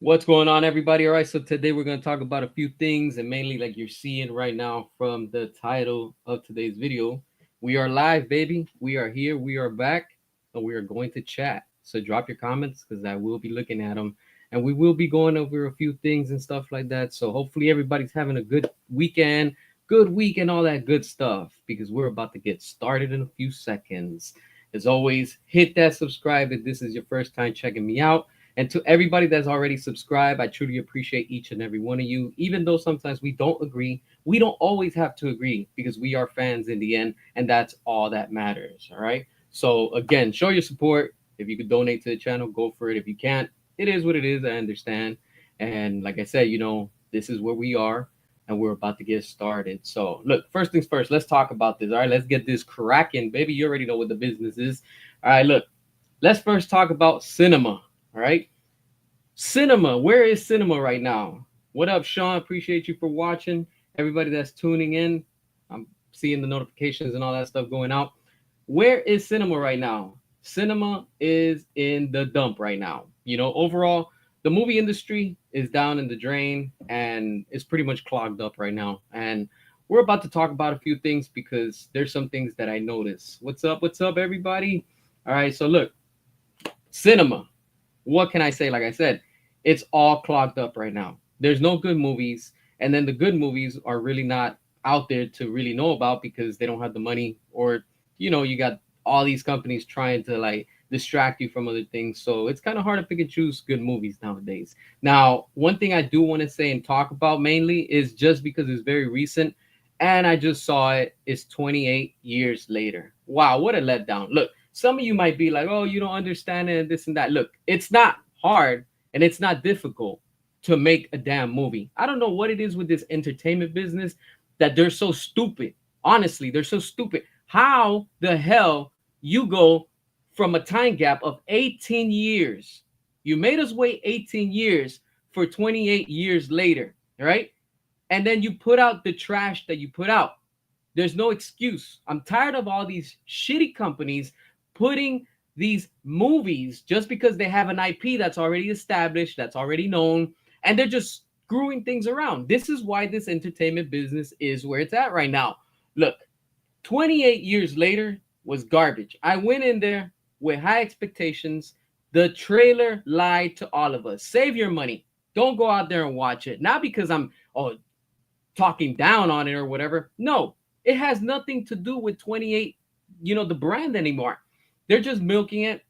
What's going on, everybody? All right, so today we're going to talk about a few things, and mainly like you're seeing right now from the title of today's video. We are live, baby. We are here. We are back, and we are going to chat. So drop your comments because I will be looking at them, and we will be going over a few things and stuff like that. So hopefully everybody's having a good weekend, good week, and all that good stuff because we're about to get started in a few seconds. As always, hit that subscribe if this is your first time checking me out. And to everybody that's already subscribed, I truly appreciate each and every one of you. Even though sometimes we don't agree, we don't always have to agree because we are fans in the end, and that's all that matters. All right. So again, show your support. If you could donate to the channel, go for it. If you can't, it is what it is. I understand. And like I said, this is where we are, and we're about to get started. So look, first things first, let's talk about this. All right, let's get this cracking, baby. You already know what the business is. All right, look, let's first talk about cinema. All right. Cinema. Where is cinema right now? What up, Sean? Appreciate you for watching. Everybody that's tuning in, I'm seeing the notifications and all that stuff going out. Where is cinema right now? Cinema is in the dump right now. Overall, the movie industry is down in the drain and it's pretty much clogged up right now. And we're about to talk about a few things because there's some things that I notice. What's up? What's up, everybody? All right. So look, cinema. What can I say? Like I said, it's all clogged up right now. There's no good movies, and then the good movies are really not out there to really know about because they don't have the money, or you got all these companies trying to like distract you from other things. So it's kind of hard to pick and choose good movies nowadays. Now, one thing I do want to say and talk about mainly is just because it's very recent and I just saw it, is 28 years later. Wow, what a letdown. Look, some of you might be like, oh, you don't understand it and this and that. Look, it's not hard and it's not difficult to make a damn movie. I don't know what it is with this entertainment business that they're so stupid. Honestly, they're so stupid. How the hell you go from a time gap of 18 years? You made us wait 18 years for 28 years later, right? And then you put out the trash that you put out. There's no excuse. I'm tired of all these shitty companies putting these movies just because they have an IP that's already established, that's already known, and they're just screwing things around. This is why this entertainment business is where it's at right now. Look, 28 years later was garbage. I went in there with high expectations. The trailer lied to all of us. Save your money. Don't go out there and watch it. Not because I'm talking down on it or whatever. No, it has nothing to do with 28, the brand anymore. They're just milking it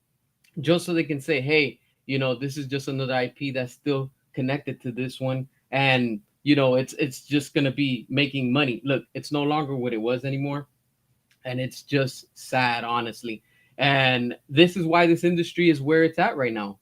just so they can say, hey, this is just another IP that's still connected to this one. And, it's just going to be making money. Look, it's no longer what it was anymore. And it's just sad, honestly. And this is why this industry is where it's at right now.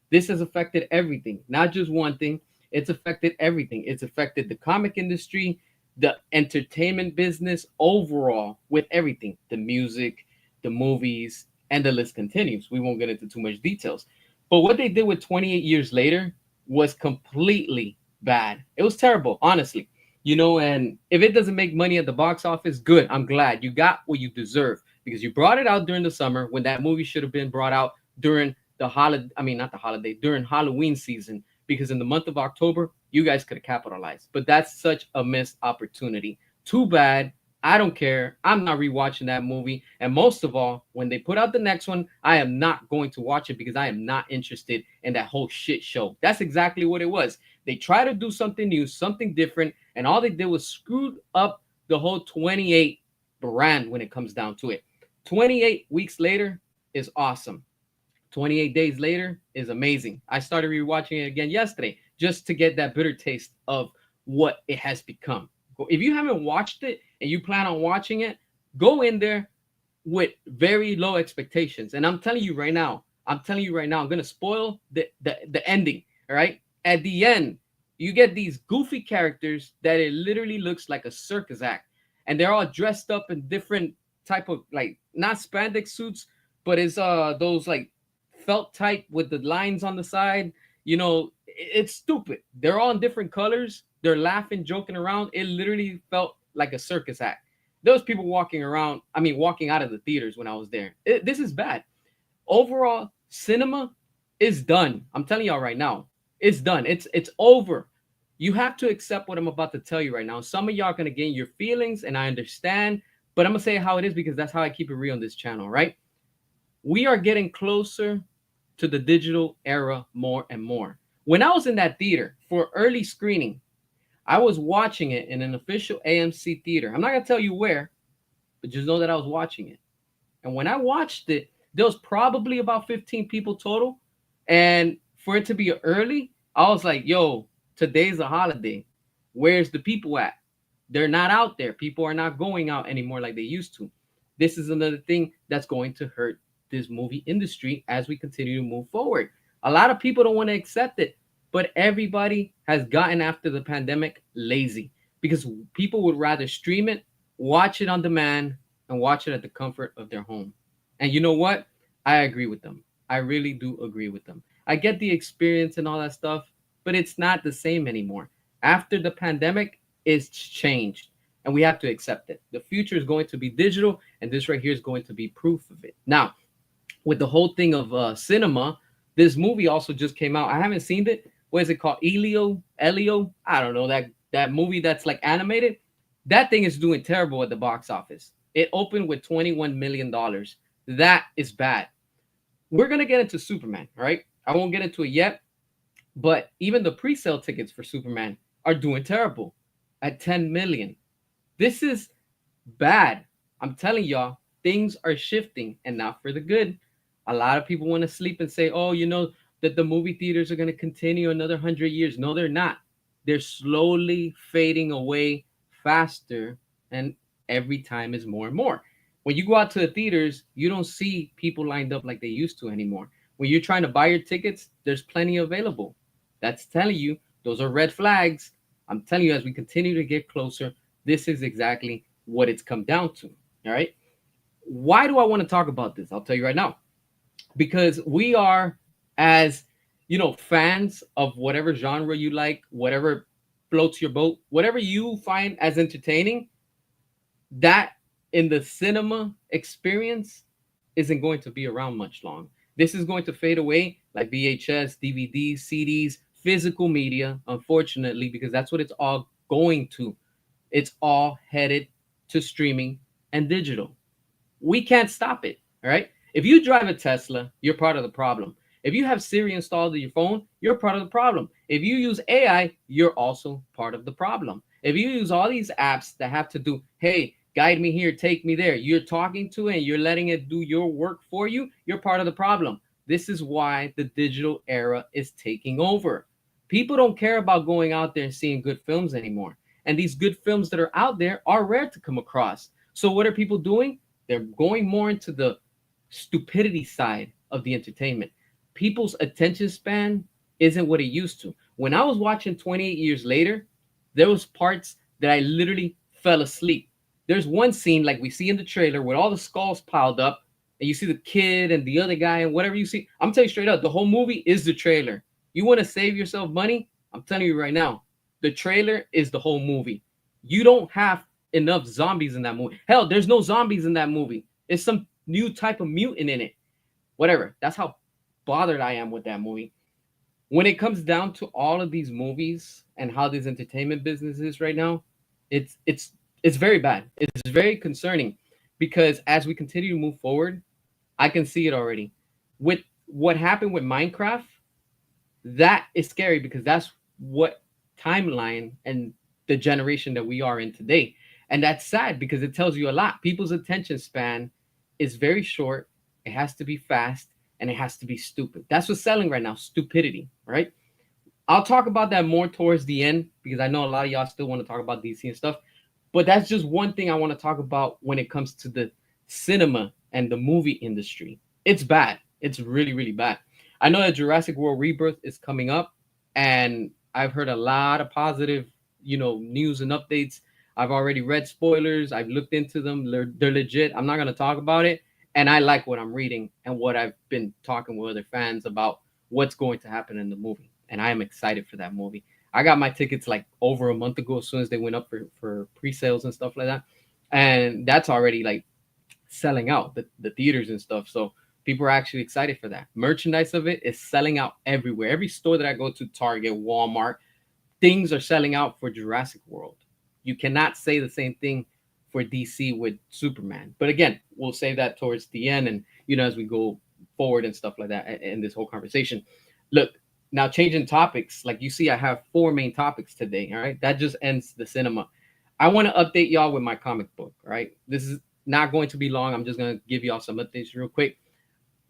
This has affected everything, not just one thing. It's affected everything. It's affected the comic industry, the entertainment business overall, with everything, the music, the movies, and the list continues. We won't get into too much details. But what they did with 28 years later was completely bad. It was terrible, honestly. And if it doesn't make money at the box office, good. I'm glad you got what you deserve because you brought it out during the summer when that movie should have been brought out during the holiday. I mean, not the holiday, during Halloween season, because in the month of October, you guys could have capitalized. But that's such a missed opportunity. Too bad. I don't care. I'm not rewatching that movie. And most of all, when they put out the next one, I am not going to watch it because I am not interested in that whole shit show. That's exactly what it was. They tried to do something new, something different, and all they did was screwed up the whole 28 brand when it comes down to it. 28 weeks later is awesome. 28 days later is amazing. I started rewatching it again yesterday just to get that bitter taste of what it has become. If you haven't watched it and you plan on watching it, go in there with very low expectations. And I'm telling you right now, I'm going to spoil the ending. All right. At the end, you get these goofy characters that it literally looks like a circus act. And they're all dressed up in different type of, like, not spandex suits, but it's those like felt type with the lines on the side. It's stupid. They're all in different colors. They're laughing, joking around. It literally felt like a circus act. There was people walking out of the theaters when I was there. This is bad. Overall, cinema is done. I'm telling y'all right now. It's done. It's over. You have to accept what I'm about to tell you right now. Some of y'all are gonna gain your feelings, and I understand, but I'm gonna say how it is because that's how I keep it real on this channel, right? We are getting closer to the digital era more and more. When I was in that theater for early screening, I was watching it in an official AMC theater. I'm not gonna tell you where, but just know that I was watching it. And when I watched it, there was probably about 15 people total. And for it to be early, I was like, yo, today's a holiday. Where's the people at? They're not out there. People are not going out anymore like they used to. This is another thing that's going to hurt this movie industry as we continue to move forward. A lot of people don't want to accept it, but everybody has gotten after the pandemic lazy because people would rather stream it, watch it on demand, and watch it at the comfort of their home. And you know what? I agree with them. I really do agree with them. I get the experience and all that stuff, but it's not the same anymore. After the pandemic, it's changed and we have to accept it. The future is going to be digital, and this right here is going to be proof of it. Now, with the whole thing of cinema, this movie also just came out. I haven't seen it. What is it called? Elio? I don't know that movie that's like animated. That thing is doing terrible at the box office. It opened with $21 million. That is bad. We're gonna get into Superman, all right? I won't get into it yet, but even the pre-sale tickets for Superman are doing terrible at 10 million. This is bad. I'm telling y'all, things are shifting and not for the good. A lot of people want to sleep and say, oh, that the movie theaters are going to continue another 100 years. No, they're not. They're slowly fading away faster, and every time is more and more. When you go out to the theaters, you don't see people lined up like they used to anymore. When you're trying to buy your tickets, there's plenty available. That's telling you those are red flags. I'm telling you, as we continue to get closer, this is exactly what it's come down to. All right. Why do I want to talk about this? I'll tell you right now. Because we are, as fans of whatever genre you like, whatever floats your boat, whatever you find as entertaining, that in the cinema experience isn't going to be around much long. This is going to fade away like VHS, DVDs, CDs, physical media, unfortunately, because that's what it's all going to. It's all headed to streaming and digital. We can't stop it. All right. If you drive a Tesla, you're part of the problem. If you have Siri installed on your phone, you're part of the problem. If you use AI, you're also part of the problem. If you use all these apps that have to do, hey, guide me here, take me there, you're talking to it and you're letting it do your work for you, you're part of the problem. This is why the digital era is taking over. People don't care about going out there and seeing good films anymore. And these good films that are out there are rare to come across. So what are people doing? They're going more into the stupidity side of the entertainment. People's attention span isn't what it used to. When I was watching 28 Years Later, there was parts that I literally fell asleep. There's one scene like we see in the trailer with all the skulls piled up, and you see the kid and the other guy and whatever you see. I'm telling you straight up, the whole movie is the trailer. You want to save yourself money? I'm telling you right now, the trailer is the whole movie. You don't have enough zombies in that movie. Hell, there's no zombies in that movie. It's some new type of mutant in it. Whatever. That's how bothered I am with that movie. When it comes down to all of these movies and how this entertainment business is right now, it's very bad. It's very concerning because as we continue to move forward, I can see it already. With what happened with Minecraft, that is scary because that's what timeline and the generation that we are in today. And that's sad because it tells you a lot. People's attention span is very short. It has to be fast and it has to be stupid. That's what's selling right now, stupidity, right? I'll talk about that more towards the end because I know a lot of y'all still want to talk about DC and stuff. But that's just one thing I want to talk about when it comes to the cinema and the movie industry. It's bad. It's really, really bad. I know that Jurassic World Rebirth is coming up, and I've heard a lot of positive, news and updates. I've already read spoilers. I've looked into them. They're legit. I'm not going to talk about it. And I like what I'm reading and what I've been talking with other fans about what's going to happen in the movie. And I am excited for that movie. I got my tickets like over a month ago as soon as they went up for pre-sales and stuff like that. And that's already like selling out the theaters and stuff. So People are actually excited for that. Merchandise of it is selling out everywhere. Every store that I go to, Target, Walmart, things are selling out for Jurassic World. You cannot say the same thing for DC with Superman. But again, we'll say that towards the end, and as we go forward and stuff like that in this whole conversation. Look, now changing topics, like you see, I have four main topics today. All right, that just ends the cinema. I want to update y'all with my comic book. All right, this is not going to be long. I'm just gonna give y'all some updates real quick.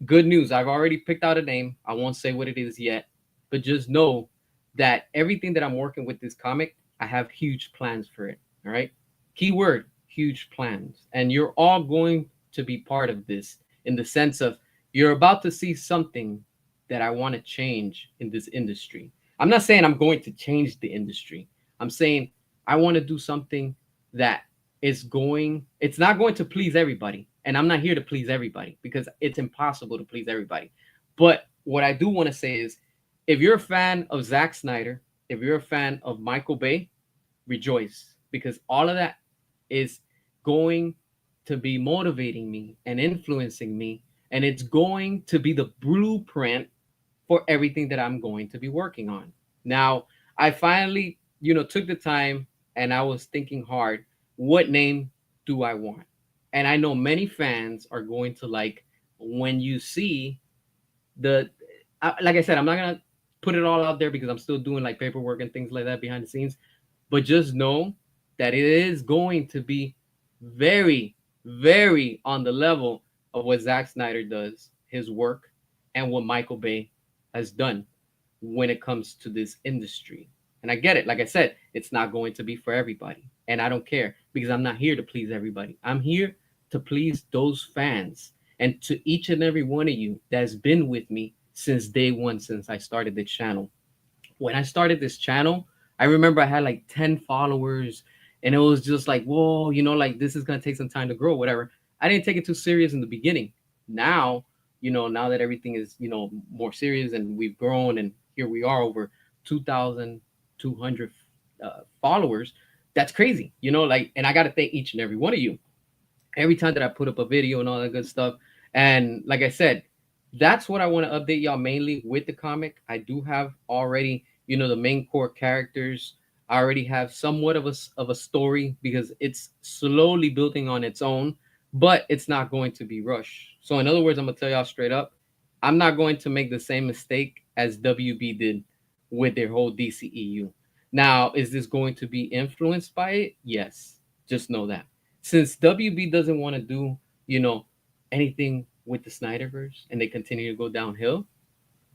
Good news. I've already picked out a name. I won't say what it is yet, but just know that everything that I'm working with this comic, I have huge plans for it. All right. Keyword, huge plans. And you're all going to be part of this in the sense of you're about to see something that I want to change in this industry. I'm not saying I'm going to change the industry. I'm saying I want to do something that it's not going to please everybody. And I'm not here to please everybody because it's impossible to please everybody. But what I do want to say is if you're a fan of Zack Snyder, if you're a fan of Michael Bay, rejoice because all of that is going to be motivating me and influencing me. And it's going to be the blueprint for everything that I'm going to be working on. Now, I finally, took the time and I was thinking hard, what name do I want? And I know many fans are going to like when you see like I said, I'm not going to put it all out there because I'm still doing like paperwork and things like that behind the scenes. But just know that it is going to be very, very on the level of what Zack Snyder does, his work, and what Michael Bay has done when it comes to this industry. And I get it. Like I said, it's not going to be for everybody. And I don't care because I'm not here to please everybody. I'm here to please those fans and to each and every one of you that's been with me since day one, since I started this channel. When I started this channel, I remember I had like 10 followers and it was just like, whoa, like this is going to take some time to grow, whatever. I didn't take it too serious in the beginning. Now, now that everything is, more serious and we've grown and here we are over 2,200 followers, that's crazy, and I got to thank each and every one of you every time that I put up a video and all that good stuff. And like I said, that's what I want to update y'all mainly with the comic. I do have already, the main core characters. I already have somewhat of a story because it's slowly building on its own, but it's not going to be rushed. So in other words, I'm gonna tell y'all straight up, I'm not going to make the same mistake as WB did with their whole DCEU. Now, is this going to be influenced by it? Yes. Just know that. Since WB doesn't want to do, anything with the Snyderverse and they continue to go downhill,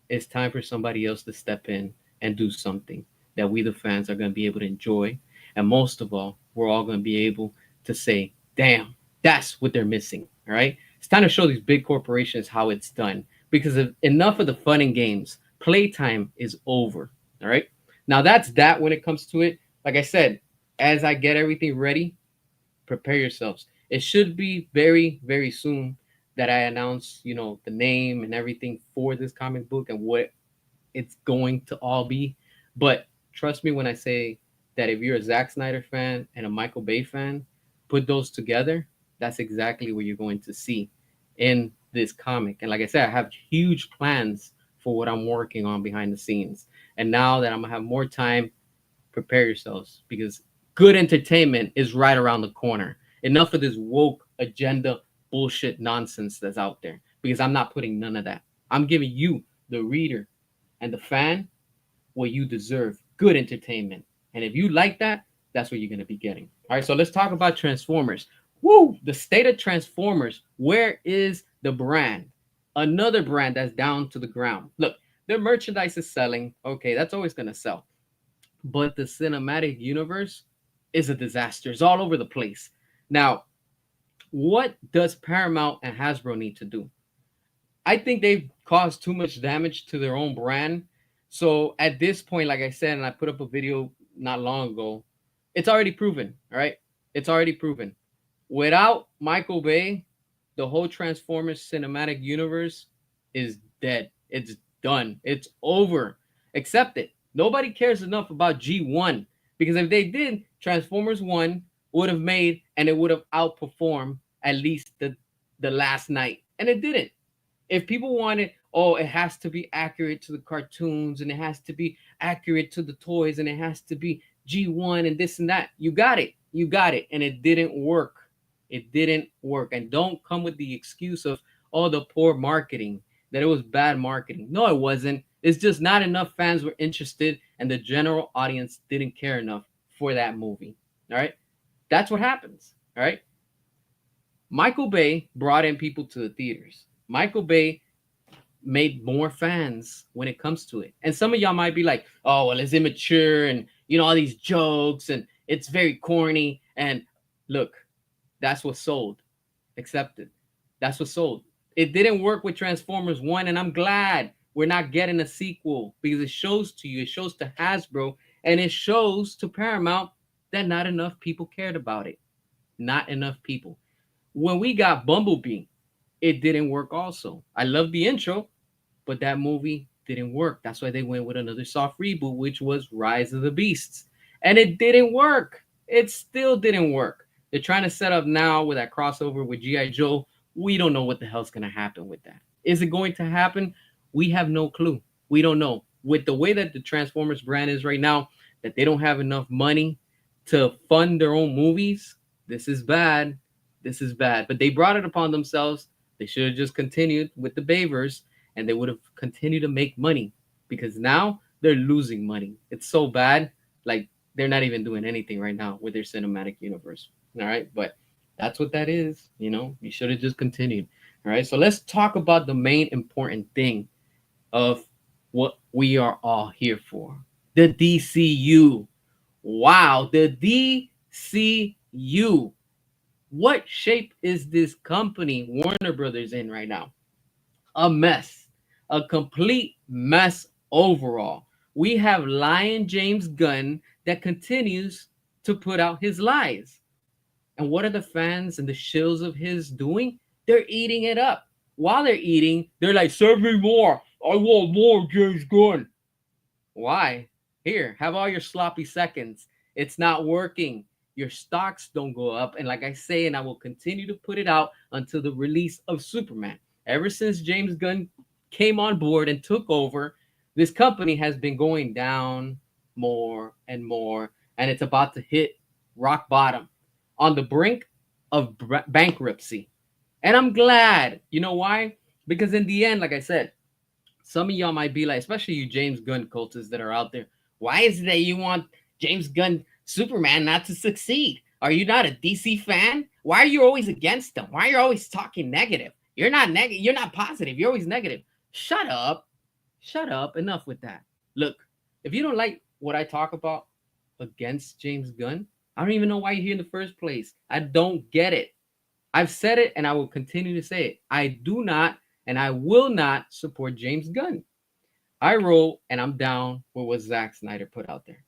it's time for somebody else to step in and do something that we, the fans, are going to be able to enjoy. And most of all, we're all going to be able to say, damn, that's what they're missing. All right. It's time to show these big corporations how it's done because enough of the fun and games. Playtime is over. All right. Now that's that when it comes to it. Like I said, as I get everything ready, prepare yourselves. It should be very, very soon that I announce, the name and everything for this comic book and what it's going to all be. But trust me when I say that if you're a Zack Snyder fan and a Michael Bay fan, put those together, that's exactly what you're going to see in this comic. And like I said, I have huge plans for what I'm working on behind the scenes. And now that I'm gonna have more time, prepare yourselves because good entertainment is right around the corner. Enough of this woke agenda bullshit nonsense that's out there because I'm not putting none of that. I'm giving you, the reader and the fan, what you deserve, good entertainment. And if you like that, that's what you're going to be getting. All right, so let's talk about Transformers. Woo! The state of Transformers. Where is the brand? Another brand that's down to the ground. Look, their merchandise is selling. Okay, that's always going to sell. But the cinematic universe is a disaster. It's all over the place. Now, what does Paramount and Hasbro need to do? I think they've caused too much damage to their own brand. So at this point, like I said, and I put up a video not long ago, it's already proven, all right? It's already proven. Without Michael Bay, the whole Transformers cinematic universe is dead. It's done. It's over. Accept it. Nobody cares enough about G1 because if they did, Transformers 1 would have made and it would have outperformed at least the last night. And it didn't. If people wanted, oh, it has to be accurate to the cartoons and it has to be accurate to the toys and it has to be G1 and this and that, you got it. You got it. And it didn't work. It didn't work. And don't come with the excuse of, oh, the poor marketing, that it was bad marketing. No, it wasn't. It's just not enough fans were interested and the general audience didn't care enough for that movie. All right. That's what happens. All right. Michael Bay brought in people to the theaters. Michael Bay made more fans when it comes to it. And some of y'all might be like, oh, well, it's immature and, all these jokes and it's very corny. And look, that's what sold. Accepted. That's what sold. It didn't work with Transformers 1, and I'm glad we're not getting a sequel because it shows to you, it shows to Hasbro, and it shows to Paramount that not enough people cared about it. Not enough people. When we got Bumblebee, it didn't work also. I love the intro, but that movie didn't work. That's why they went with another soft reboot, which was Rise of the Beasts. And it didn't work. It still didn't work. They're trying to set up now with that crossover with G.I. Joe. We don't know what the hell's going to happen with that. Is it going to happen? We have no clue. We don't know. With the way that the Transformers brand is right now, that they don't have enough money to fund their own movies, this is bad. This is bad. But they brought it upon themselves. They should have just continued with the Bavers, and they would have continued to make money because now they're losing money. It's so bad. Like, they're not even doing anything right now with their cinematic universe. All right. But that's what that is. You should have just continued. All right. So let's talk about the main important thing of what we are all here for. The DCU. Wow. The DCU. What shape is this company, Warner Brothers, in right now? A mess. A complete mess overall. We have Lion James Gunn that continues to put out his lies. And what are the fans and the shills of his doing? They're eating it up. While they're eating, they're like, serve me more. I want more James Gunn. Why? Here, have all your sloppy seconds. It's not working. Your stocks don't go up. And like I say, and I will continue to put it out until the release of Superman. Ever since James Gunn came on board and took over, this company has been going down more and more. And it's about to hit rock bottom, on the brink of bankruptcy. And I'm glad. You know why? Because in the end, like I said, some of y'all might be like, especially you James Gunn cultists that are out there, why is it that you want James Gunn Superman not to succeed? Are you not a DC fan? Why are you always against them? Why are you always talking negative? You're not negative. You're not positive. You're always negative. Shut up. Shut up. Enough with that. Look, if you don't like what I talk about against James Gunn, I don't even know why you're here in the first place. I don't get it. I've said it and I will continue to say it. I do not and I will not support James Gunn. I roll and I'm down with what Zack Snyder put out there.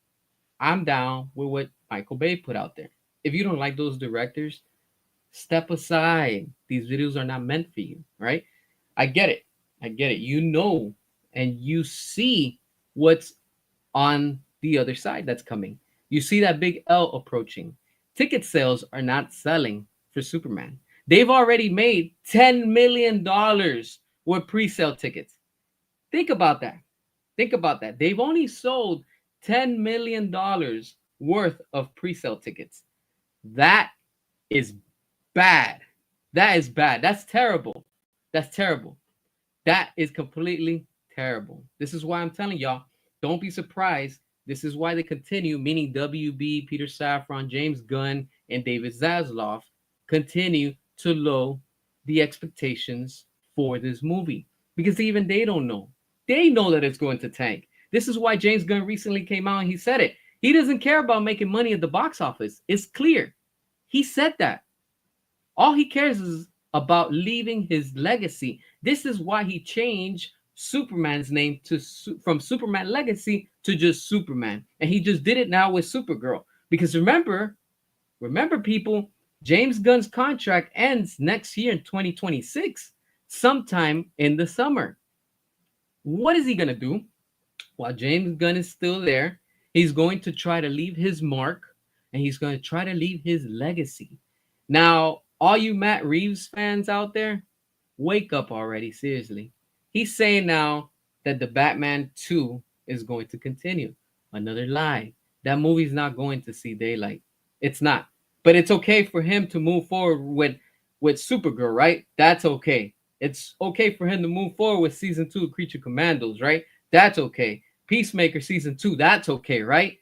I'm down with what Michael Bay put out there. If you don't like those directors, step aside. These videos are not meant for you, right? I get it. I get it. You know and you see what's on the other side that's coming. You see that big L approaching. Ticket sales are not selling for Superman. They've already made $10 million with pre-sale tickets. Think about that. Think about that. They've only sold $10 million worth of pre-sale tickets. That is bad. That is bad. That's terrible. That's terrible. That is completely terrible. This is why I'm telling y'all, don't be surprised. This is why they continue, meaning WB, Peter Safran, James Gunn, and David Zaslav continue to lower the expectations for this movie. Because even they don't know. They know that it's going to tank. This is why James Gunn recently came out and he said it. He doesn't care about making money at the box office. It's clear. He said that. All he cares is about leaving his legacy. This is why he changed Superman's name from Superman Legacy to just Superman. And he just did it now with Supergirl. Because remember people, James Gunn's contract ends next year in 2026, sometime in the summer. What is he going to do? While James Gunn is still there, he's going to try to leave his mark and he's going to try to leave his legacy. Now, all you Matt Reeves fans out there, Wake up already, seriously. He's saying now that the Batman 2 is going to continue. Another lie. That movie's not going to see daylight. It's not. But it's okay for him to move forward with Supergirl, right? That's okay. It's okay for him to move forward with season 2 of Creature Commandos, right? That's okay. Peacemaker season 2, that's okay, right?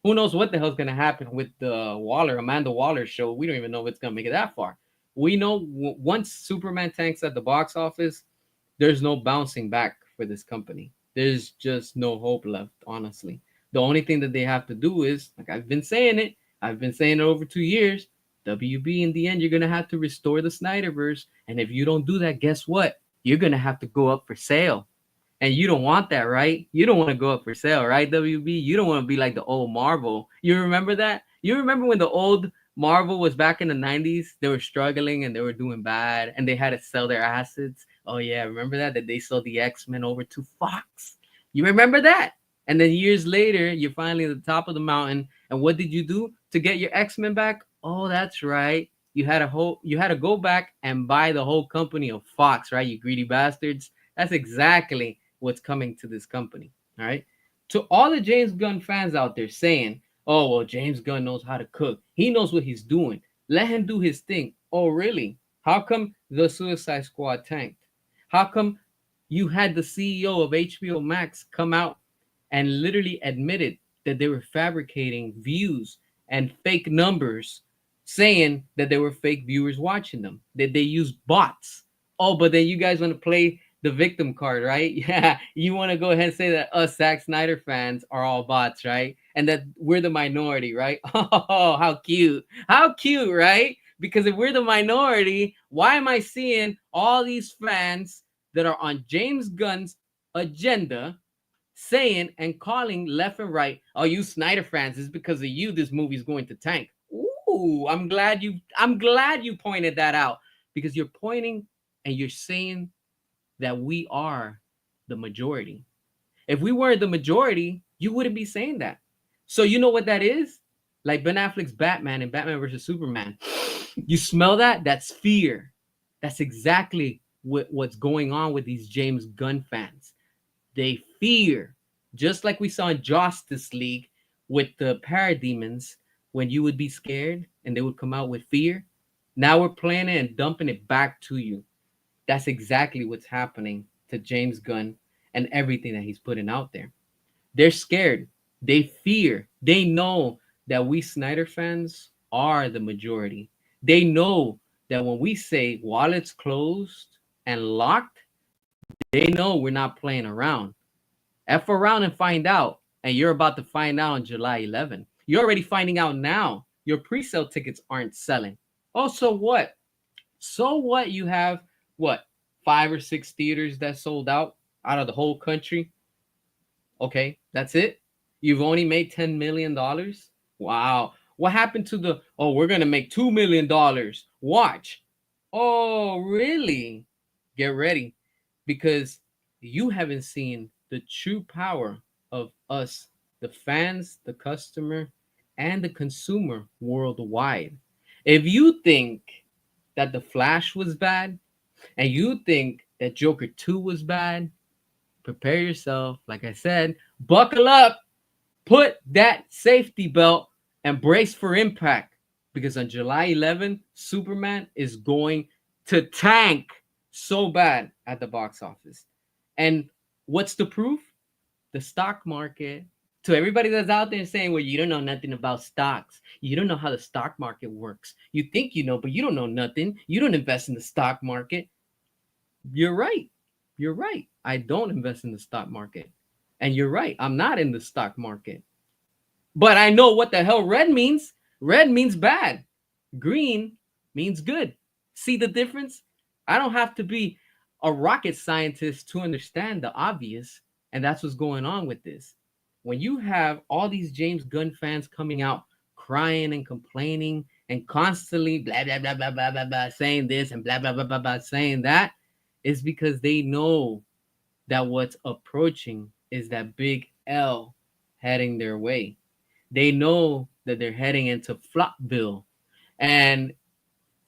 Who knows what the hell's gonna happen with the Amanda Waller show? We don't even know if it's gonna make it that far. We know once Superman tanks at the box office, there's no bouncing back for this company. There's just no hope left, honestly. The only thing that they have to do is, like I've been saying it over 2 years. WB, in the end, you're gonna have to restore the Snyderverse, and if you don't do that, guess what? You're gonna have to go up for sale. And you don't want that, right? You don't want to go up for sale, right, WB? You don't want to be like the old Marvel. You remember that? You remember when the old Marvel was back in the 90s? They were struggling and they were doing bad and they had to sell their assets. Oh, yeah. Remember that? That they sold the X-Men over to Fox. You remember that? And then years later, you're finally at the top of the mountain. And what did you do to get your X-Men back? Oh, that's right. You had to go back and buy the whole company of Fox, right? You greedy bastards. That's exactly what's coming to this company. All right. To all the James Gunn fans out there saying, oh, well, James Gunn knows how to cook. He knows what he's doing. Let him do his thing. Oh, really? How come the Suicide Squad tanked? How come you had the CEO of HBO Max come out and literally admitted that they were fabricating views and fake numbers, saying that there were fake viewers watching them, that they used bots? Oh, but then you guys want to play the victim card, right? Yeah, you want to go ahead and say that us Zack Snyder fans are all bots, right? And that we're the minority, right? Oh, how cute. How cute, right? Because if we're the minority, why am I seeing all these fans that are on James Gunn's agenda saying and calling left and right, oh, you Snyder fans, it's because of you this movie's going to tank. Ooh, I'm glad you pointed that out, because you're pointing and you're saying that we are the majority. If we weren't the majority, you wouldn't be saying that. So you know what that is? Like Ben Affleck's Batman and Batman versus Superman. You smell that? That's fear. That's exactly what's going on with these James Gunn fans. They fear, just like we saw in Justice League with the parademons, when you would be scared and they would come out with fear. Now we're playing it and dumping it back to you. That's exactly what's happening to James Gunn and everything that he's putting out there. They're scared. They fear. They know that we Snyder fans are the majority. They know that when we say wallets closed and locked, they know we're not playing around. F around and find out. And you're about to find out on July 11th. You're already finding out now. Your pre-sale tickets aren't selling. Oh, so what? So what? You have what, 5 or 6 theaters that sold out of the whole country. Okay, that's it. You've only made $10 million. Wow. What happened to the, oh, we're gonna make $2 million? Watch. Oh, really? Get ready, because you haven't seen the true power of us, the fans, the customer, and the consumer worldwide. If you think that The Flash was bad, and you think that Joker 2 was bad, prepare yourself. Like I said, buckle up, put that safety belt, and brace for impact. Because on July 11th, Superman is going to tank so bad at the box office. And what's the proof? The stock market. To everybody that's out there saying, well, you don't know nothing about stocks. You don't know how the stock market works. You think you know, but you don't know nothing. You don't invest in the stock market. You're right. You're right. I don't invest in the stock market. And you're right. I'm not in the stock market. But I know what the hell red means. Red means bad. Green means good. See the difference? I don't have to be a rocket scientist to understand the obvious. And that's what's going on with this. When you have all these James Gunn fans coming out crying and complaining and constantly blah, blah, blah, blah, blah, blah, blah, saying this and blah, blah, blah, blah, blah, saying that, is because they know that what's approaching is that big L heading their way. They know that they're heading into Flopville. And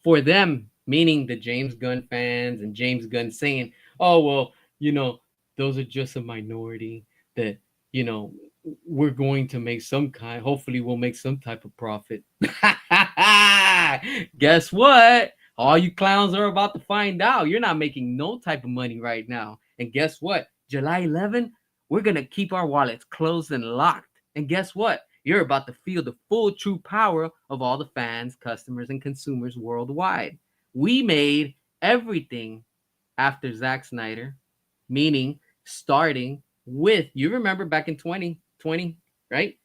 for them, meaning the James Gunn fans and James Gunn saying, "Oh well, those are just a minority that you know we're going to make some kind. Hopefully, we'll make some type of profit." Guess what? All you clowns are about to find out. You're not making no type of money right now. And guess what? July 11, we're gonna keep our wallets closed and locked. And guess what? You're about to feel the full true power of all the fans, customers, and consumers worldwide. We made everything after Zack Snyder, meaning starting with, you remember back in 2020, right?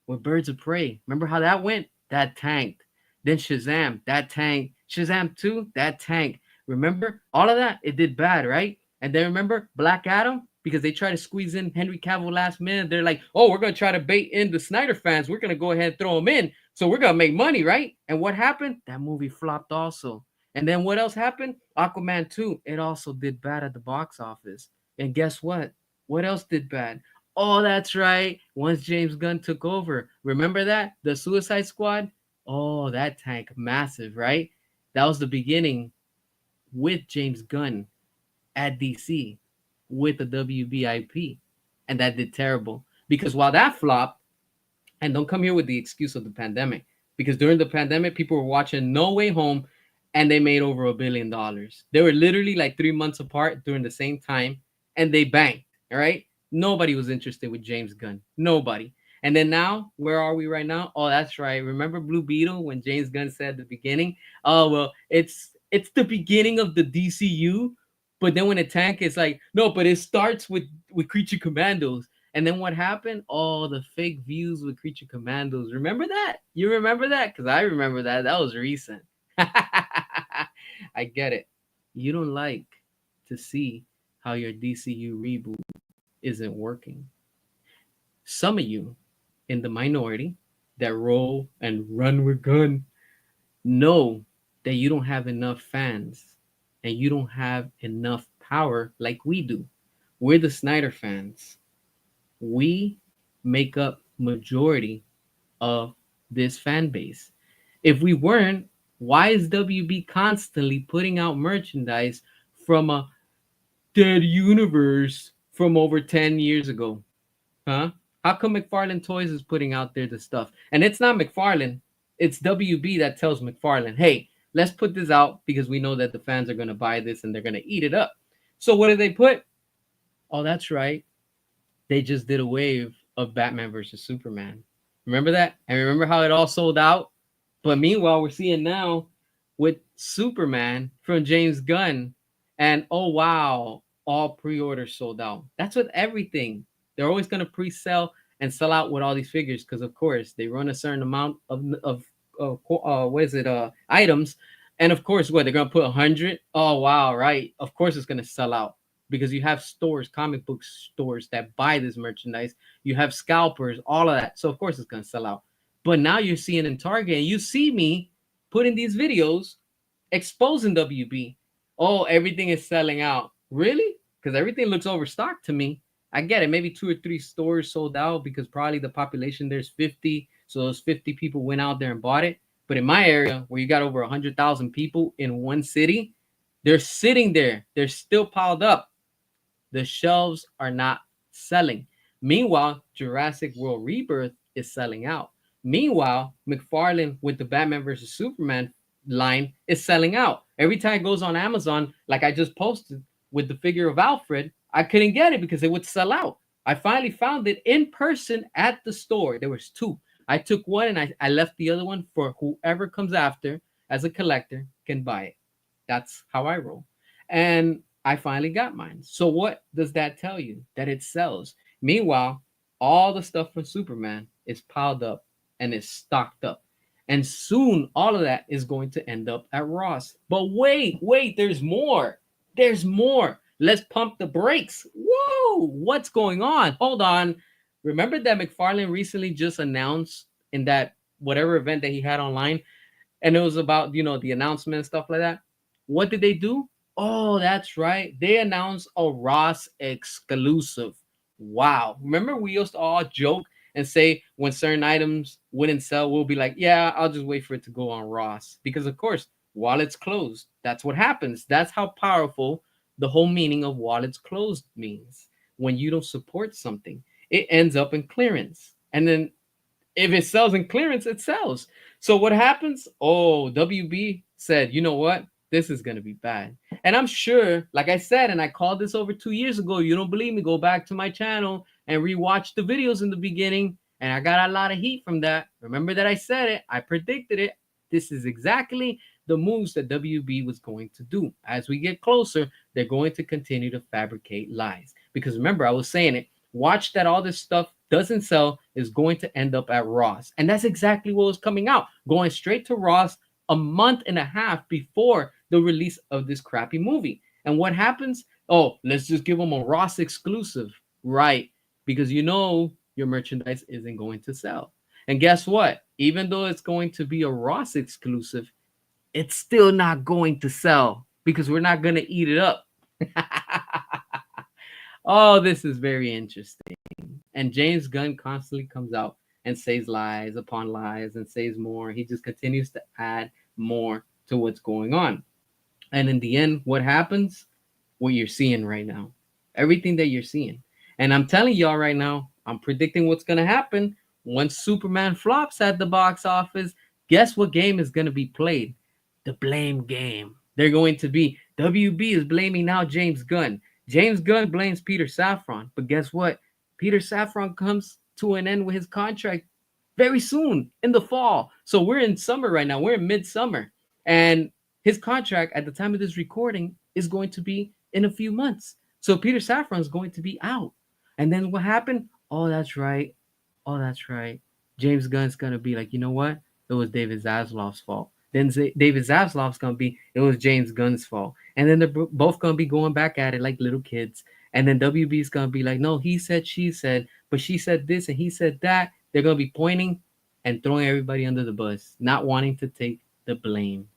With Birds of Prey. Remember how that went? That tanked. Then Shazam, that tanked. Shazam 2, that tanked. Remember all of that? It did bad, right? And then remember Black Adam? Because they tried to squeeze in Henry Cavill last minute. They're like, oh, we're going to try to bait in the Snyder fans. We're going to go ahead and throw them in. So we're going to make money, right? And what happened? That movie flopped also. And then what else happened? Aquaman 2, it also did bad at the box office. And guess what? What else did bad? Oh, that's right. Once James Gunn took over, remember that? The Suicide Squad? Oh, that tank massive, right? That was the beginning with James Gunn at DC with the WBIP. And that did terrible. Because while that flopped, and don't come here with the excuse of the pandemic, because during the pandemic, people were watching No Way Home and they made over $1 billion. They were literally like 3 months apart during the same time and they banked. All right. Nobody was interested with James Gunn. Nobody. And then now, where are we right now? Oh, that's right. Remember Blue Beetle when James Gunn said at the beginning, "Oh well, it's the beginning of the DCU," but then when it tank, it's like, no, but it starts with Creature Commandos. And then what happened? Oh, the fake views with Creature Commandos. Remember that? You remember that? Because I remember that. That was recent. I get it. You don't like to see how your DCU reboot isn't working. Some of you in the minority that roll and run with gun know that you don't have enough fans and you don't have enough power like we do. We're the Snyder fans. We make up majority of this fan base. If we weren't, why is WB constantly putting out merchandise from a dead universe from over 10 years ago? Huh? How come McFarlane Toys is putting out there the stuff? And it's not McFarlane, it's WB that tells McFarlane, hey, let's put this out because we know that the fans are going to buy this and they're going to eat it up. So what do they put? Oh, that's right. They just did a wave of Batman versus Superman. Remember that? And remember how it all sold out? But meanwhile, we're seeing now with Superman from James Gunn. And oh, wow, all pre orders sold out. That's with everything. They're always going to pre sell and sell out with all these figures because, of course, they run a certain amount of items. And of course, what they're going to put 100. Oh, wow, right. Of course, it's going to sell out because you have stores, comic book stores that buy this merchandise. You have scalpers, all of that. So, of course, it's going to sell out. But now you're seeing in Target and you see me putting these videos exposing WB. Oh, everything is selling out. Really? Because everything looks overstocked to me. I get it. Maybe 2 or 3 stores sold out because probably the population there's 50. So those 50 people went out there and bought it. But in my area, where you got over 100,000 people in one city, they're sitting there. They're still piled up. The shelves are not selling. Meanwhile, Jurassic World Rebirth is selling out. Meanwhile, McFarlane with the Batman versus Superman line is selling out. Every time it goes on Amazon, like I just posted with the figure of Alfred, I couldn't get it because it would sell out. I finally found it in person at the store. There was 2. I took one and I left the other one for whoever comes after as a collector can buy it. That's how I roll. And I finally got mine. So what does that tell you? That it sells. Meanwhile, all the stuff from Superman is piled up and is stocked up. And soon all of that is going to end up at Ross. But wait, there's more. There's more. Let's pump the brakes. Whoa, what's going on? Hold on. Remember that McFarlane recently just announced in that whatever event that he had online, and it was about, the announcement and stuff like that. What did they do? Oh, that's right. They announced a Ross exclusive. Wow. Remember we used to all joke and say when certain items wouldn't sell, we'll be like, yeah, I'll just wait for it to go on Ross. Because of course, wallets closed. That's what happens. That's how powerful the whole meaning of wallets closed means. When you don't support something, it ends up in clearance. And then if it sells in clearance, it sells. So what happens? Oh, WB said, you know what? This is gonna be bad. And I'm sure, like I said, and I called this over 2 years ago. You don't believe me? Go back to my channel and rewatch the videos in the beginning. And I got a lot of heat from that. Remember that I said it, I predicted it. This is exactly the moves that WB was going to do. As we get closer, they're going to continue to fabricate lies. Because remember, I was saying it. Watch that all this stuff doesn't sell is going to end up at Ross. And that's exactly what was coming out, going straight to Ross a month and a half before the release of this crappy movie. And what happens? Oh, let's just give them a Ross exclusive. Right. Because you know your merchandise isn't going to sell. And guess what? Even though it's going to be a Ross exclusive, it's still not going to sell because we're not going to eat it up. Oh, this is very interesting. And James Gunn constantly comes out and says lies upon lies and says more. He just continues to add more to what's going on. And in the end, what happens? What you're seeing right now. Everything that you're seeing. And I'm telling y'all right now, I'm predicting what's going to happen. Once Superman flops at the box office, guess what game is going to be played? The blame game. They're going to be, WB is blaming now James Gunn. James Gunn blames Peter Safran. But guess what? Peter Safran comes to an end with his contract very soon in the fall. So we're in summer right now. We're in midsummer. And his contract at the time of this recording is going to be in a few months. So Peter Safran is going to be out. And then what happened? Oh, that's right. Oh, that's right. James Gunn's going to be like, you know what? It was David Zaslav's fault. Then David Zaslav's going to be, it was James Gunn's fault. And then they're both going to be going back at it like little kids. And then WB's going to be like, no, he said, she said, but she said this and he said that. They're going to be pointing and throwing everybody under the bus, not wanting to take the blame.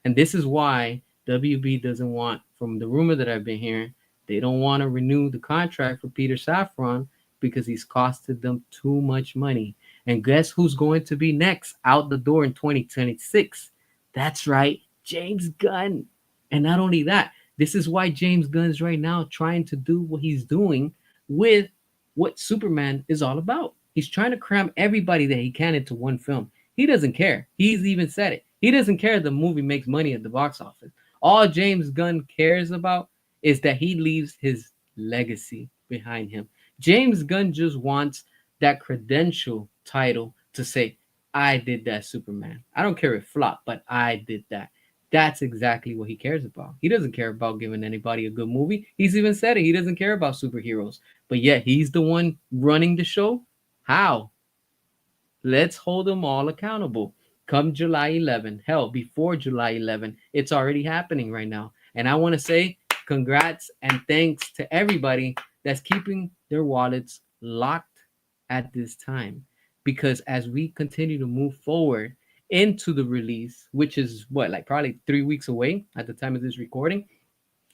And this is why WB doesn't want, from the rumor that I've been hearing, they don't want to renew the contract for Peter Safran because he's costed them too much money. And guess who's going to be next out the door in 2026? That's right, James Gunn. And not only that, this is why James Gunn's right now trying to do what he's doing with what Superman is all about. He's trying to cram everybody that he can into one film. He doesn't care. He's even said it. He doesn't care if the movie makes money at the box office. All James Gunn cares about is that he leaves his legacy behind him. James Gunn just wants that credential title to say, I did that Superman. I don't care if it flopped, but I did that. That's exactly what he cares about. He doesn't care about giving anybody a good movie. He's even said it. He doesn't care about superheroes. But yet he's the one running the show. How? Let's hold them all accountable. Come July 11, hell, before July 11, it's already happening right now. And I want to say congrats and thanks to everybody that's keeping their wallets locked at this time. Because as we continue to move forward into the release, which is what, like probably 3 weeks away at the time of this recording,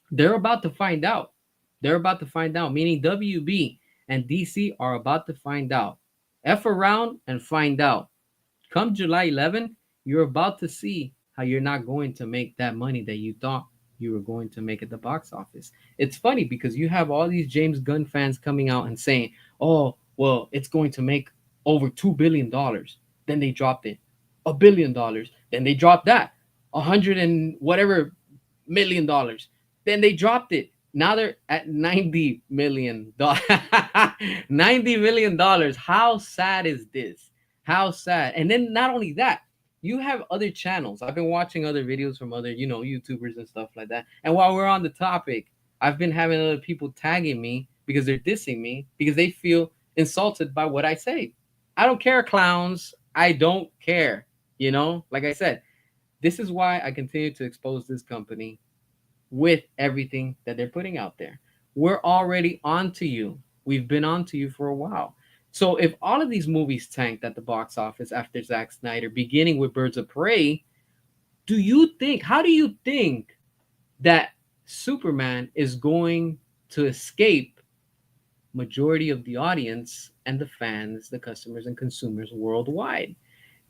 they're about to find out. They're about to find out, meaning WB and DC are about to find out. F around and find out. Come July 11, you're about to see how you're not going to make that money that you thought you were going to make at the box office. It's funny because you have all these James Gunn fans coming out and saying, oh, well, it's going to make over $2 billion. Then they dropped it. $1 billion. Then they dropped that. 100 and whatever $1 million. Then they dropped it. Now they're at $90 million. $90 million. How sad is this? How sad. And then not only that, you have other channels. I've been watching other videos from other, YouTubers and stuff like that. And while we're on the topic, I've been having other people tagging me because they're dissing me because they feel insulted by what I say. I don't care, clowns. I don't care. Like I said, this is why I continue to expose this company with everything that they're putting out there. We're already on to you. We've been on to you for a while. So if all of these movies tanked at the box office after Zack Snyder, beginning with Birds of Prey, how do you think that Superman is going to escape majority of the audience and the fans, the customers and consumers worldwide,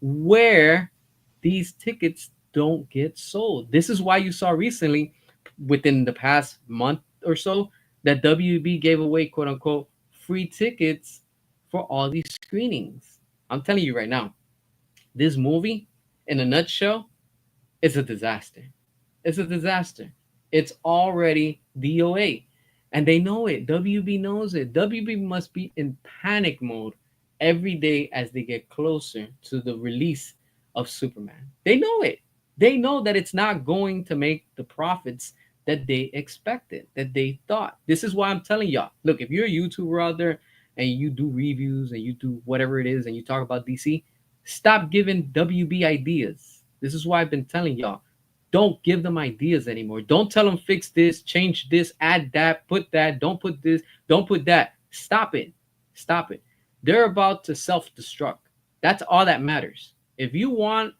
where these tickets don't get sold. This is why you saw recently, within the past month or so, that WB gave away quote unquote free tickets for all these screenings. I'm telling you right now, this movie, in a nutshell, is a disaster. It's a disaster. It's already DOA. And they know it. WB knows it. WB must be in panic mode every day as they get closer to the release of Superman. They know it. They know that it's not going to make the profits that they expected, that they thought. This is why I'm telling y'all. Look, if you're a YouTuber out there and you do reviews and you do whatever it is and you talk about DC, stop giving WB ideas. This is why I've been telling y'all, don't give them ideas anymore. Don't tell them fix this, change this, add that, put that, don't put this, don't put that. Stop it. Stop it. They're about to self destruct. That's all that matters. If you want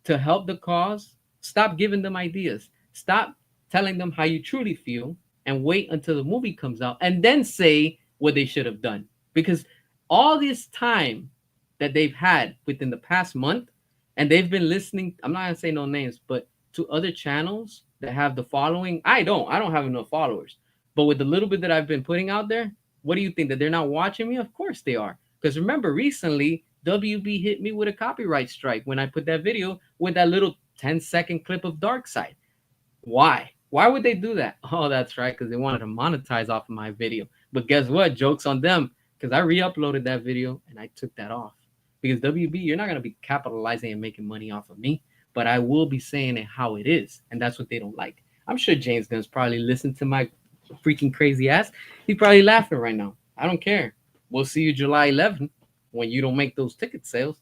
to help the cause, stop giving them ideas. Stop telling them how you truly feel and wait until the movie comes out and then say what they should have done. Because all this time that they've had within the past month, and they've been listening, I'm not going to say no names, but to other channels that have the following. I don't have enough followers. But with the little bit that I've been putting out there, what do you think, that they're not watching me? Of course they are. Because remember, recently WB hit me with a copyright strike when I put that video with that little 10-second clip of Dark Side. Why? Why would they do that? Oh, that's right, because they wanted to monetize off of my video. But guess what? Joke's on them, because I re-uploaded that video and I took that off. Because WB, you're not gonna be capitalizing and making money off of me, but I will be saying it how it is, and that's what they don't like. I'm sure James Gunn's probably listened to my freaking crazy ass. He's probably laughing right now. I don't care. We'll see you July 11th when you don't make those ticket sales.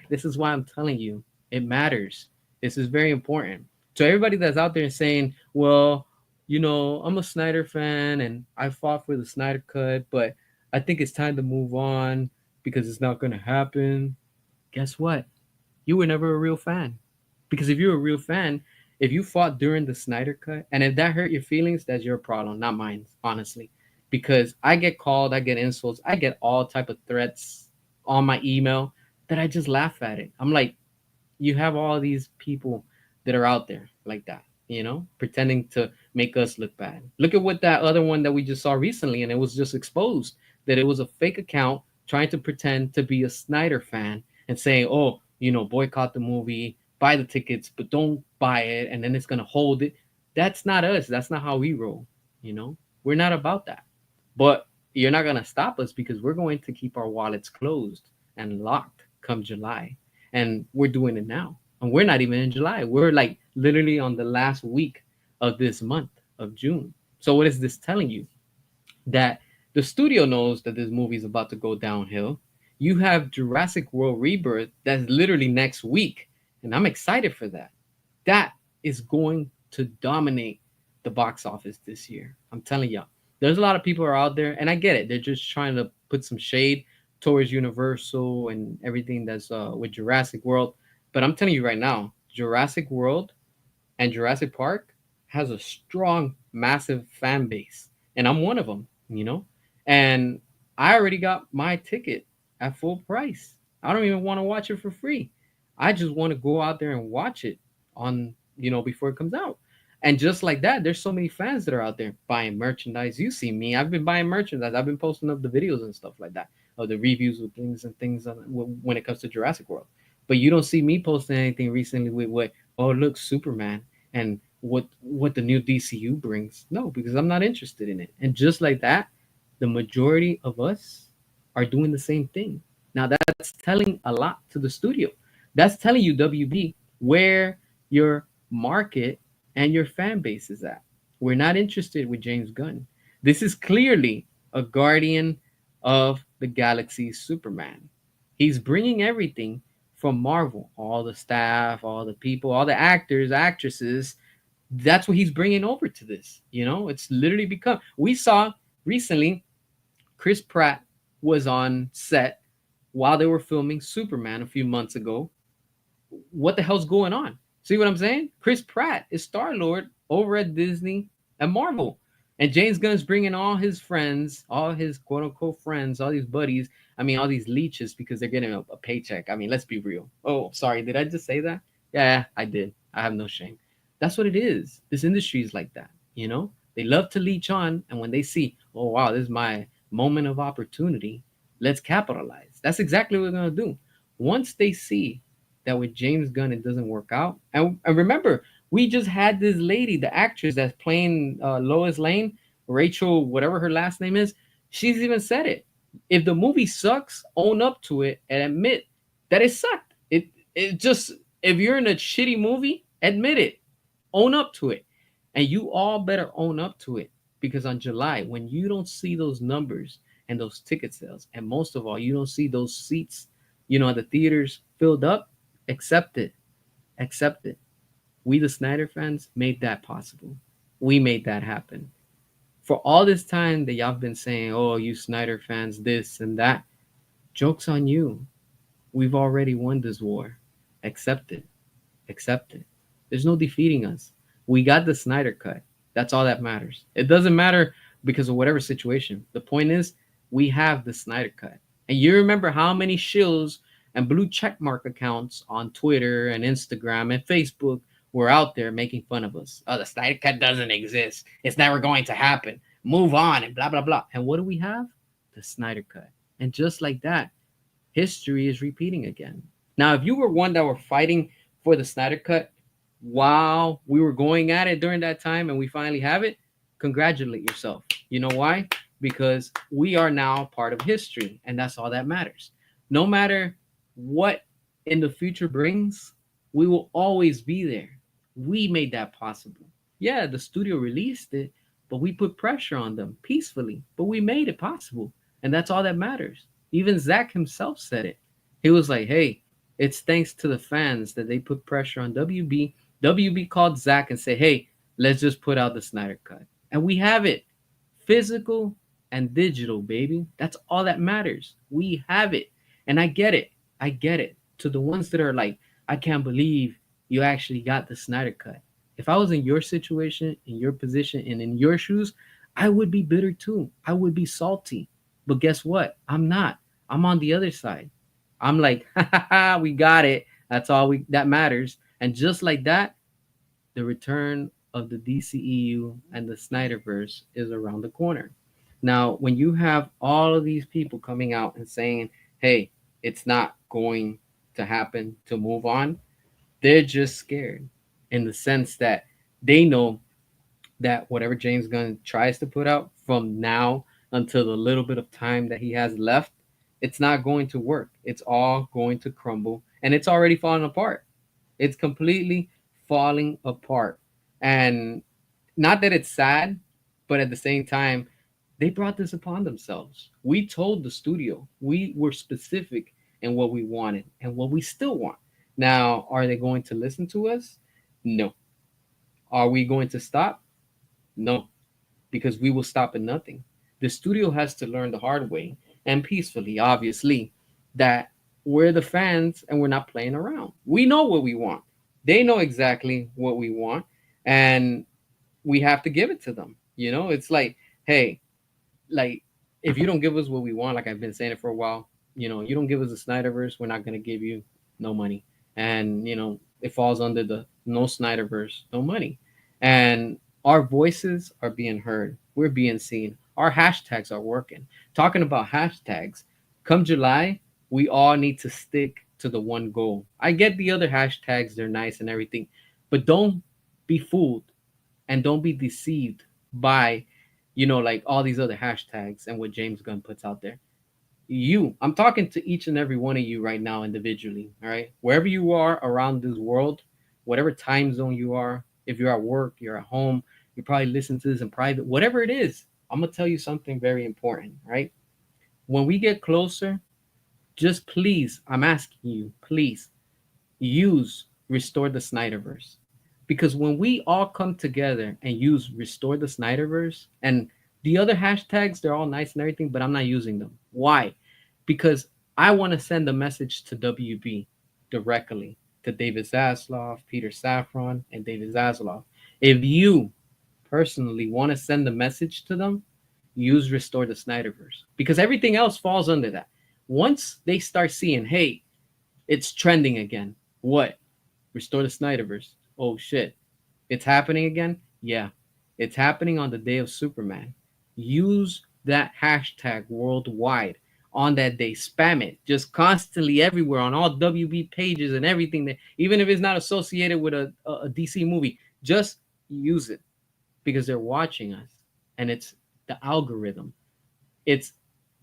This is why I'm telling you, it matters. This is very important. So everybody that's out there saying, well, I'm a Snyder fan and I fought for the Snyder cut, but I think it's time to move on because it's not going to happen. Guess what? You were never a real fan. Because if you're a real fan, if you fought during the Snyder cut, and if that hurt your feelings, that's your problem, not mine, honestly. Because I get called, I get insults, I get all type of threats on my email that I just laugh at it. I'm like, you have all these people that are out there like that, pretending to make us look bad. Look at what that other one that we just saw recently, and it was just exposed that it was a fake account trying to pretend to be a Snyder fan and saying, oh, boycott the movie, buy the tickets, but don't buy it, and then it's gonna hold it. That's not us. That's not how we roll. We're not about that. But you're not gonna stop us because we're going to keep our wallets closed and locked come July, and we're doing it now. And we're not even in July. We're like literally on the last week of this month of June. So what is this telling you? That the studio knows that this movie is about to go downhill. You have Jurassic World Rebirth that's literally next week, and I'm excited for that. That is going to dominate the box office this year. I'm telling y'all. There's a lot of people are out there, and I get it. They're just trying to put some shade towards Universal and everything that's with Jurassic World. But I'm telling you right now, Jurassic World and Jurassic Park has a strong, massive fan base, and I'm one of them. And I already got my ticket at full price. I don't even want to watch it for free. I just want to go out there and watch it on, before it comes out. And just like that, there's so many fans that are out there buying merchandise. You see me, I've been buying merchandise. I've been posting up the videos and stuff like that, of the reviews with things when it comes to Jurassic World. But you don't see me posting anything recently with oh, look, Superman and what the new DCU brings. No, because I'm not interested in it. And just like that, the majority of us are doing the same thing. Now that's telling a lot to the studio. That's telling you, WB, where your market and your fan base is at. We're not interested with James Gunn. This is clearly a guardian of the galaxy Superman. He's bringing everything from Marvel, all the staff, all the people, all the actors, actresses. That's what he's bringing over to this. It's literally become. We saw recently Chris Pratt was on set while they were filming Superman a few months ago. What the hell's going on? See what I'm saying? Chris Pratt is Star-Lord over at Disney and Marvel. And James Gunn's bringing all his friends, all his quote-unquote friends, all these buddies, all these leeches, because they're getting a paycheck. Let's be real. Oh, sorry, did I just say that? Yeah, I did. I have no shame. That's what it is. This industry is like that. You know, they love to leech on, and when they see, oh wow, this is my moment of opportunity, let's capitalize. That's exactly what we're gonna do. Once they see that with James Gunn it doesn't work out, and remember, we just had this lady, the actress that's playing Lois Lane, Rachel, whatever her last name is. She's even said it. If the movie sucks, own up to it and admit that it sucked. It just, if you're in a shitty movie, admit it, own up to it, and you all better own up to it, because on July, when you don't see those numbers and those ticket sales, and most of all, you don't see those seats, at the theaters filled up, accept it, accept it. We, the Snyder fans, made that possible. We made that happen. For all this time that y'all been saying, oh, you Snyder fans, this and that, joke's on you. We've already won this war. Accept it. Accept it. There's no defeating us. We got the Snyder cut. That's all that matters. It doesn't matter because of whatever situation. The point is, we have the Snyder cut. And you remember how many shills and blue checkmark accounts on Twitter and Instagram and Facebook were out there making fun of us. Oh, the Snyder cut doesn't exist. It's never going to happen. Move on and blah, blah, blah. And what do we have? The Snyder cut. And just like that, history is repeating again. Now, if you were one that were fighting for the Snyder cut while we were going at it during that time and we finally have it, congratulate yourself. You know why? Because we are now part of history, and that's all that matters. No matter what in the future brings, we will always be there. We made that possible. Yeah, the studio released it, but we put pressure on them peacefully, but we made it possible. And that's all that matters. Even Zach himself said it. He was like, hey, it's thanks to the fans that they put pressure on WB. WB called Zach and said, hey, let's just put out the Snyder Cut. And we have it. Physical and digital, baby. That's all that matters. We have it. And I get it. I get it. To the ones that are like, I can't believe you actually got the Snyder Cut. If I was in your situation, in your position, and in your shoes, I would be bitter too. I would be salty. But guess what? I'm not. I'm on the other side. I'm like, ha ha ha, we got it. That's all that matters. And just like that, the return of the DCEU and the Snyderverse is around the corner. Now, when you have all of these people coming out and saying, hey, it's not going to happen to move on, they're just scared in the sense that they know that whatever James Gunn tries to put out from now until the little bit of time that he has left, it's not going to work. It's all going to crumble, and it's already falling apart. It's completely falling apart. And not that it's sad, but at the same time, they brought this upon themselves. We told the studio, we were specific in what we wanted and what we still want. Now, are they going to listen to us? No. Are we going to stop? No, because we will stop at nothing. The studio has to learn the hard way and peacefully, obviously, that we're the fans and we're not playing around. We know what we want. They know exactly what we want, and we have to give it to them. It's like, hey, like, if you don't give us what we want, like I've been saying it for a while, you don't give us the Snyderverse, we're not going to give you no money. And, it falls under the no Snyderverse, no money. And our voices are being heard. We're being seen. Our hashtags are working. Talking about hashtags, come July, we all need to stick to the one goal. I get the other hashtags, they're nice and everything, but don't be fooled and don't be deceived by, like all these other hashtags and what James Gunn puts out there. I'm talking to each and every one of you right now individually, all right? Wherever you are around this world, whatever time zone you are, if you're at work, you're at home, you probably listen to this in private, whatever it is, I'm going to tell you something very important, right? When we get closer, just please, I'm asking you, please use Restore the Snyderverse. Because when we all come together and use Restore the Snyderverse, and the other hashtags, they're all nice and everything, but I'm not using them. Why? Because I want to send a message to WB directly, to David Zaslav, Peter Safran, and David Zaslav. If you personally want to send the message to them, use Restore the Snyderverse, because everything else falls under that. Once they start seeing, hey, it's trending again. What? Restore the Snyderverse. Oh shit. It's happening again? Yeah. It's happening on the day of Superman. Use that hashtag worldwide on that day. Spam it just constantly everywhere on all WB pages and everything that even if it's not associated with a DC movie, just use it because they're watching us and it's the algorithm. It's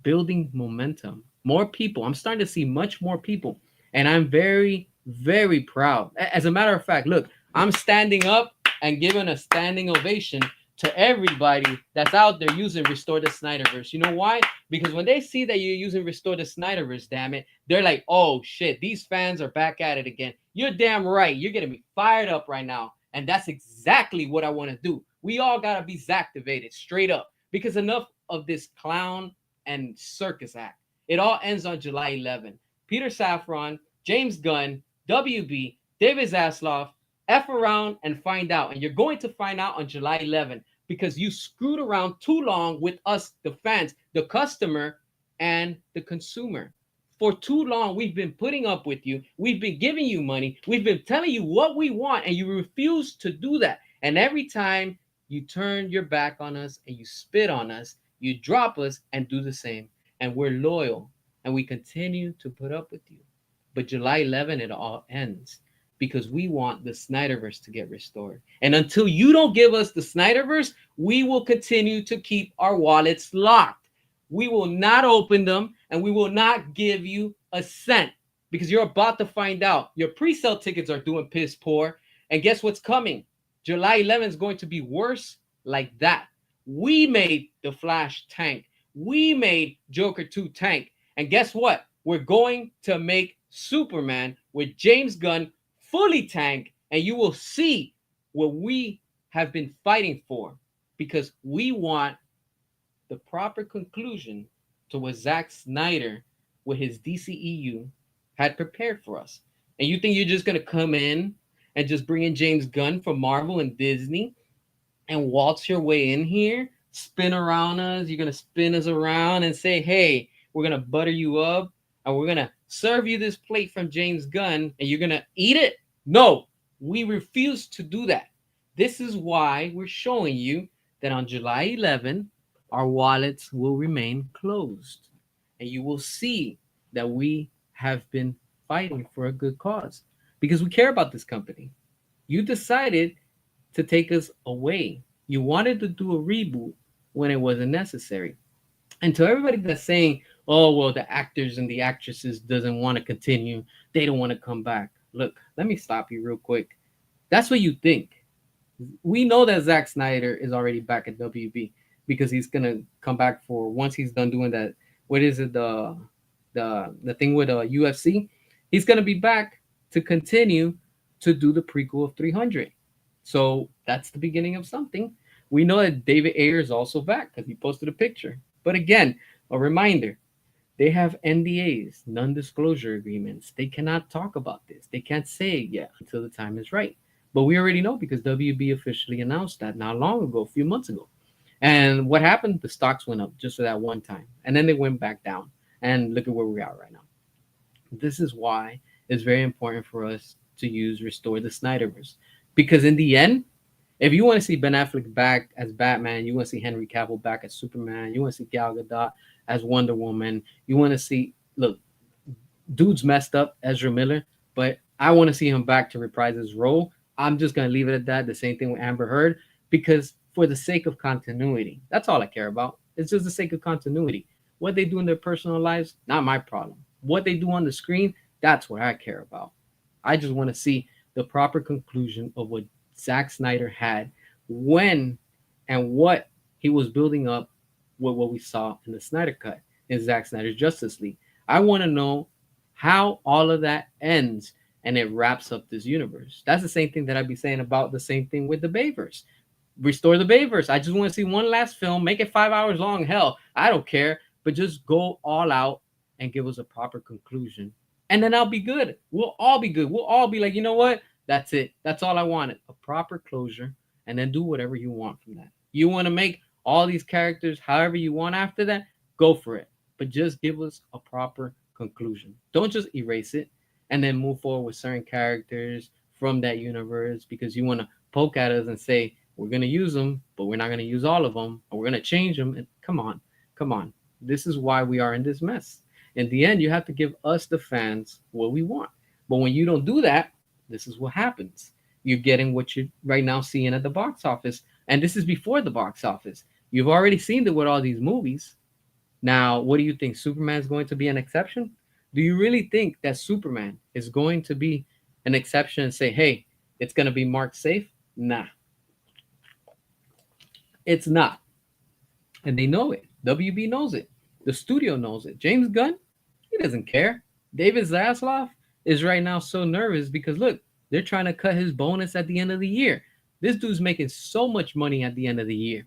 building momentum. More people. I'm starting to see much more people. And I'm very, very proud. As a matter of fact, look, I'm standing up and giving a standing ovation to everybody that's out there using Restore the Snyderverse. You know why? Because when they see that you're using Restore the Snyderverse, damn it, they're like, oh shit, these fans are back at it again. You're damn right. You're getting me fired up right now. And that's exactly what I want to do. We all got to be Zactivated straight up because enough of this clown and circus act. It all ends on July 11th. Peter Safran, James Gunn, WB, David Zaslav, F around and find out. And you're going to find out on July 11th because you screwed around too long with us, the fans, the customer, and the consumer. For too long, we've been putting up with you. We've been giving you money. We've been telling you what we want, and you refuse to do that. And every time you turn your back on us and you spit on us, you drop us and do the same. And we're loyal and we continue to put up with you. But July 11th, it all ends because we want the Snyderverse to get restored. And until you don't give us the Snyderverse, we will continue to keep our wallets locked. We will not open them and we will not give you a cent because you're about to find out. Your pre sale tickets are doing piss poor. And guess what's coming? July 11th is going to be worse like that. We made the Flash tank. We made Joker 2 tank. And guess what? We're going to make Superman with James Gunn fully tank. And you will see what we have been fighting for because we want the proper conclusion to what Zack Snyder with his DCEU had prepared for us. And you think you're just going to come in and just bring in James Gunn from Marvel and Disney and waltz your way in here, spin around us. You're going to spin us around and say, hey, we're going to butter you up and we're going to serve you this plate from James Gunn and you're going to eat it? No, we refuse to do that. This is why we're showing you that on July 11th, our wallets will remain closed. And you will see that we have been fighting for a good cause because we care about this company. You decided to take us away. You wanted to do a reboot when it wasn't necessary. And to everybody that's saying, oh, well, the actors and the actresses doesn't want to continue. They don't want to come back. Look, let me stop you real quick. That's what you think. We know that Zack Snyder is already back at WB because he's going to come back for once he's done doing that. What is it? The thing with UFC. He's going to be back to continue to do the prequel of 300. So that's the beginning of something. We know that David Ayer is also back because he posted a picture. But again, a reminder, they have NDAs, non-disclosure agreements. They cannot talk about this. They can't say it yet until the time is right. But we already know because WB officially announced that not long ago, a few months ago. And what happened? The stocks went up just for that one time. And then they went back down. And look at where we are right now. This is why it's very important for us to use Restore the Snyderverse. Because in the end, if you want to see Ben Affleck back as Batman, you want to see Henry Cavill back as Superman, you want to see Gal Gadot as Wonder Woman, you want to see, look, dude's messed up, Ezra Miller, but I want to see him back to reprise his role. I'm just going to leave it at that. The same thing with Amber Heard, because for the sake of continuity, that's all I care about. It's just the sake of continuity. What they do in their personal lives, not my problem. What they do on the screen, that's what I care about. I just want to see the proper conclusion of what Zack Snyder had when and what he was building up with what we saw in the Snyder Cut in Zack Snyder's Justice League. I want to know how all of that ends and it wraps up this universe. That's the same thing that I'd be saying about the same thing with the Bayverse. Restore the Bayverse. I just want to see one last film, make it 5 hours long. Hell, I don't care, but just go all out and give us a proper conclusion. And then I'll be good. We'll all be good. We'll all be like, you know what? That's it. That's all I wanted. A proper closure. And then do whatever you want from that. You want to make all these characters however you want after that, go for it. But just give us a proper conclusion. Don't just erase it and then move forward with certain characters from that universe because you want to poke at us and say we're going to use them, but we're not going to use all of them, or we're going to change them. And come on, come on. This is why we are in this mess. In the end, you have to give us, the fans, what we want. But when you don't do that, this is what happens. You're getting what you're right now seeing at the box office. And this is before the box office. You've already seen it with all these movies. Now, what do you think? Superman is going to be an exception? Do you really think that Superman is going to be an exception and say, hey, it's going to be marked safe? Nah, it's not. And they know it. WB knows it. The studio knows it. James Gunn, he doesn't care. David Zaslav is right now so nervous because look, they're trying to cut his bonus at the end of the year. This dude's making so much money at the end of the year.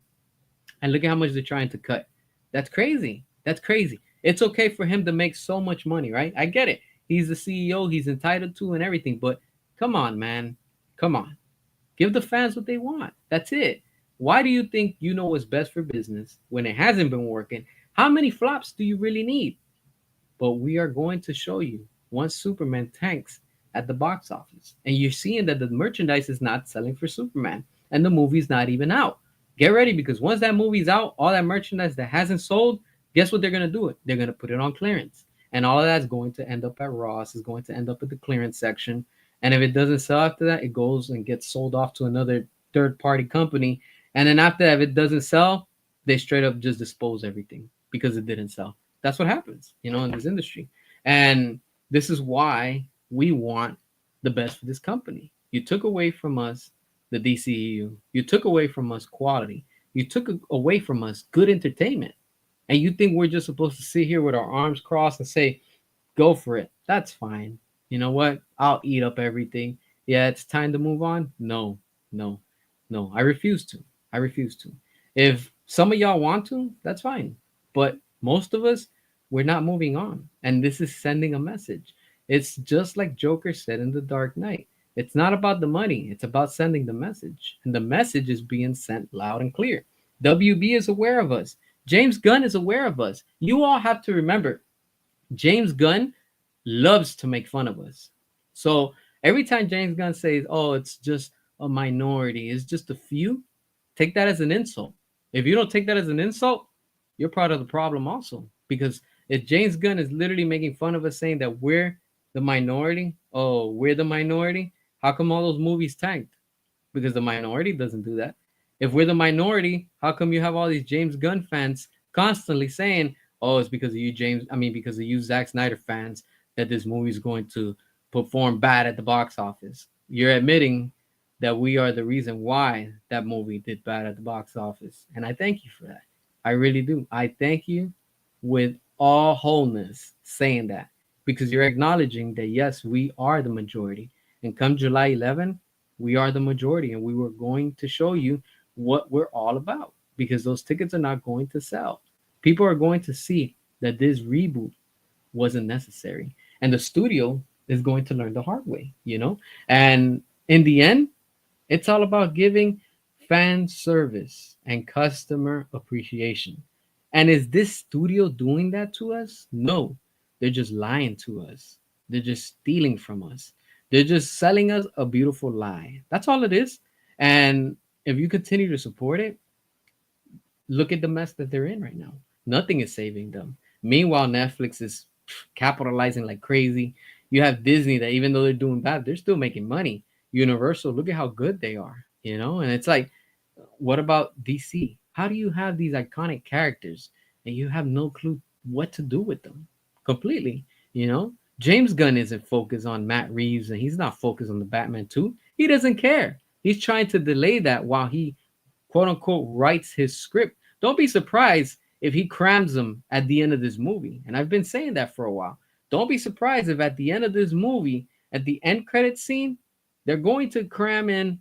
And look at how much they're trying to cut. That's crazy. That's crazy. It's okay for him to make so much money, right? I get it. He's the CEO, he's entitled to and everything, but come on, man. Come on. Give the fans what they want. That's it. Why do you think you know what's best for business when it hasn't been working? How many flops do you really need? But we are going to show you once Superman tanks at the box office. And you're seeing that the merchandise is not selling for Superman and the movie's not even out. Get ready because once that movie's out, all that merchandise that hasn't sold, guess what they're going to do? They're going to put it on clearance. And all of that's going to end up at Ross, is going to end up at the clearance section. And if it doesn't sell after that, it goes and gets sold off to another third-party company. And then after that, if it doesn't sell, they straight up just dispose everything because it didn't sell. That's what happens, in this industry. And this is why we want the best for this company. You took away from us the DCU. You took away from us quality. You took away from us good entertainment. And you think we're just supposed to sit here with our arms crossed and say, go for it. That's fine. You know what? I'll eat up everything. Yeah, it's time to move on. No, no, no. I refuse to. I refuse to. If some of y'all want to, that's fine. But most of us, we're not moving on. And this is sending a message. It's just like Joker said in The Dark Knight. It's not about the money. It's about sending the message. And the message is being sent loud and clear. WB is aware of us. James Gunn is aware of us. You all have to remember, James Gunn loves to make fun of us. So every time James Gunn says, oh, it's just a minority, it's just a few, take that as an insult. If you don't take that as an insult, you're part of the problem also. Because if James Gunn is literally making fun of us saying that we're the minority, oh, we're the minority, how come all those movies tanked? Because the minority doesn't do that. If we're the minority, how come you have all these James Gunn fans constantly saying, oh, it's because of you, because of you, Zack Snyder fans, that this movie is going to perform bad at the box office. You're admitting that we are the reason why that movie did bad at the box office. And I thank you for that. I really do. I thank you with all wholeness saying that because you're acknowledging that, yes, we are the majority. And come July 11, we are the majority. And we were going to show you what we're all about because those tickets are not going to sell. People are going to see that this reboot wasn't necessary. And the studio is going to learn the hard way, And in the end, it's all about giving fan service and customer appreciation. And is this studio doing that to us? No, they're just lying to us. They're just stealing from us. They're just selling us a beautiful lie. That's all it is. And if you continue to support it, look at the mess that they're in right now. Nothing is saving them. Meanwhile, Netflix is capitalizing like crazy. You have Disney that even though they're doing bad, they're still making money. Universal, look at how good they are, And it's like, what about DC? How do you have these iconic characters and you have no clue what to do with them? Completely, James Gunn isn't focused on Matt Reeves and he's not focused on the Batman 2. He doesn't care. He's trying to delay that while he, quote unquote, writes his script. Don't be surprised if he crams them at the end of this movie. And I've been saying that for a while. Don't be surprised if at the end of this movie, at the end credit scene, they're going to cram in,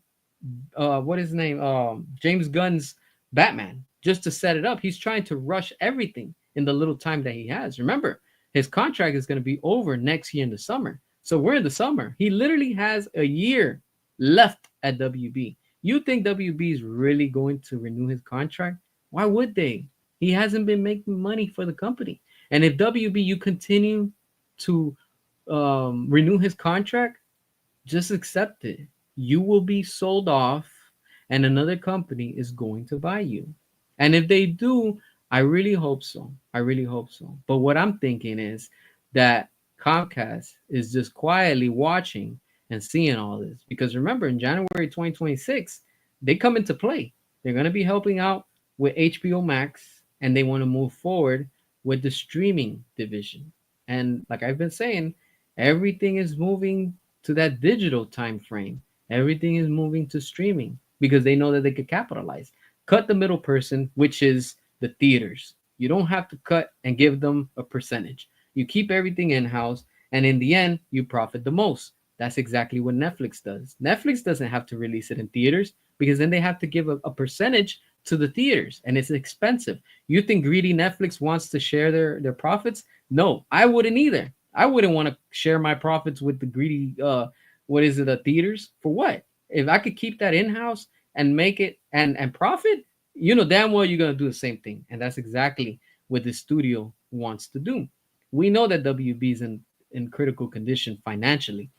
what is his name? James Gunn's Batman, just to set it up. He's trying to rush everything in the little time that he has. Remember, his contract is going to be over next year in the summer. So we're in the summer. He literally has a year left at WB. You think WB is really going to renew his contract? Why would they? He hasn't been making money for the company. And if WB, you continue to renew his contract, just accept it. You will be sold off, and another company is going to buy you. And if they do, I really hope so. I really hope so. But what I'm thinking is that Comcast is just quietly watching and seeing all this. Because remember, in January 2026, they come into play. They're going to be helping out with HBO Max, and they want to move forward with the streaming division. And like I've been saying, everything is moving to that digital time frame. Everything is moving to streaming because they know that they could capitalize. Cut the middle person, which is the theaters. You don't have to cut and give them a percentage. You keep everything in house, and in the end, you profit the most. That's exactly what Netflix does. Netflix doesn't have to release it in theaters because then they have to give a percentage to the theaters, and it's expensive. You think greedy Netflix wants to share their profits? No, I wouldn't either. I wouldn't want to share my profits with the greedy what is it, the theaters? For what? If I could keep that in-house and make it and profit, you know damn well you're gonna do the same thing. And that's exactly what the studio wants to do. We know that WB is in critical condition financially.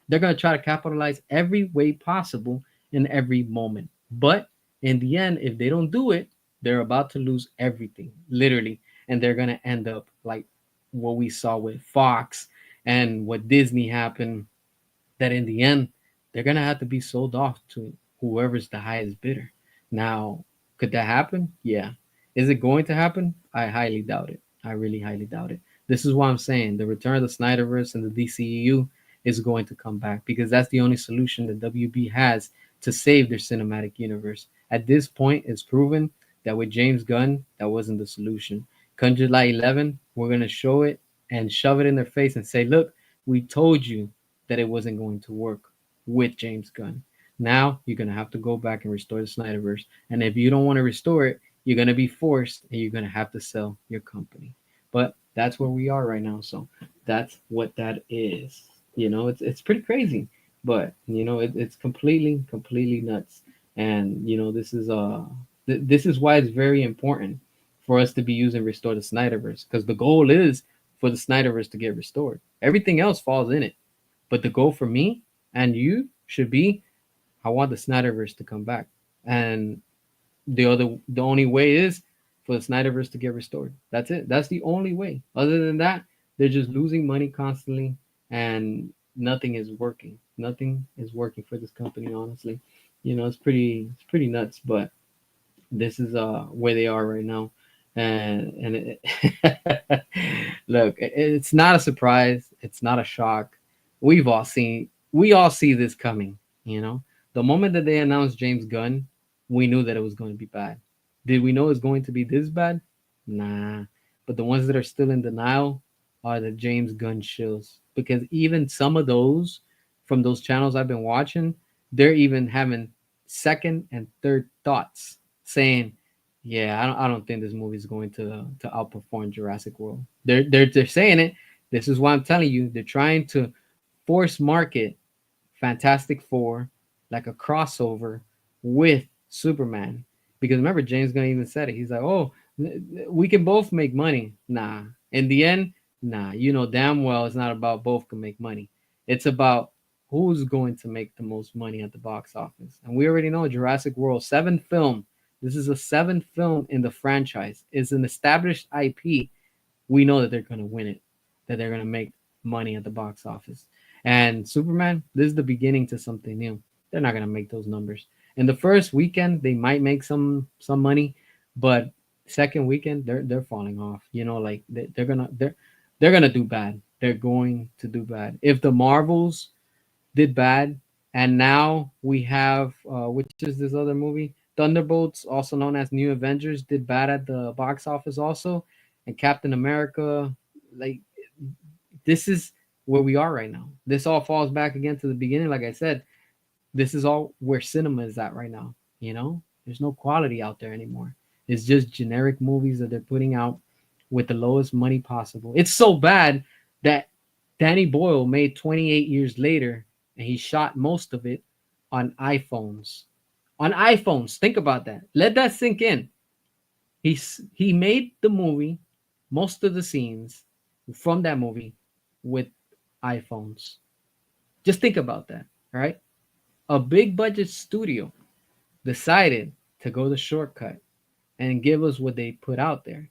They're going to try to capitalize every way possible in every moment. But in the end, if they don't do it, they're about to lose everything, literally. And they're going to end up like what we saw with Fox and what Disney happened, that in the end, they're going to have to be sold off to whoever's the highest bidder. Now, could that happen? Yeah. Is it going to happen? I highly doubt it. I really highly doubt it. This is why I'm saying the return of the Snyderverse and the DCU is going to come back because that's the only solution that WB has to save their cinematic universe. At this point, it's proven that with James Gunn, that wasn't the solution. Come July 11, we're going to show it and shove it in their face and say, look, we told you that it wasn't going to work with James Gunn. Now you're going to have to go back and restore the Snyderverse. And if you don't want to restore it, you're going to be forced and you're going to have to sell your company. But that's where we are right now. So that's what that is. You know, it's pretty crazy, but you know, it's completely nuts. And you know, this is why it's very important for us to be using restore the Snyderverse because the goal is for the Snyderverse to get restored. Everything else falls in it, but the goal for me and you should be I want the Snyderverse to come back. And the only way is for the Snyderverse to get restored. That's it. That's the only way. Other than that, they're just losing money constantly and nothing is working. Nothing is working for this company, honestly. You know, it's pretty nuts, but this is where they are right now. And look, it's not a surprise, it's not a shock. We all see this coming, you know. The moment that they announced James Gunn, we knew that it was going to be bad. Did we know it's going to be this bad? Nah. But the ones that are still in denial are the James Gunn shills. Because even some of those from those channels I've been watching, they're even having second and third thoughts saying, yeah, I don't think this movie is going to outperform Jurassic World. They're saying it. This is why I'm telling you, they're trying to force market Fantastic Four like a crossover with Superman. Because remember, James Gunn even said it. He's like, "Oh, we can both make money." Nah. In the end, nah. You know damn well it's not about both can make money. It's about who's going to make the most money at the box office. And we already know Jurassic World, seventh film. This is a seventh film in the franchise. It's an established IP. We know that they're going to win it, that they're going to make money at the box office. And Superman, this is the beginning to something new. They're not going to make those numbers. In the first weekend, they might make some money, but second weekend they're falling off. You know, like they're gonna do bad. They're going to do bad. If the Marvels did bad, and now we have which is this other movie, Thunderbolts, also known as New Avengers, did bad at the box office also, and Captain America, like this is where we are right now. This all falls back again to the beginning. Like I said, this is all where cinema is at right now. You know, there's no quality out there anymore. It's just generic movies that they're putting out with the lowest money possible. It's so bad that Danny Boyle made 28 years later, and he shot most of it on iPhones. On iPhones, think about that. Let that sink in. He made the movie, most of the scenes from that movie, with iPhones. Just think about that, right? A big budget studio decided to go the shortcut and give us what they put out there,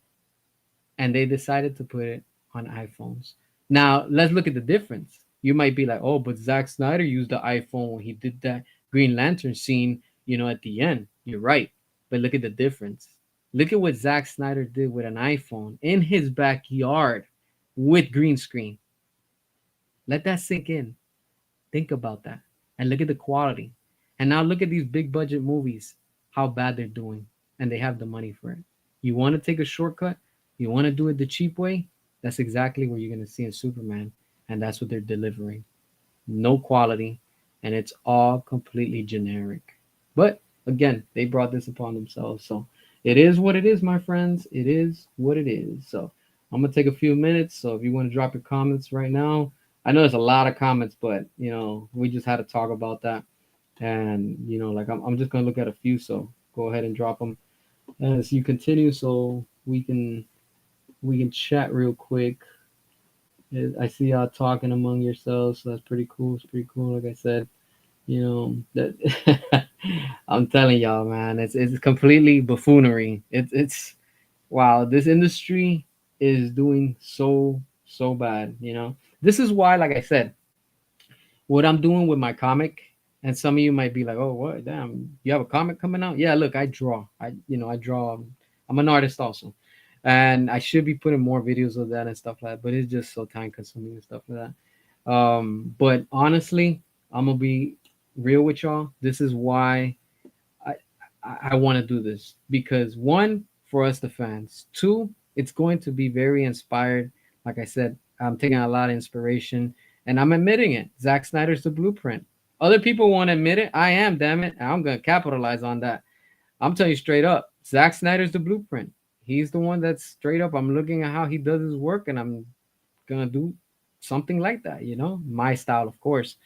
and they decided to put it on iPhones. Now, let's look at the difference. You might be like, oh, but Zack Snyder used the iPhone when he did that Green Lantern scene, at the end. You're right. But look at the difference. Look at what Zack Snyder did with an iPhone in his backyard with green screen. Let that sink in. Think about that. And look at the quality. And now look at these big budget movies, how bad they're doing. And they have the money for it. You want to take a shortcut? You want to do it the cheap way? That's exactly what you're going to see in Superman. And that's what they're delivering. No quality. And it's all completely generic. But again, they brought this upon themselves. So it is what it is, my friends. It is what it is. So I'm going to take a few minutes. So if you want to drop your comments right now, I know there's a lot of comments, but we just had to talk about that, and like I'm just gonna look at a few. So go ahead and drop them as you continue, so we can chat real quick. I see y'all talking among yourselves, so that's pretty cool. It's pretty cool. Like I said, that I'm telling y'all, man, it's completely buffoonery. It's wow. This industry is doing so bad. This is why, like I said, what I'm doing with my comic, and some of you might be like, "Oh, what? Damn, you have a comic coming out?" Yeah, look, I draw. I draw. I'm an artist also, and I should be putting more videos of that and stuff like that. But it's just so time consuming and stuff like that. But honestly, I'm gonna be real with y'all. This is why I I want to do this, because one, for us the fans. Two, it's going to be very inspired. Like I said, I'm taking a lot of inspiration, and I'm admitting it. Zack Snyder's the blueprint. Other people won't admit it. I am, damn it. I'm gonna capitalize on that. I'm telling you straight up, Zack Snyder's the blueprint. He's the one that's straight up. I'm looking at how he does his work, and I'm gonna do something like that. My style, of course.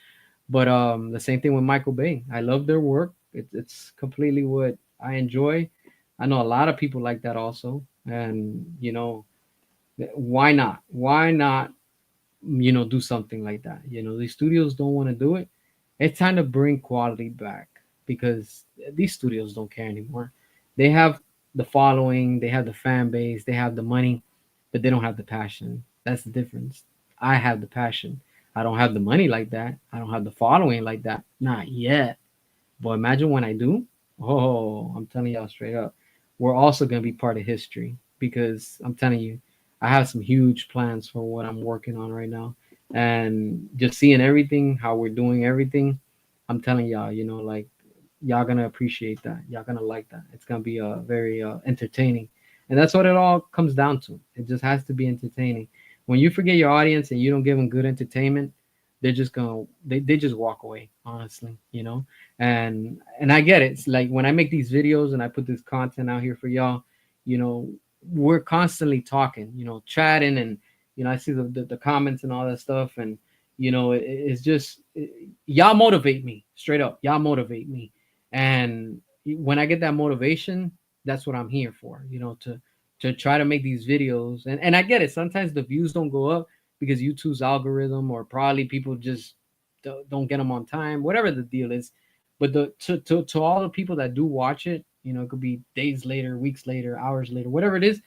But the same thing with Michael Bay. I love their work. It's completely what I enjoy. I know a lot of people like that also, and why not? Why not? Do something like that. These studios don't want to do it. It's time to bring quality back, because these studios don't care anymore. They have the following, they have the fan base, they have the money, but they don't have the passion. That's the difference. I have the passion. I don't have the money like that. I don't have the following like that. Not yet. But imagine when I do. Oh, I'm telling y'all straight up. We're also going to be part of history, because I'm telling you, I have some huge plans for what I'm working on right now. And just seeing everything, how we're doing everything, I'm telling y'all, like, y'all gonna appreciate that. Y'all gonna like that. It's gonna be very entertaining, and that's what it all comes down to. It just has to be entertaining. When you forget your audience and you don't give them good entertainment, they just walk away. Honestly, and I get it. It's like when I make these videos and I put this content out here for y'all, you know, we're constantly talking, chatting, and I see the comments and all that stuff, and it's just y'all motivate me straight up. Y'all motivate me, and when I get that motivation, that's what I'm here for. To try to make these videos, and I get it. Sometimes the views don't go up because YouTube's algorithm, or probably people just don't get them on time, whatever the deal is. But to all the people that do watch it, it could be days later, weeks later, hours later, whatever it is.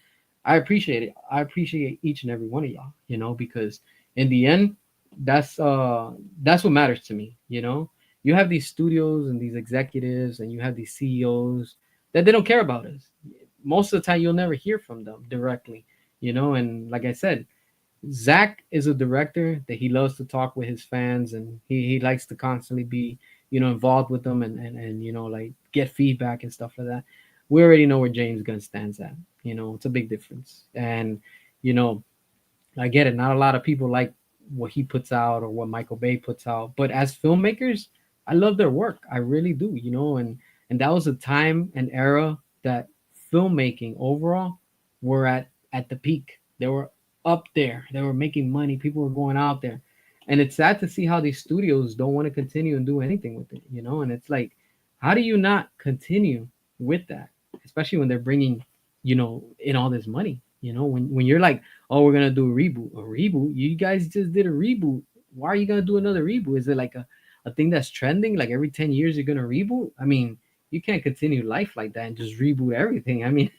I appreciate it. I appreciate each and every one of y'all, because in the end, that's that's what matters to me. You have these studios and these executives, and you have these CEOs that they don't care about us. Most of the time, you'll never hear from them directly. And like I said, Zach is a director that he loves to talk with his fans, and he likes to constantly be involved with them, and like get feedback and stuff like that. We already know where James Gunn stands at. It's a big difference, and you know I get it. Not a lot of people like what he puts out or what Michael Bay puts out, but as filmmakers, I love their work. I really do. And that was a time and era that filmmaking overall were at the peak. They were up there. They were making money. People were going out there, and it's sad to see how these studios don't want to continue and do anything with it. And it's like, how do you not continue with that, especially when they're bringing in all this money? When you're like, oh, we're gonna do a reboot. A reboot? You guys just did a reboot why are you gonna do another reboot? Is it like a thing that's trending? Like every 10 years you're gonna reboot? I mean, you can't continue life like that and just reboot everything. I mean,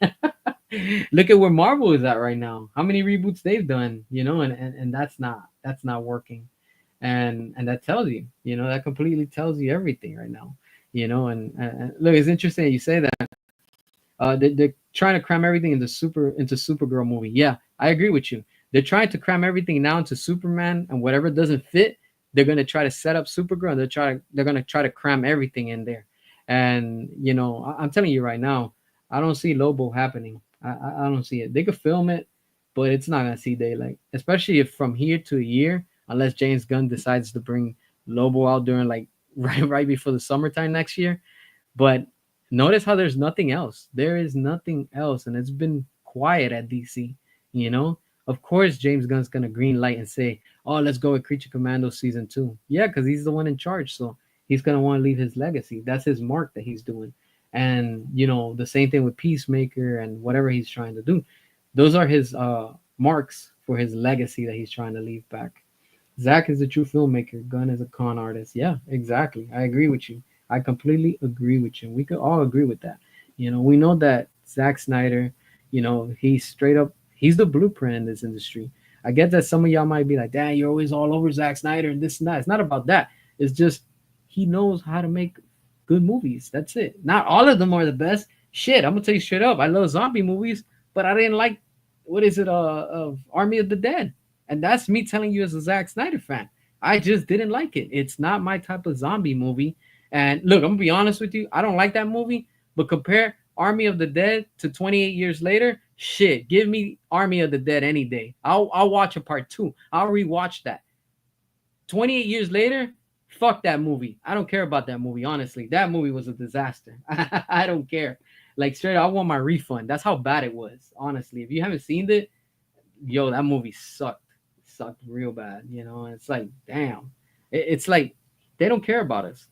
look at where Marvel is at right now. How many reboots they've done, and that's not working. And that tells you, that completely tells you everything right now. And look, it's interesting that you say that. They're trying to cram everything into Supergirl movie. Yeah, I agree with you. They're trying to cram everything now into Superman, and whatever doesn't fit, they're gonna try to set up Supergirl, and they're gonna try to cram everything in there. And I'm telling you right now, I don't see Lobo happening. I don't see it. They could film it, but it's not gonna see daylight, especially if from here to a year, unless James Gunn decides to bring Lobo out during like right before the summertime next year. But notice how there's nothing else. There is nothing else, and it's been quiet at DC. You know, of course, James Gunn's gonna green light and say, "Oh, let's go with Creature Commando season 2." Yeah, because he's the one in charge, so he's gonna want to leave his legacy. That's his mark that he's doing. And the same thing with Peacemaker and whatever he's trying to do. Those are his marks for his legacy that he's trying to leave back. Zach is a true filmmaker. Gunn is a con artist. Yeah, exactly. I agree with you. I completely agree with you. We could all agree with that. We know that Zack Snyder, he's straight up, he's the blueprint in this industry. I get that some of y'all might be like, "Dad, you're always all over Zack Snyder and this and that." It's not about that. It's just he knows how to make good movies. That's it. Not all of them are the best. Shit, I'm gonna tell you straight up. I love zombie movies, but I didn't like what is it, of Army of the Dead. And that's me telling you as a Zack Snyder fan. I just didn't like it. It's not my type of zombie movie. And look, I'm gonna be honest with you. I don't like that movie. But compare Army of the Dead to 28 years later. Shit, give me Army of the Dead any day. I'll watch a part 2. I'll rewatch that. 28 years later, fuck that movie. I don't care about that movie. Honestly, that movie was a disaster. I don't care. Like straight, up, I want my refund. That's how bad it was. Honestly, if you haven't seen it, yo, that movie sucked real bad. And it's like, damn, it's like they don't care about us.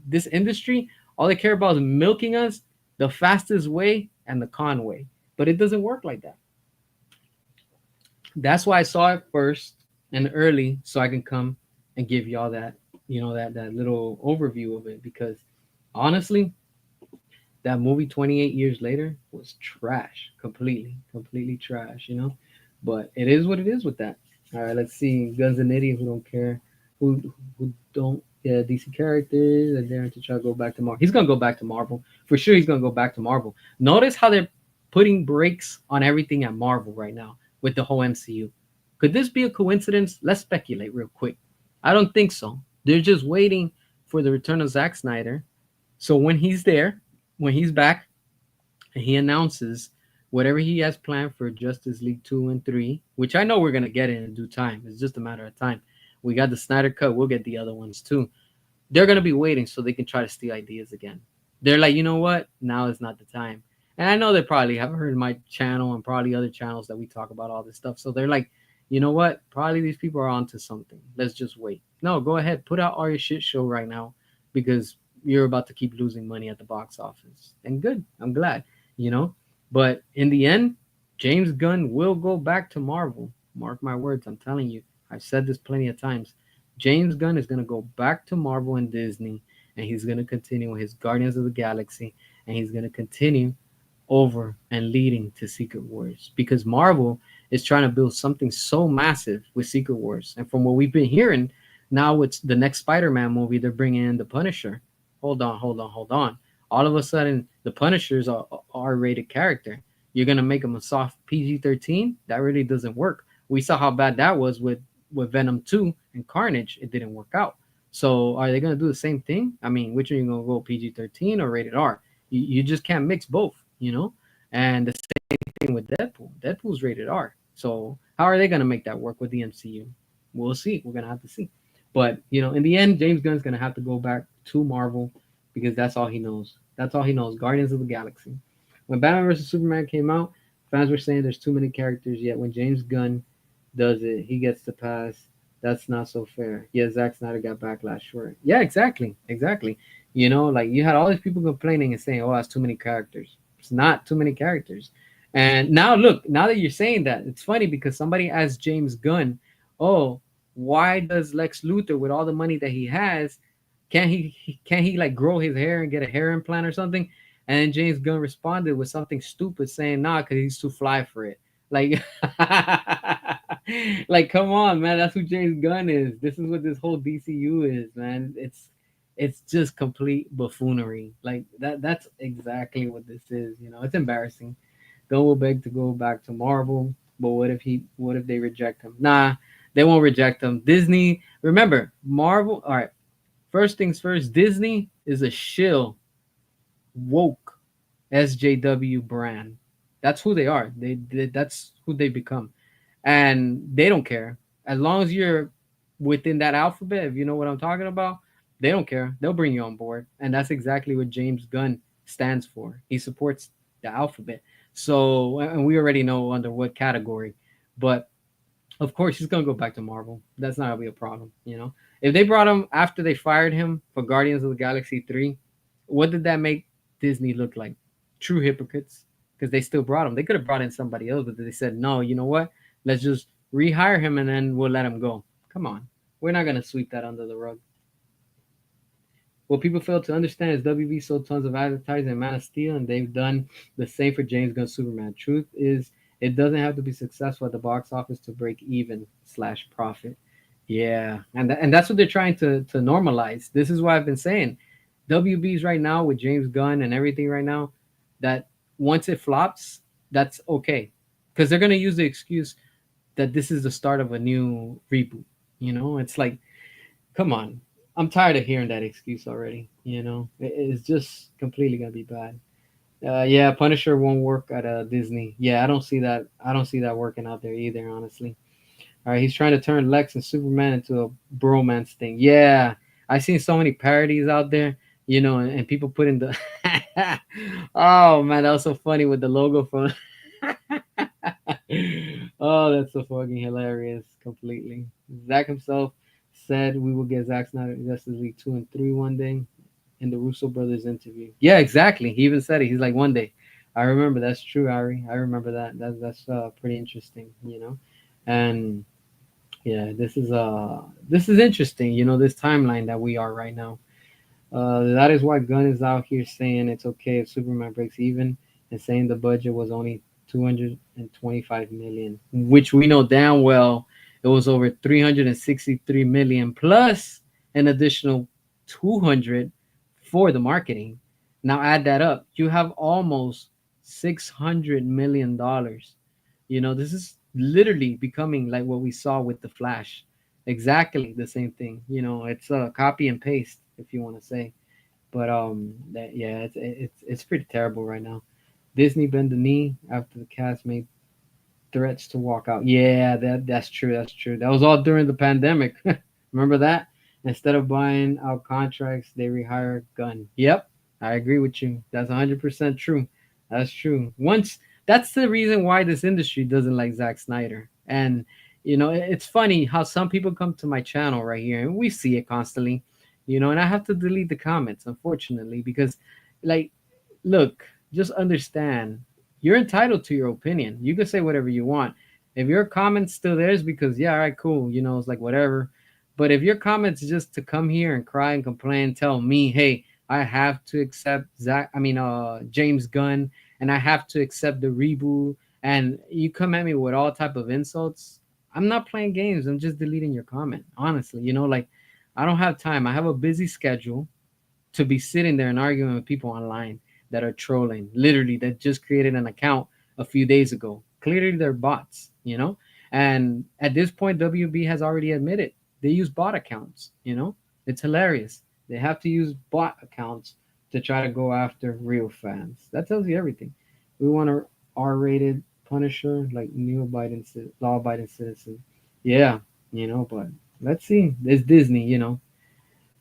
This industry, all they care about is milking us the fastest way and the con way. But it doesn't work like that. That's why I saw it first and early, so I can come and give y'all that, that little overview of it. Because honestly, that movie 28 years later was trash, completely trash. But it is what it is with that. All right, let's see. Guns and Idiots who don't care, who don't. Yeah, DC characters are there to try to go back to Marvel. He's gonna go back to Marvel for sure. He's gonna go back to Marvel. Notice how they're putting brakes on everything at Marvel right now with the whole MCU. Could this be a coincidence? Let's speculate real quick. I don't think so. They're just waiting for the return of Zack Snyder. So when he's there, when he's back, and he announces whatever he has planned for Justice League 2 and 3, which I know we're going to get in due time. It's just a matter of time. We got the Snyder Cut. We'll get the other ones too. They're going to be waiting so they can try to steal ideas again. They're like, you know what? Now is not the time. And I know they probably have heard my channel and probably other channels that we talk about all this stuff. So they're like, you know what? Probably these people are onto something. Let's just wait. No, go ahead. Put out all your shit show right now because you're about to keep losing money at the box office. And good. I'm glad, But in the end, James Gunn will go back to Marvel. Mark my words. I'm telling you. I've said this plenty of times. James Gunn is going to go back to Marvel and Disney, and he's going to continue with his Guardians of the Galaxy, and he's going to continue over and leading to Secret Wars because Marvel is trying to build something so massive with Secret Wars. And from what we've been hearing, now with the next Spider-Man movie, they're bringing in the Punisher. Hold on. All of a sudden, the Punisher's a R-rated character. You're going to make him a soft PG-13? That really doesn't work. We saw how bad that was with Venom 2 and Carnage. It didn't work out. So are they going to do the same thing? I mean, which are you going to go, PG-13 or rated R? You just can't mix both, And the same thing with Deadpool. Deadpool's rated R. So how are they going to make that work with the MCU? We'll see. We're going to have to see. But, in the end, James Gunn's going to have to go back to Marvel because that's all he knows. That's all he knows. Guardians of the Galaxy. When Batman vs. Superman came out, fans were saying there's too many characters, yet when James Gunn does it, he gets the pass. That's not so fair. Yeah, Zack Snyder got backlash for it. Yeah, exactly. Like you had all these people complaining and saying, "Oh, that's too many characters." It's not too many characters. And now look, now that you're saying that, it's funny because somebody asked James Gunn, "Oh, Why does Lex Luthor, with all the money that he has, can't he like grow his hair and get a hair implant or something? And then James Gunn responded with something stupid saying, "Nah, because he's too fly for it." Like, like, come on, man. That's who James Gunn is. This is what this whole DCU is, man. It's just complete buffoonery. Like that. That's exactly what this is. You know, it's embarrassing. Gunn will beg to go back to Marvel, but what if they reject him? Nah, they won't reject him. Disney, remember, Marvel, all right. First things first, Disney is a shill woke SJW brand. That's who they are. That's who they become. And they don't care. As long as you're within that alphabet, if you know what I'm talking about, they don't care. They'll bring you on board. And that's exactly what James Gunn stands for. He supports the alphabet. So, and we already know under what category. But of course, he's gonna go back to Marvel. That's not gonna be a problem, you know. If they brought him after they fired him for Guardians of the Galaxy 3, what did that make Disney look like? True hypocrites, because they still brought him. They could have brought in somebody else, but they said no. You know what? Let's just rehire him and then we'll let him go. Come on, we're not gonna sweep that under the rug. What people fail to understand is WB sold tons of advertising in Man of Steel, and they've done the same for James Gunn's Superman. Truth is, it doesn't have to be successful at the box office to break even slash profit. Yeah, and that's what they're trying to normalize. This is why I've been saying WB's right now with James Gunn and everything right now. That once it flops, that's okay, because they're gonna use the excuse that this is the start of a new reboot. You know, it's like, come on. I'm tired of hearing that excuse already. You know, it's just completely gonna be bad. Yeah, Punisher won't work at Disney. Yeah, I don't see that. I don't see that working out there either. Honestly. All right, he's trying to turn Lex and Superman into a bromance thing. Yeah, I've seen so many parodies out there. You know, and people put in the. Oh man, that was so funny with the logo from. Oh, that's so fucking hilarious. Completely. Zach himself said we will get Zack Snyder Justice League 2 and 3 one day in the Russo brothers interview. Yeah, exactly. He even said it. He's like, one day. I remember. That's true, Ari. I remember that. That's pretty interesting, you know. And yeah, this is interesting, you know, this timeline that we are right now. That is why Gunn is out here saying it's okay if Superman breaks even, and saying the budget was only 225 million, which we know damn well it was over 363 million plus an additional 200 for the marketing. Now add that up, you have almost 600 million dollars. You know, this is literally becoming like what we saw with the Flash. Exactly the same thing. You know, it's a copy and paste, if you want to say. But that, yeah, it's pretty terrible right now. Disney bent the knee after the cast made threats to walk out. Yeah, that's true. That's true. That was all during the pandemic. Remember that? Instead of buying out contracts, they rehired Gunn. Yep, I agree with you. That's 100% true. That's true. Once that's the reason why this industry doesn't like Zack Snyder. And you know, it's funny how some people come to my channel right here, and we see it constantly. You know, and I have to delete the comments, unfortunately, because, like, look, just understand you're entitled to your opinion. You can say whatever you want. If your comment's still there, it's because, yeah, all right, cool. You know, it's like whatever. But if your comment's just to come here and cry and complain, tell me, hey, I have to accept James Gunn, and I have to accept the reboot, and you come at me with all type of insults, I'm not playing games. I'm just deleting your comment. Honestly, you know, like I don't have time. I have a busy schedule to be sitting there and arguing with people online that are trolling, literally, that just created an account a few days ago. Clearly, they're bots, you know? And at this point, WB has already admitted they use bot accounts, you know? It's hilarious. They have to use bot accounts to try to go after real fans. That tells you everything. We want a R-rated Punisher, like law-abiding citizen. Yeah, you know, but let's see. It's Disney, you know.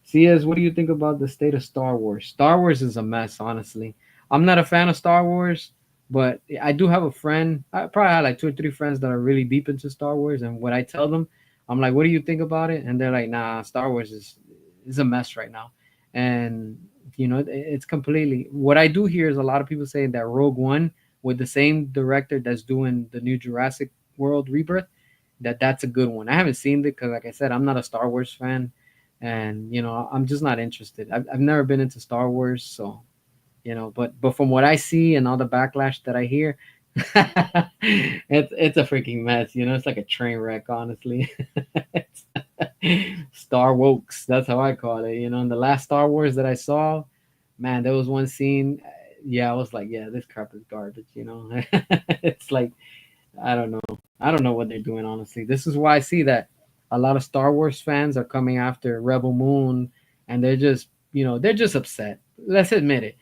CS, what do you think about the state of Star Wars? Star Wars is a mess, honestly. I'm not a fan of Star Wars, but I do have a friend. I probably have like two or three friends that are really deep into Star Wars. And when I tell them, I'm like, "What do you think about it?" And they're like, "Nah, Star Wars is a mess right now." And you know, it's completely. What I do hear is a lot of people saying that Rogue One, with the same director that's doing the new Jurassic World Rebirth, that's a good one. I haven't seen it because, like I said, I'm not a Star Wars fan, and I'm just not interested. I've never been into Star Wars, so but from what I see and all the backlash that I hear, it's a freaking mess. It's like a train wreck, honestly. Star Wokes, that's how I call it. In the last Star Wars that I saw, man, there was one scene. Yeah, I was like, yeah, this crap is garbage. It's like I don't know. I don't know what they're doing, honestly. This is why I see that a lot of Star Wars fans are coming after Rebel Moon, and they're just upset. Let's admit it.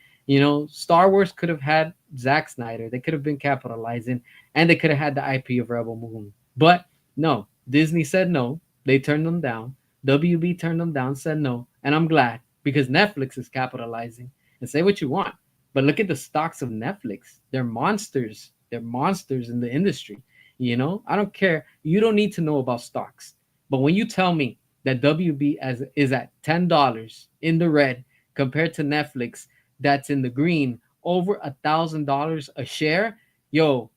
Star Wars could have had Zack Snyder. They could have been capitalizing, and they could have had the IP of Rebel Moon. But no, Disney said no. They turned them down. WB turned them down, said no, and I'm glad because Netflix is capitalizing. And say what you want, but look at the stocks of Netflix. They're monsters. They're monsters in the industry. I don't care. You don't need to know about stocks. But when you tell me that WB is at $10 in the red compared to Netflix that's in the green over $1,000 a share, yo,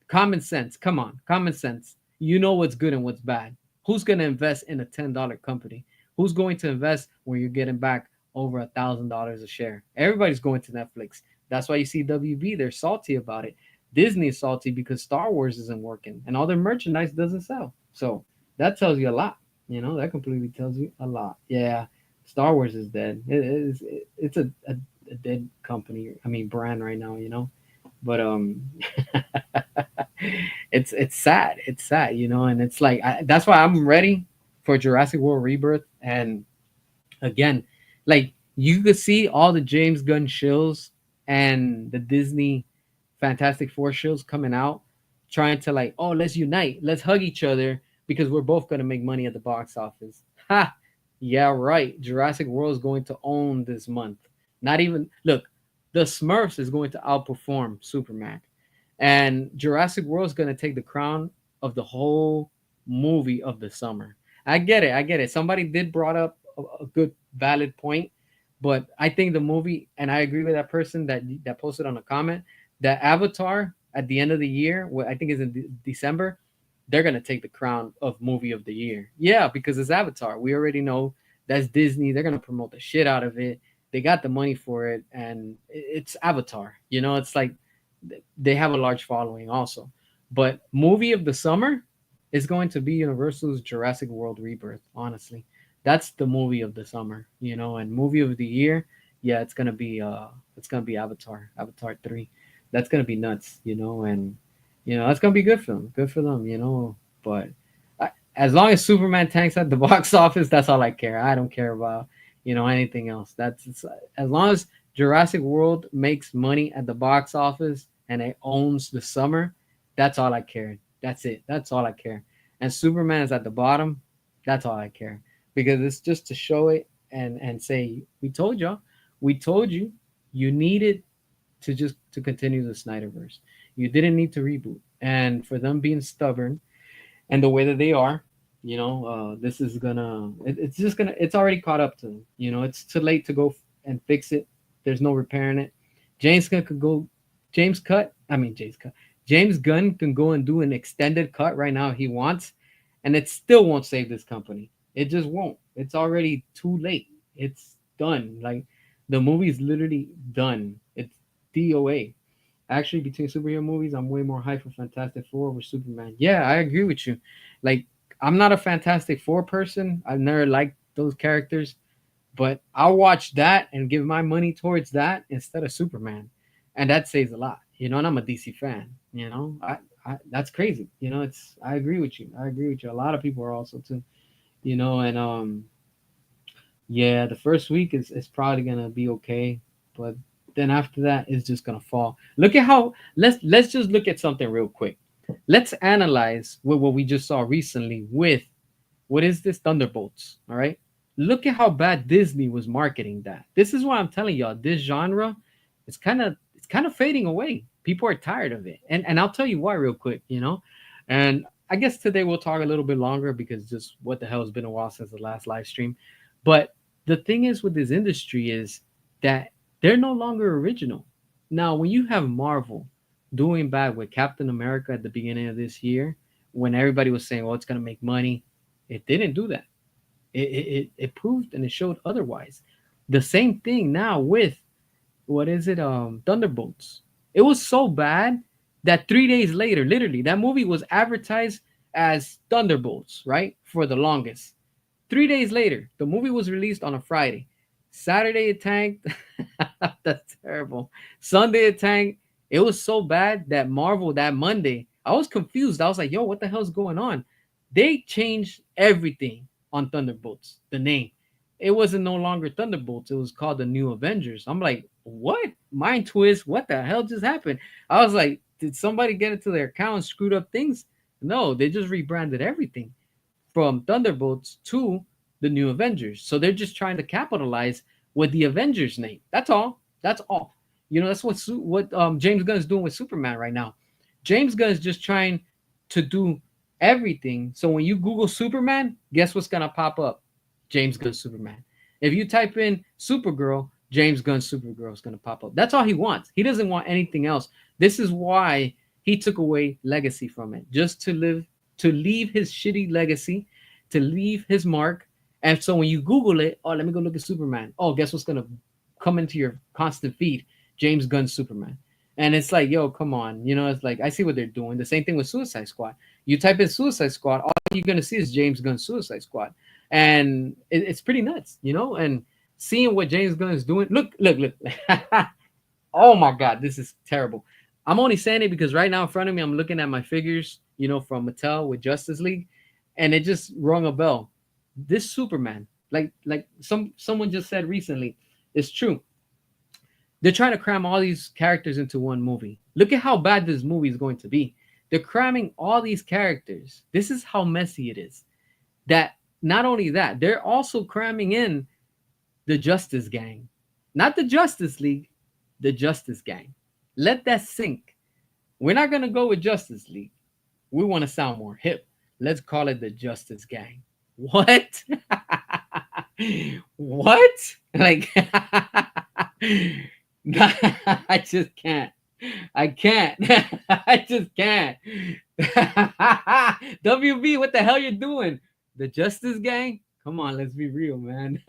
common sense. Come on, common sense. You know what's good and what's bad. Who's going to invest in a $10 company? Who's going to invest when you're getting back over $1,000 a share? Everybody's going to Netflix. That's why you see WB. They're salty about it. Disney is salty because Star Wars isn't working and all their merchandise doesn't sell. So that tells you a lot. That completely tells you a lot. Yeah, Star Wars is dead. It's a dead company. I mean, brand right now. But it's sad. It's sad. And it's like that's why I'm ready for Jurassic World Rebirth. And again, like you could see all the James Gunn shills and the Disney Fantastic Four shows coming out, trying to like, oh, let's unite, let's hug each other because we're both gonna make money at the box office. Ha! Yeah, right. Jurassic World is going to own this month. Not even look, the Smurfs is going to outperform Superman, and Jurassic World is going to take the crown of the whole movie of the summer. I get it. I get it. Somebody did brought up a good valid point, but I think the movie, and I agree with that person that posted on a comment that Avatar at the end of the year, what I think is in December, they're gonna take the crown of movie of the year. Yeah, because it's Avatar. We already know that's Disney. They're gonna promote the shit out of it. They got the money for it, and it's Avatar. It's like they have a large following also. But movie of the summer is going to be Universal's Jurassic World Rebirth. Honestly, that's the movie of the summer. And movie of the year, yeah, it's gonna be Avatar 3. That's gonna be nuts. And that's gonna be good for them. Good for them. But as long as Superman tanks at the box office, that's all I care. I don't care about anything else. As long as Jurassic World makes money at the box office and it owns the summer, that's all I care. That's it. That's all I care. And Superman is at the bottom. That's all I care because it's just to show it and say we told y'all, we told you, you needed to continue the Snyderverse. You didn't need to reboot. And for them being stubborn and the way that they are, this is it's just gonna, it's already caught up to them. It's too late to go and fix it. There's no repairing it. James Gunn could go, James Cut, I mean, James Cut. James Gunn can go and do an extended cut right now if he wants, and it still won't save this company. It just won't. It's already too late. It's done. Like the movie's literally done. It's DOA. Actually, between superhero movies, I'm way more hyped for Fantastic Four over Superman. Yeah, I agree with you. Like, I'm not a Fantastic Four person. I've never liked those characters, but I'll watch that and give my money towards that instead of Superman, and that says a lot. And I'm a DC fan. That's crazy. I agree with you. I agree with you. A lot of people are also too. And yeah, the first week is probably gonna be okay, but then after that it's just gonna fall. Look at how let's just look at something real quick. Let's analyze what we just saw recently with what is this Thunderbolts. All right, look at how bad Disney was marketing that. This is why I'm telling y'all this genre it's kind of fading away. People are tired of it, and I'll tell you why real quick. And I guess today we'll talk a little bit longer because just what the hell, has been a while since the last live stream. But the thing is with this industry is that they're no longer original. Now, when you have Marvel doing bad with Captain America at the beginning of this year, when everybody was saying, "Oh, it's gonna make money," it didn't do that. It proved and it showed otherwise. The same thing now with what is it? Thunderbolts. It was so bad that 3 days later, literally, that movie was advertised as Thunderbolts, right? For the longest. 3 days later, the movie was released on a Friday. Saturday it tanked. That's terrible. Sunday it tanked. It was so bad that Marvel that Monday, I was confused. I was like, yo, what the hell's going on? They changed everything on Thunderbolts, the name. It wasn't no longer Thunderbolts. It was called the New Avengers. I'm like, what? Mind twist. What the hell just happened? I was like, did somebody get into their account and screwed up things? No, they just rebranded everything from Thunderbolts to the New Avengers. So they're just trying to capitalize with the Avengers name. That's all. That's all. You know, that's what James Gunn is doing with Superman right now. James Gunn is just trying to do everything. So when you Google Superman, guess what's gonna pop up? James Gunn Superman. If you type in Supergirl, James Gunn Supergirl is gonna pop up. That's all he wants. He doesn't want anything else. This is why he took away legacy from it, just to leave his shitty legacy, to leave his mark. And so when you Google it, oh, let me go look at Superman. Oh, guess what's gonna come into your constant feed? James Gunn Superman. And it's like, yo, come on. You know, it's like I see what they're doing. The same thing with Suicide Squad. You type in Suicide Squad, all you're gonna see is James Gunn Suicide Squad. And it's pretty nuts, you know, and seeing what James Gunn is doing. Look. Oh my God, this is terrible. I'm only saying it because right now in front of me, I'm looking at my figures, you know, from Mattel with Justice League, and it just rung a bell. This Superman, like someone just said recently, it's true. They're trying to cram all these characters into one movie. Look at how bad this movie is going to be. They're cramming all these characters. This is how messy it is. That not only that, they're also cramming in the Justice Gang, not the Justice League, the Justice Gang. Let that sink. We're not gonna go with Justice League. We want to sound more hip. Let's call it the Justice Gang. What? What? Like, I just can't. I can't. I just can't. WB, what the hell you doing? The Justice Gang? Come on, let's be real, man.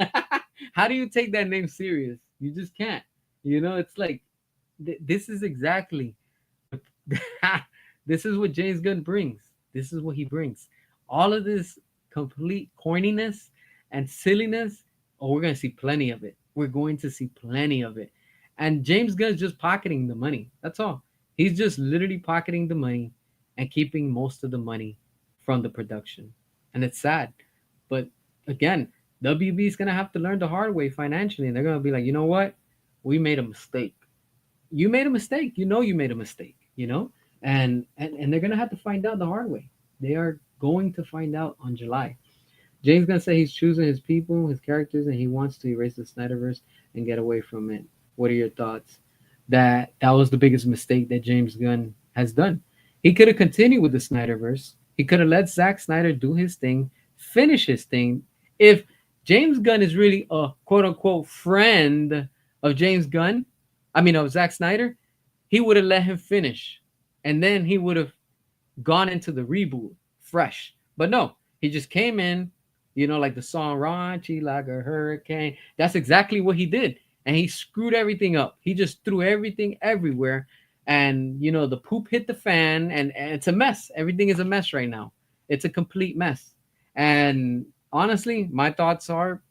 How do you take that name serious? You just can't. You know, it's like this is exactly what this is what James Gunn brings. This is what he brings. All of this complete corniness and silliness. Oh, we're gonna see plenty of it. We're going to see plenty of it. And James Gunn's just pocketing the money. That's all. He's just literally pocketing the money and keeping most of the money from the production. And it's sad. But again, WB is gonna have to learn the hard way financially. And they're gonna be like, you know what? We made a mistake. You made a mistake. You know you made a mistake, you know? And they're gonna have to find out the hard way. They are going to find out on July. James Gunn said he's choosing his people, his characters, and he wants to erase the Snyderverse and get away from it. What are your thoughts? That was the biggest mistake that James Gunn has done. He could have continued with the Snyderverse. He could have let Zack Snyder do his thing, finish his thing. If James Gunn is really a quote unquote friend of James Gunn, I mean of Zack Snyder, he would have let him finish. And then he would have gone into the reboot fresh. But no, he just came in, you know, like the song Raunchy Like a Hurricane. That's exactly what he did. And he screwed everything up. He just threw everything everywhere. And, you know, the poop hit the fan and it's a mess. Everything is a mess right now. It's a complete mess. And honestly, my thoughts are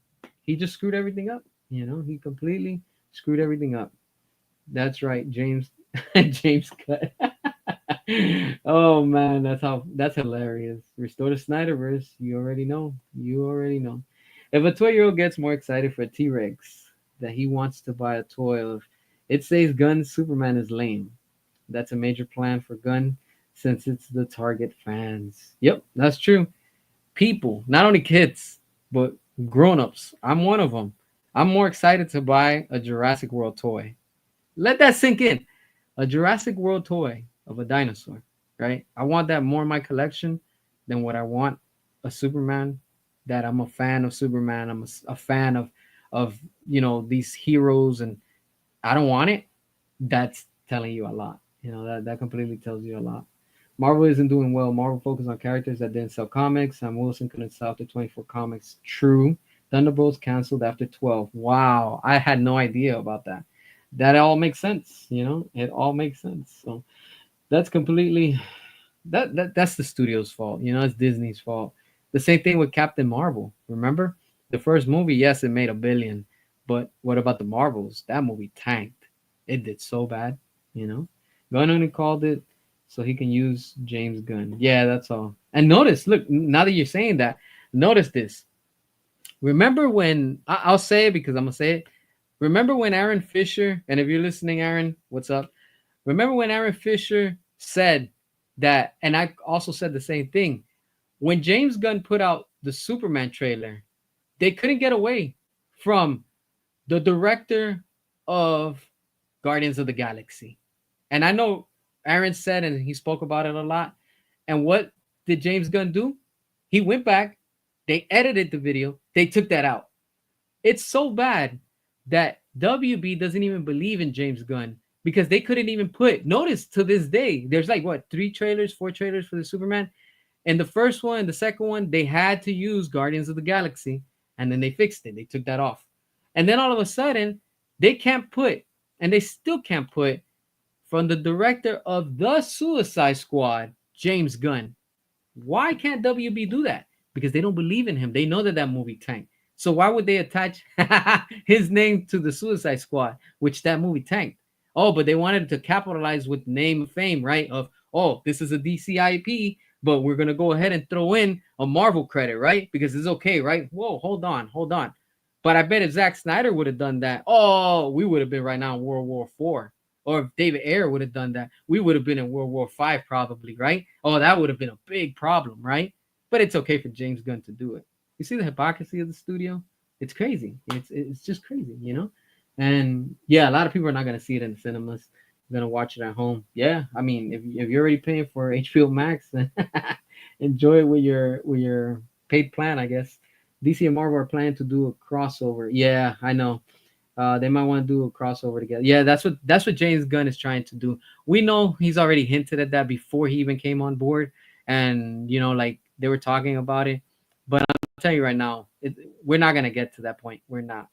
he just screwed everything up. You know, he completely screwed everything up. That's right, James. James Cut. Oh man, that's hilarious. Restore the Snyderverse. You already know. You already know. If a 12-year-old gets more excited for a T-Rex that he wants to buy a toy of, it says Gunn's Superman is lame. That's a major plan for Gunn since it's the target fans. Yep, that's true. People, not only kids, but grown-ups. I'm one of them. I'm more excited to buy a Jurassic World toy. Let that sink in. A Jurassic World toy of a dinosaur, right? I want that more in my collection than what I want a Superman. That I'm a fan of Superman. I'm a fan of you know these heroes, and I don't want it. That's telling you a lot. You know that completely tells you a lot. Marvel isn't doing well. Marvel focused on characters that didn't sell comics. Sam Wilson couldn't sell after 24 comics. True. Thunderbolts canceled after 12. Wow, I had no idea about that. That all makes sense, you know. It all makes sense. So that's completely that's the studio's fault. You know, it's Disney's fault. The same thing with Captain Marvel. Remember the first movie? Yes, it made 1 billion, but what about the Marvels? That movie tanked. It did so bad. You know, Gunn only called it so he can use James Gunn. Yeah, that's all. And notice, look, now that you're saying that, notice this. Remember when I'll say it because I'm gonna say it. Remember when Aaron Fisher, and if you're listening, Aaron, what's up? Remember when Aaron Fisher said that, and I also said the same thing. When James Gunn put out the Superman trailer, they couldn't get away from the director of Guardians of the Galaxy. And I know Aaron said, and he spoke about it a lot. And what did James Gunn do? He went back, they edited the video, they took that out. It's so bad that WB doesn't even believe in James Gunn because they couldn't even put. Notice to this day, there's like what 3 trailers, 4 trailers for the Superman, and the first one, the second one, they had to use Guardians of the Galaxy, and then they fixed it. They took that off, and then all of a sudden, they can't put, and they still can't put from the director of the Suicide Squad, James Gunn. Why can't WB do that? Because they don't believe in him. They know that that movie tanked. So why would they attach his name to the Suicide Squad, which that movie tanked? Oh, but they wanted to capitalize with name of fame, right? Of oh, this is a DC IP, but we're gonna go ahead and throw in a Marvel credit, right? Because it's okay, right? Whoa, hold on, hold on. But I bet if Zack Snyder would have done that, oh, we would have been right now in World War IV. Or if David Ayer would have done that, we would have been in World War V probably, right? Oh, that would have been a big problem, right? But it's okay for James Gunn to do it. You see the hypocrisy of the studio? It's crazy. It's just crazy, you know? And yeah, a lot of people are not gonna see it in the cinemas. They're gonna watch it at home. Yeah, I mean, if you're already paying for HBO Max, then enjoy it with your paid plan, I guess. DC and Marvel are planning to do a crossover. Yeah, I know. They might want to do a crossover together. Yeah, that's what James Gunn is trying to do. We know he's already hinted at that before he even came on board, and you know, like they were talking about it. But I'm telling you right now, we're not gonna get to that point. We're not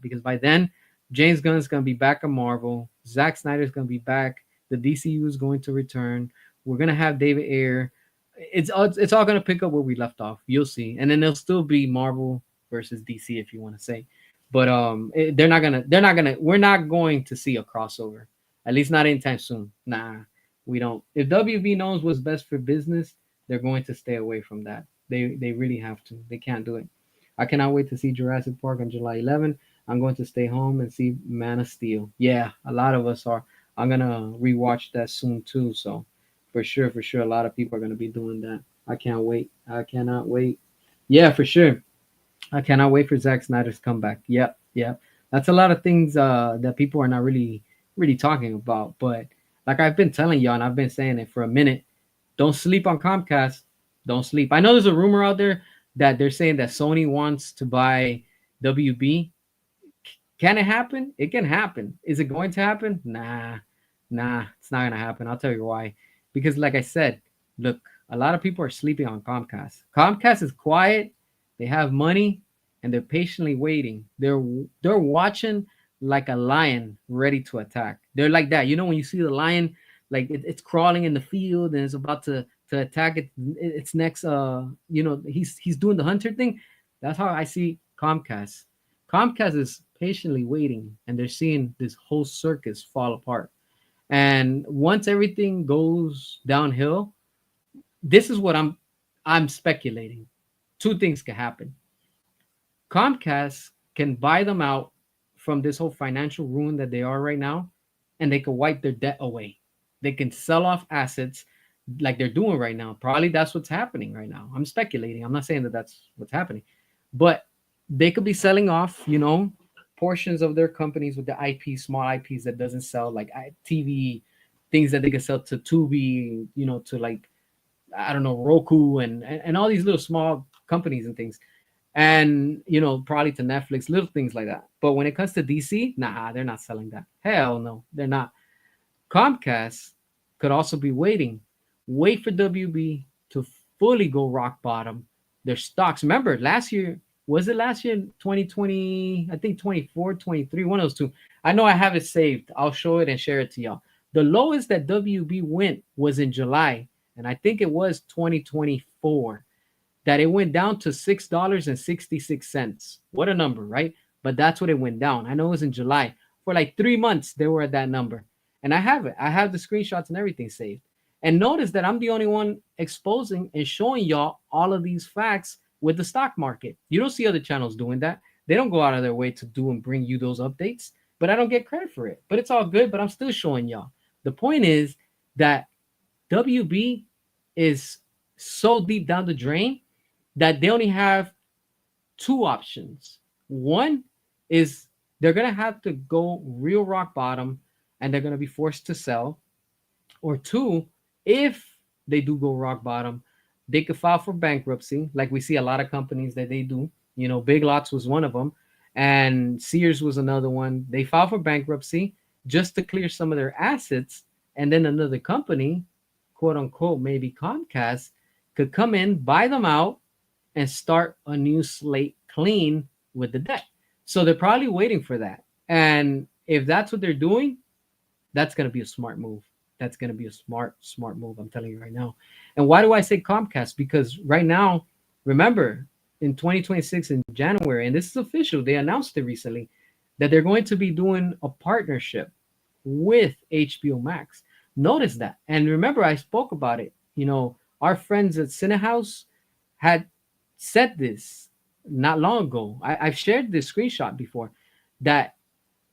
because by then, James Gunn's gonna be back at Marvel. Zack Snyder's gonna be back. The DCU is going to return. We're gonna have David Ayer. It's all gonna pick up where we left off. You'll see, and then there'll still be Marvel versus DC if you want to say. But we're not going to see a crossover, at least not anytime soon. Nah, we don't. If WB knows what's best for business, they're going to stay away from that. They really have to. They can't do it. I cannot wait to see Jurassic Park on July 11th. I'm going to stay home and see Man of Steel. Yeah, a lot of us are. I'm gonna rewatch that soon too. So for sure, a lot of people are gonna be doing that. I can't wait. I cannot wait. Yeah, for sure. I cannot wait for Zack Snyder's comeback. Yep, yep. That's a lot of things that people are not really talking about. But like I've been telling y'all, and I've been saying it for a minute, don't sleep on Comcast. Don't sleep. I know there's a rumor out there that they're saying that Sony wants to buy WB. Can it happen? It can happen. Is it going to happen? Nah, it's not gonna happen. I'll tell you why. Because like I said, look, a lot of people are sleeping on Comcast. Comcast is quiet, they have money, and they're patiently waiting. They're watching like a lion ready to attack. They're like that. You know when you see the lion, like it's crawling in the field and it's about to attack its next he's doing the hunter thing. That's how I see Comcast. Comcast is patiently waiting and they're seeing this whole circus fall apart. And once everything goes downhill, this is what I'm speculating. Two things can happen. Comcast can buy them out from this whole financial ruin that they are right now, and they can wipe their debt away. They can sell off assets like they're doing right now. Probably that's what's happening right now. I'm speculating. I'm not saying that that's what's happening, but they could be selling off, portions of their companies with the IP, small IPs that doesn't sell, like TV, things that they can sell to Tubi, to like I don't know Roku and all these little small companies and things, and probably to Netflix, little things like that. But when it comes to DC, nah, they're not selling that. Hell no, they're not. Comcast could also be waiting. Wait for WB to fully go rock bottom. Their stocks. Remember, last year, was it last year, 2020? I think 24, 23, one of those two. I know I have it saved. I'll show it and share it to y'all. The lowest that WB went was in July, and I think it was 2024 that it went down to $6.66. What a number, right? But that's what it went down. I know it was in July. For like 3 months, they were at that number. And I have it. I have the screenshots and everything saved. And notice that I'm the only one exposing and showing y'all all of these facts with the stock market. You don't see other channels doing that. They don't go out of their way to do and bring you those updates, but I don't get credit for it. But it's all good, but I'm still showing y'all. The point is that WB is so deep down the drain that they only have two options. One is they're going to have to go real rock bottom and they're going to be forced to sell. Or two, if they do go rock bottom, they could file for bankruptcy, like we see a lot of companies that they do. You know, Big Lots was one of them, and Sears was another one. They file for bankruptcy just to clear some of their assets, and then another company, quote unquote, maybe Comcast, could come in, buy them out, and start a new slate clean with the debt. So they're probably waiting for that. And if that's what they're doing, that's going to be a smart move. That's going to be a smart move. I'm telling you right now. And why do I say Comcast? Because right now, remember, in 2026 in January, and this is official, they announced it recently, that they're going to be doing a partnership with HBO Max. Notice that. And remember, I spoke about it. You know, our friends at Cinehouse had said this not long ago. I've shared this screenshot before that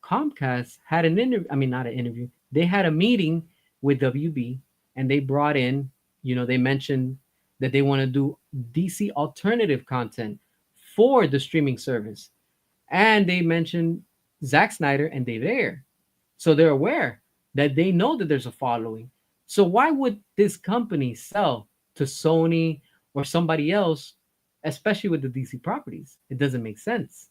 Comcast had an interview. I mean, not an interview. They had a meeting with WB and they brought in, you know, they mentioned that they want to do DC alternative content for the streaming service. And they mentioned Zack Snyder and David Ayer. So they're aware that they know that there's a following. So why would this company sell to Sony or somebody else, especially with the DC properties? It doesn't make sense.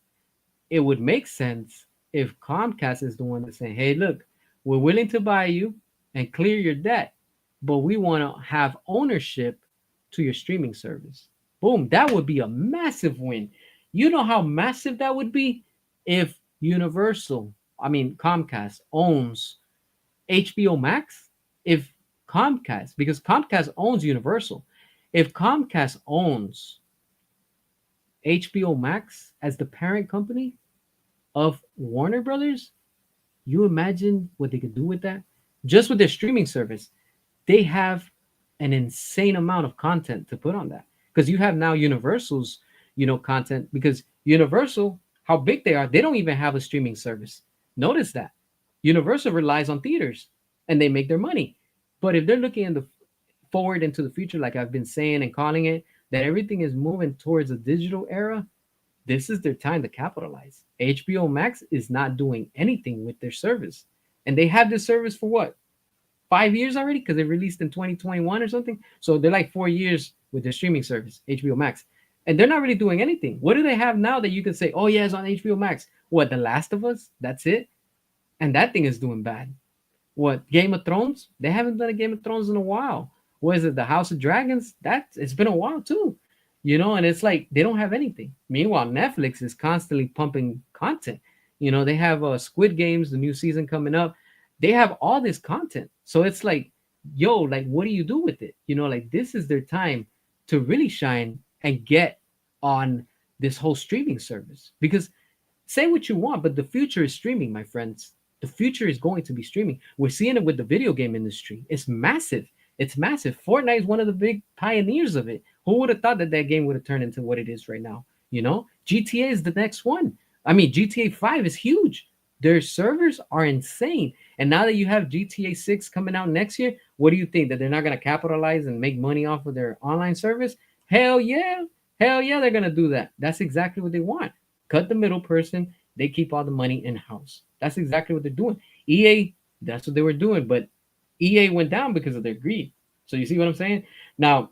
It would make sense if Comcast is the one that's saying, hey, look, we're willing to buy you and clear your debt, but we want to have ownership to your streaming service. Boom, that would be a massive win. You know how massive that would be if Comcast owns HBO Max? If Comcast, because Comcast owns Universal, if Comcast owns HBO Max as the parent company of Warner Brothers, you imagine what they could do with that? Just with their streaming service, they have an insane amount of content to put on that. Because you have now Universal's, content. Because Universal, how big they don't even have a streaming service. Notice that. Universal relies on theaters and they make their money. But if they're looking forward into the future, like I've been saying and calling it, that everything is moving towards a digital era, this is their time to capitalize. HBO Max is not doing anything with their service. And they have this service for what? 5 years already? Because they released in 2021 or something. So they're like 4 years with their streaming service, HBO Max. And they're not really doing anything. What do they have now that you can say, oh, yeah, it's on HBO Max? What, The Last of Us? That's it? And that thing is doing bad. What, Game of Thrones? They haven't done a Game of Thrones in a while. What is it, The House of Dragons? It's been a while too. And it's like they don't have anything. Meanwhile, Netflix is constantly pumping content. They have Squid Games, the new season coming up. They have all this content. So it's like, yo, like, what do you do with it? Like, this is their time to really shine and get on this whole streaming service. Because say what you want, but the future is streaming, my friends. The future is going to be streaming. We're seeing it with the video game industry. It's massive. It's massive. Fortnite is one of the big pioneers of it. Who would have thought that game would have turned into what it is right now? GTA is the next one. I mean, GTA 5 is huge. Their servers are insane. And now that you have GTA 6 coming out next year, what do you think? That they're not going to capitalize and make money off of their online service? Hell yeah. Hell yeah, they're going to do that. That's exactly what they want. Cut the middle person. They keep all the money in-house. That's exactly what they're doing. EA, that's what they were doing. But EA went down because of their greed. So you see what I'm saying? Now,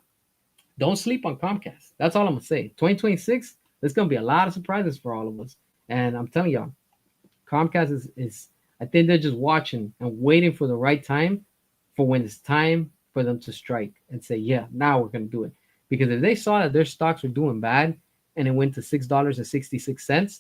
don't sleep on Comcast. That's all I'm going to say. 2026, there's going to be a lot of surprises for all of us. And I'm telling y'all, Comcast is I think they're just watching and waiting for the right time for when it's time for them to strike and say, yeah, now we're going to do it. Because if they saw that their stocks were doing bad and it went to $6.66,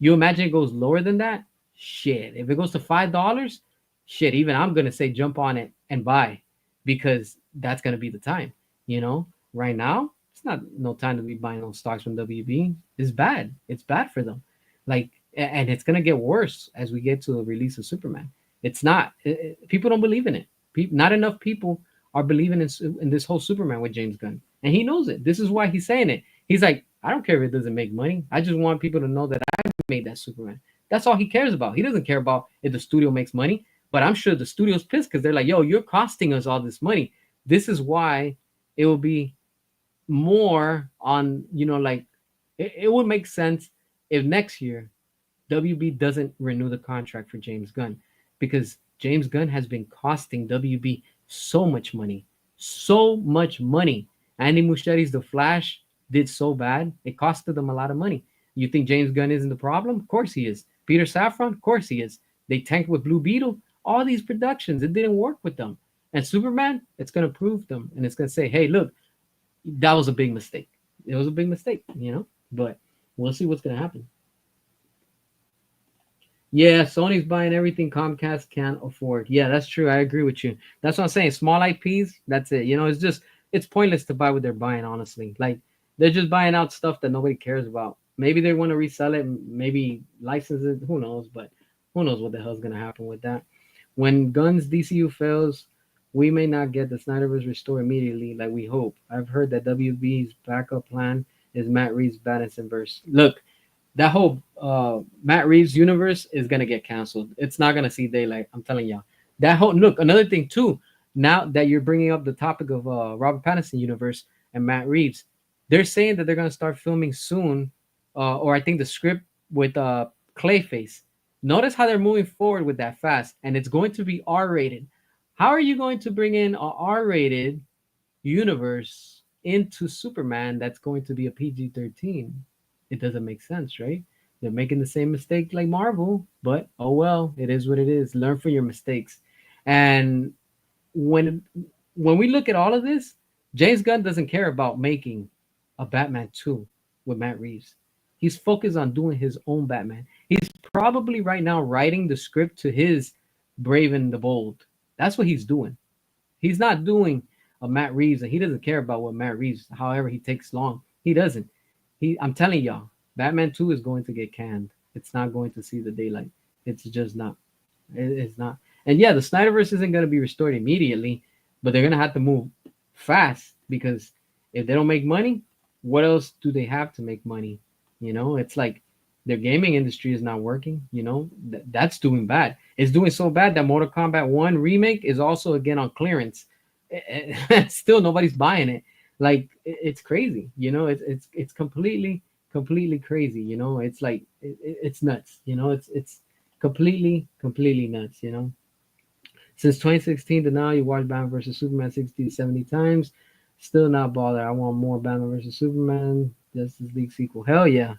you imagine it goes lower than that? Shit. If it goes to $5, shit, even I'm going to say jump on it and buy because that's going to be the time. You know, right now, it's not no time to be buying those stocks from WB. It's bad. It's bad for them. Like, and it's going to get worse as we get to the release of Superman. It's not. People don't believe in it. Not enough people are believing in this whole Superman with James Gunn, and he knows it. This is why he's saying it. He's like, I don't care if it doesn't make money. I just want people to know that I made that Superman. That's all he cares about. He doesn't care about if the studio makes money. But I'm sure the studio's pissed because they're like, yo, you're costing us all this money. This is why it will be more on, like it would make sense if next year WB doesn't renew the contract for James Gunn because James Gunn has been costing WB so much money, so much money. Andy Muschietti's The Flash did so bad, it costed them a lot of money. You think James Gunn isn't the problem? Of course he is. Peter Safran? Of course he is. They tanked with Blue Beetle. All these productions, it didn't work with them. And Superman, it's going to prove them. And it's going to say, hey, look, that was a big mistake. It was a big mistake. But we'll see what's going to happen. Yeah, Sony's buying everything Comcast can't afford. Yeah, that's true. I agree with you. That's what I'm saying. Small IPs, that's it. It's pointless to buy what they're buying, honestly. Like, they're just buying out stuff that nobody cares about. Maybe they want to resell it, maybe license it. Who knows? But who knows what the hell's going to happen with that. When Gunn's DCU fails, we may not get the Snyderverse restored immediately like we hope. I've heard that WB's backup plan is Matt Reeves' Battinson verse. Look, that whole Matt Reeves universe is gonna get canceled. It's not gonna see daylight. I'm telling y'all. That whole look. Another thing too. Now that you're bringing up the topic of Robert Pattinson universe and Matt Reeves, they're saying that they're gonna start filming soon, or I think the script with Clayface. Notice how they're moving forward with that fast, and it's going to be R-rated. How are you going to bring in a R-rated universe into Superman that's going to be a PG-13? It doesn't make sense, right? They're making the same mistake like Marvel, but oh well, it is what it is. Learn from your mistakes. And when we look at all of this, James Gunn doesn't care about making a Batman 2 with Matt Reeves. He's focused on doing his own Batman. He's probably right now writing the script to his Brave and the Bold. That's what he's doing. He's not doing a Matt Reeves, and he doesn't care about what Matt Reeves, however he takes long. He doesn't. I'm telling y'all, Batman 2 is going to get canned. It's not going to see the daylight. It's just not. It's not. And yeah, the Snyderverse isn't going to be restored immediately, but they're going to have to move fast because if they don't make money, what else do they have to make money? It's like their gaming industry is not working. That's doing bad. It's doing so bad that Mortal Kombat 1 remake is also again on clearance. Still nobody's buying it. Like it's crazy. It's completely crazy. It's like it's nuts. It's completely nuts. Since 2016 to now, you watch Batman versus Superman 60 to 70 times. Still not bothered. I want more Batman versus Superman Justice League sequel. Hell yeah.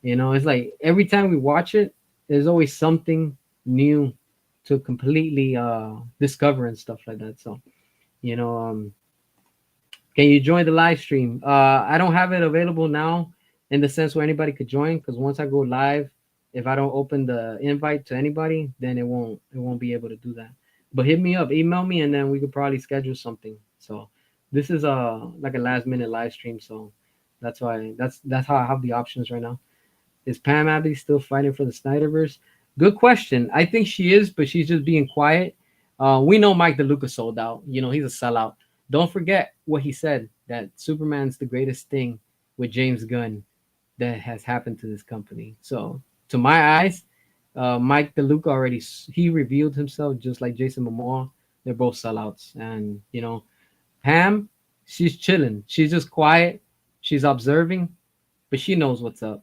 It's like every time we watch it, there's always something new to completely discover and stuff like that. So, can you join the live stream? I don't have it available now in the sense where anybody could join because once I go live, if I don't open the invite to anybody, then it won't be able to do that. But hit me up, email me, and then we could probably schedule something. So this is like a last minute live stream, so that's why that's how I have the options right now. Is Pam Abby still fighting for the Snyderverse? Good question. I think she is, but she's just being quiet. We know Mike DeLuca sold out. He's a sellout. Don't forget what he said, that Superman's the greatest thing with James Gunn that has happened to this company. So to my eyes, Mike DeLuca already he revealed himself just like Jason Momoa. They're both sellouts, and Pam, she's chilling. She's just quiet. She's observing, but she knows what's up.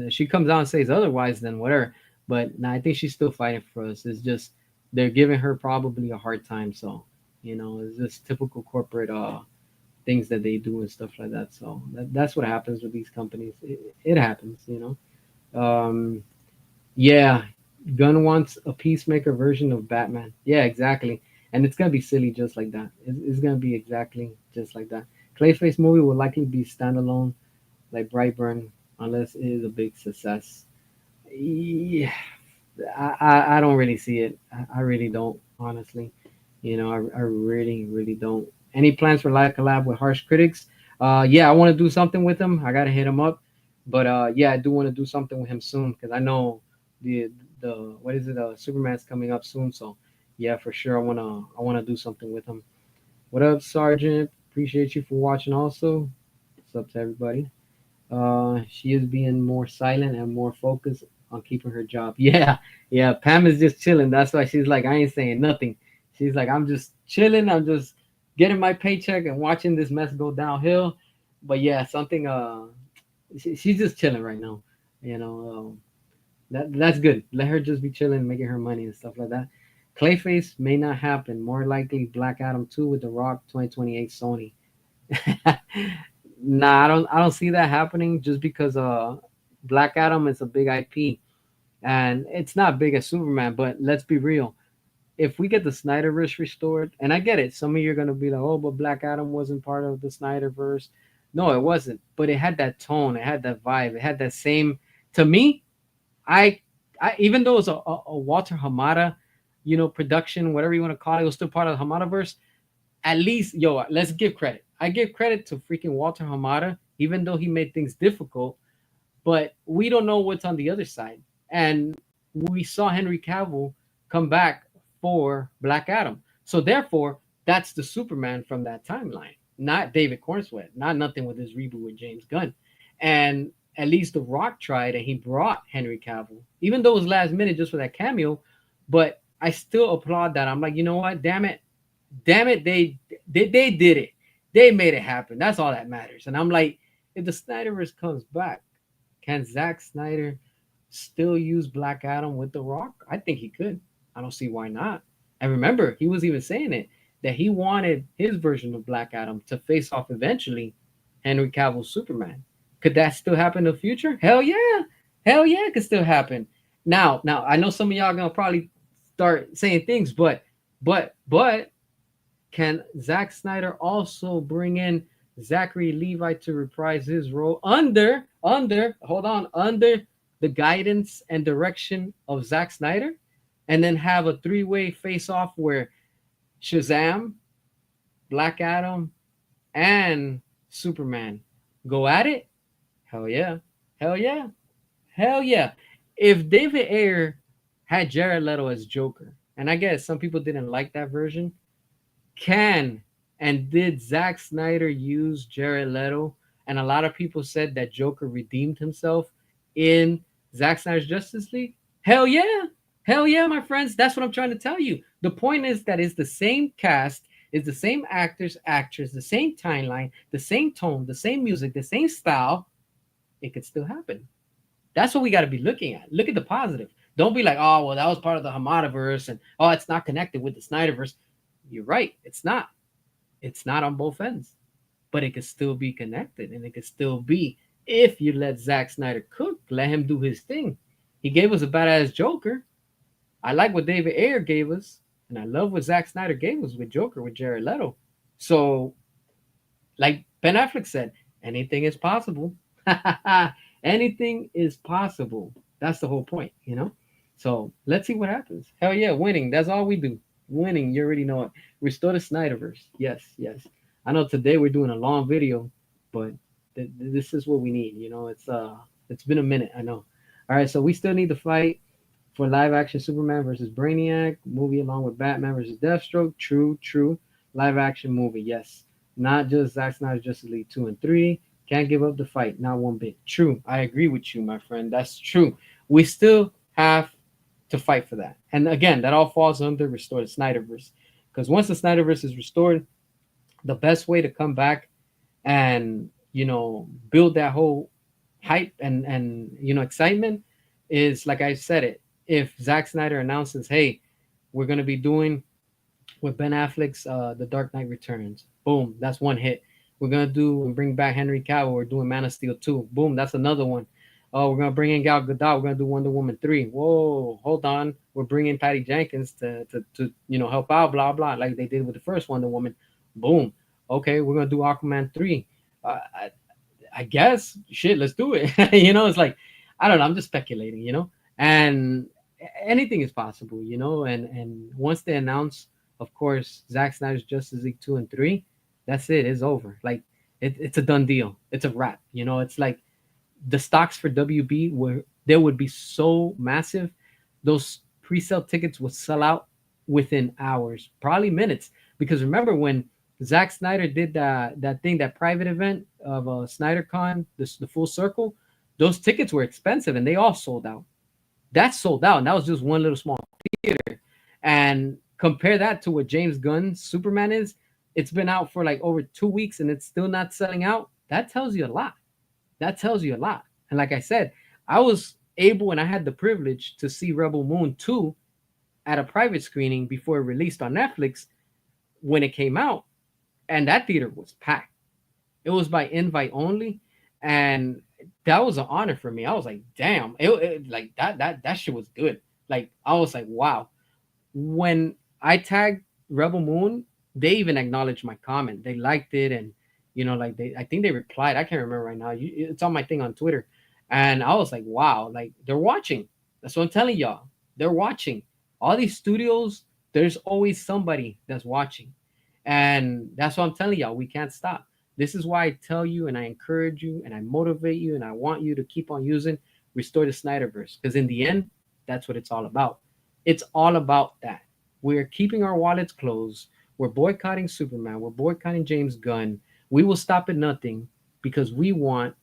She comes out and says otherwise, then whatever. But I think she's still fighting for us. It's just they're giving her probably a hard time. So it's just typical corporate things that they do and stuff like that. So that's what happens with these companies. It happens. Yeah, Gunn wants a peacemaker version of Batman. Yeah, exactly. and it's gonna be silly just like that. It's gonna be exactly just like that. Clayface movie will likely be standalone, like Brightburn, unless it is a big success. Yeah, I don't really see it. I really don't, honestly. I really, really don't. Any plans for live collab with Harsh Critics? Yeah, I want to do something with him. I gotta hit him up. But yeah, I do want to do something with him soon because I know the the what is it? Superman's coming up soon. So yeah, for sure, I wanna do something with him. What up, Sergeant? Appreciate you for watching. Also, what's up to everybody? She is being more silent and more focused on keeping her job. Yeah, yeah. Pam is just chilling. That's why she's like, I ain't saying nothing. She's like, I'm just chilling. I'm just getting my paycheck and watching this mess go downhill. But yeah, something. She's just chilling right now. You know, that's good. Let her just be chilling, making her money and stuff like that. Clayface may not happen. More likely, Black Adam 2 with The Rock, 2028 Sony. Nah, I don't see that happening just because Black Adam is a big IP and it's not big as Superman, but let's be real. If we get the Snyderverse restored, and I get it, some of you are gonna be like, oh, but Black Adam wasn't part of the Snyderverse. No, it wasn't. But it had that tone, it had that vibe, it had that same to me, I I even though it was a Walter Hamada, production, whatever you want to call it, it was still part of the Hamadaverse. At least, yo, let's give credit. I give credit to freaking Walter Hamada, even though he made things difficult. But we don't know what's on the other side. And we saw Henry Cavill come back for Black Adam. So therefore, that's the Superman from that timeline, not David Cornsweet, not nothing with his reboot with James Gunn. And at least The Rock tried and he brought Henry Cavill, even though it was last minute just for that cameo. But I still applaud that. I'm like, you know what? Damn it, they did it. They made it happen. That's all that matters. And I'm like, if the Snyderverse comes back, can Zack Snyder still use Black Adam with The Rock? I think he could. I don't see why not. And remember, he was even saying it that he wanted his version of Black Adam to face off eventually Henry Cavill's Superman. Could that still happen in the future? Hell yeah. Hell yeah, it could still happen. Now I know some of y'all gonna probably start saying things, but can Zack Snyder also bring in Zachary Levi to reprise his role under the guidance and direction of Zack Snyder, and then have a three-way face-off where Shazam, Black Adam, and Superman go at it? Hell yeah, hell yeah, hell yeah! If David Ayer had Jared Leto as Joker, and I guess some people didn't like that version, can and did Zack Snyder use Jared Leto? And a lot of people said that Joker redeemed himself in Zack Snyder's Justice League. Hell yeah. Hell yeah, my friends. That's what I'm trying to tell you. The point is that it's the same cast, it's the same actors, actors, the same timeline, the same tone, the same music, the same style. It could still happen. That's what we got to be looking at. Look at the positive. Don't be like, oh, well, that was part of the Hamadaverse and oh, it's not connected with the Snyderverse. You're right. It's not. It's not on both ends, but it could still be connected, and it could still be if you let Zack Snyder cook, let him do his thing. He gave us a badass Joker. I like what David Ayer gave us, and I love what Zack Snyder gave us with Joker with Jared Leto. So, like Ben Affleck said, anything is possible. Anything is possible. That's the whole point. So let's see what happens. Hell yeah, winning. That's all we do. Winning. You already know it. Restore the Snyderverse. Yes, yes. I know today we're doing a long video, but this is what we need. It's been a minute. I know. All right, so we still need to fight for live action Superman versus Brainiac movie along with Batman versus Deathstroke. True, true. Live action movie. Yes, not just Zack Snyder's Justice League 2 and 3. Can't give up the fight, not one bit. True. I agree with you, my friend. That's true. We still have to fight for that. And again, that all falls under restore the Snyderverse. Because once the Snyderverse is restored, the best way to come back and build that whole hype and excitement is like I said it. If Zack Snyder announces, hey, we're gonna be doing with Ben Affleck's The Dark Knight Returns. Boom, that's one hit. We're gonna do and bring back Henry Cavill. We're doing Man of Steel 2. Boom, that's another one. Oh, we're gonna bring in Gal Gadot. We're gonna do Wonder Woman 3. Whoa, hold on. We're bringing Patty Jenkins to help out. Blah blah, like they did with the first Wonder Woman. Boom. Okay, we're gonna do Aquaman 3. I guess shit, let's do it. It's like I don't know. I'm just speculating. And anything is possible. And once they announce, of course, Zack Snyder's Justice League 2 and 3, that's it. It's over. Like it's a done deal. It's a wrap. It's like the stocks for WB were there would be so massive, those pre-sale tickets would sell out within hours, probably minutes. Because remember when Zack Snyder did that thing, that private event of SnyderCon, the full circle, those tickets were expensive and they all sold out. That sold out, and that was just one little small theater. And compare that to what James Gunn's Superman is. It's been out for like over 2 weeks and it's still not selling out. That tells you a lot. That tells you a lot. And like I said, I was able and I had the privilege to see Rebel Moon 2 at a private screening before it released on Netflix when it came out. And that theater was packed. It was by invite only. And that was an honor for me. I was like, damn, like that shit was good. Like I was like, wow. When I tagged Rebel Moon, they even acknowledged my comment. They liked it, and like I think they replied. I can't remember right now. It's on my thing on Twitter, and I was like, wow, like they're watching. That's what I'm telling y'all. They're watching. All these studios, there's always somebody that's watching, and that's what I'm telling y'all. We can't stop. This is why I tell you, and I encourage you, and I motivate you, and I want you to keep on using Restore the Snyderverse, because in the end, that's what it's all about. It's all about that. We're keeping our wallets closed. We're boycotting Superman. We're boycotting James Gunn. We will stop at nothing because we want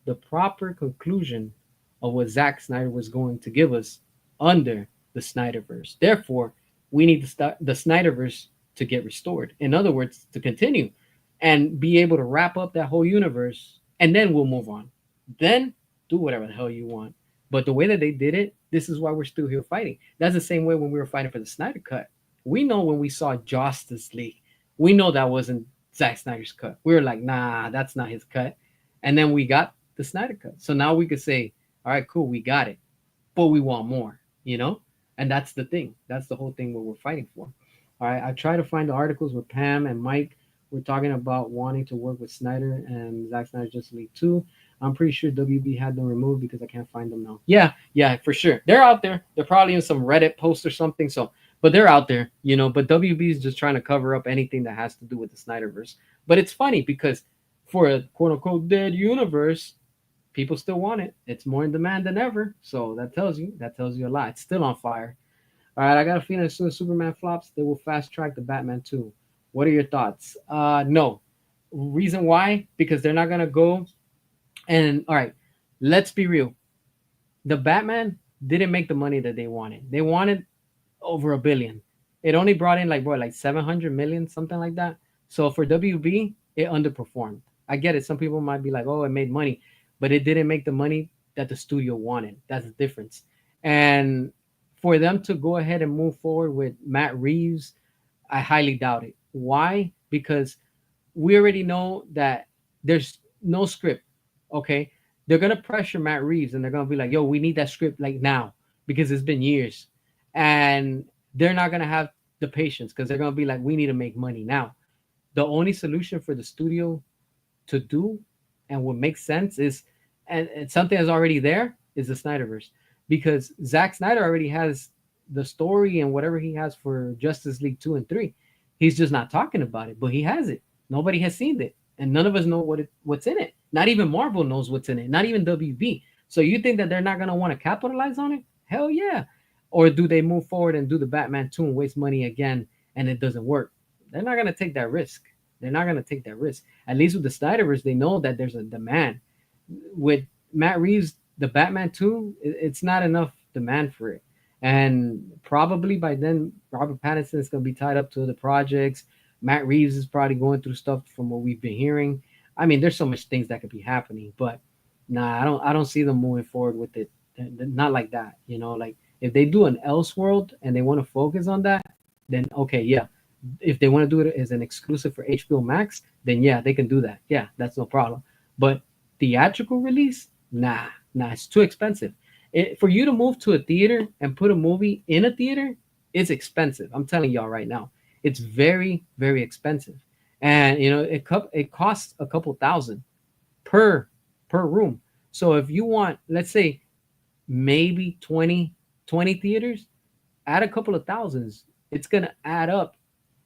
the proper conclusion of what Zack Snyder was going to give us under the Snyderverse. Therefore, we need the Snyderverse to get restored. In other words, to continue and be able to wrap up that whole universe, and then we'll move on. Then do whatever the hell you want. But the way that they did it, this is why we're still here fighting. That's the same way when we were fighting for the Snyder Cut. We know when we saw Justice League, we know that wasn't Zack Snyder's cut. We were like, nah, that's not his cut. And then we got the Snyder Cut. So now we could say, all right, cool, we got it. But we want more. And that's the thing. That's the whole thing what we're fighting for. All right, I try to find the articles with Pam and Mike. We're talking about wanting to work with Snyder and Zack Snyder Justice League 2. I'm pretty sure WB had them removed because I can't find them now. Yeah, for sure. They're out there. They're probably in some Reddit post or something. So, but they're out there. But WB is just trying to cover up anything that has to do with the Snyderverse. But it's funny because for a quote unquote dead universe, people still want it. It's more in demand than ever. So that tells you a lot. It's still on fire. All right, I got a feeling as soon as Superman flops, they will fast track the Batman 2. What are your thoughts? No. Reason why? Because they're not gonna go. And all right, let's be real. The Batman didn't make the money that they wanted. They wanted over a billion. It only brought in like 700 million, something like that. So for WB, it underperformed. I get it. Some people might be like, oh, it made money, but it didn't make the money that the studio wanted. That's the difference. And for them to go ahead and move forward with Matt Reeves, I highly doubt it. Why? Because we already know that there's no script. Okay. They're gonna pressure Matt Reeves and they're gonna be like, yo, we need that script like now because it's been years. And they're not gonna have the patience because they're gonna be like, we need to make money now. The only solution for the studio to do and what makes sense is and something that's already there is the Snyderverse. Because Zack Snyder already has the story and whatever he has for Justice League 2 and 3. He's just not talking about it, but he has it. Nobody has seen it. And none of us know what's in it. Not even Marvel knows what's in it. Not even WB. So you think that they're not going to want to capitalize on it? Hell yeah. Or do they move forward and do the Batman 2 and waste money again and it doesn't work? They're not going to take that risk. They're not going to take that risk. At least with the Snyderverse, they know that there's a demand. With Matt Reeves, the Batman 2, it's not enough demand for it. And probably by then, Robert Pattinson is going to be tied up to other projects. Matt Reeves is probably going through stuff from what we've been hearing. I mean, there's so much things that could be happening, but nah, I don't see them moving forward with it. Not like that, like if they do an Elseworld and they want to focus on that, then okay, yeah. If they want to do it as an exclusive for HBO Max, then yeah, they can do that. Yeah, that's no problem. But theatrical release, nah, Nah, it's too expensive. For you to move to a theater and put a movie in a theater, it's expensive. I'm telling y'all right now, it's very, very expensive. And it costs a couple thousand per room. So if you want, let's say, maybe 20 theaters, add a couple of thousands. It's gonna add up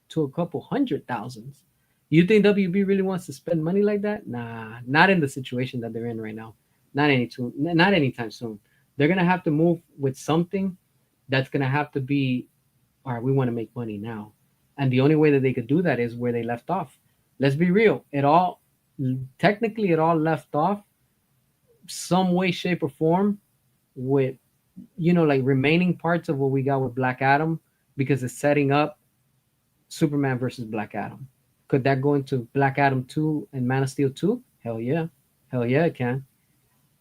to a couple hundred thousands. You think WB really wants to spend money like that? Nah, not in the situation that they're in right now. Not anytime soon. They're gonna have to move with something that's gonna have to be, all right, we want to make money now. And the only way that they could do that is where they left off. Let's be real. Technically, it all left off some way, shape, or form with, like remaining parts of what we got with Black Adam, because it's setting up Superman versus Black Adam. Could that go into Black Adam 2 and Man of Steel 2? Hell yeah. Hell yeah, it can.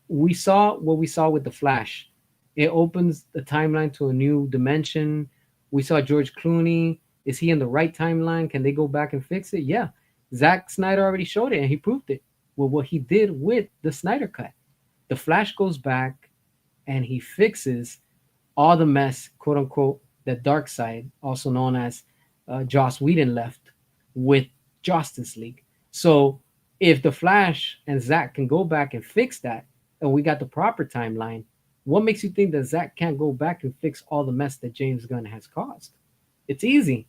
We saw what we saw with The Flash. It opens the timeline to a new dimension. We saw George Clooney. Is he in the right timeline? Can they go back and fix it? Yeah. Zack Snyder already showed it and he proved it with what he did with the Snyder Cut. The Flash goes back and he fixes all the mess, quote unquote, that Dark Side, also known as Joss Whedon, left with Justice League. So if the Flash and Zack can go back and fix that, and we got the proper timeline, what makes you think that Zack can't go back and fix all the mess that James Gunn has caused? It's easy.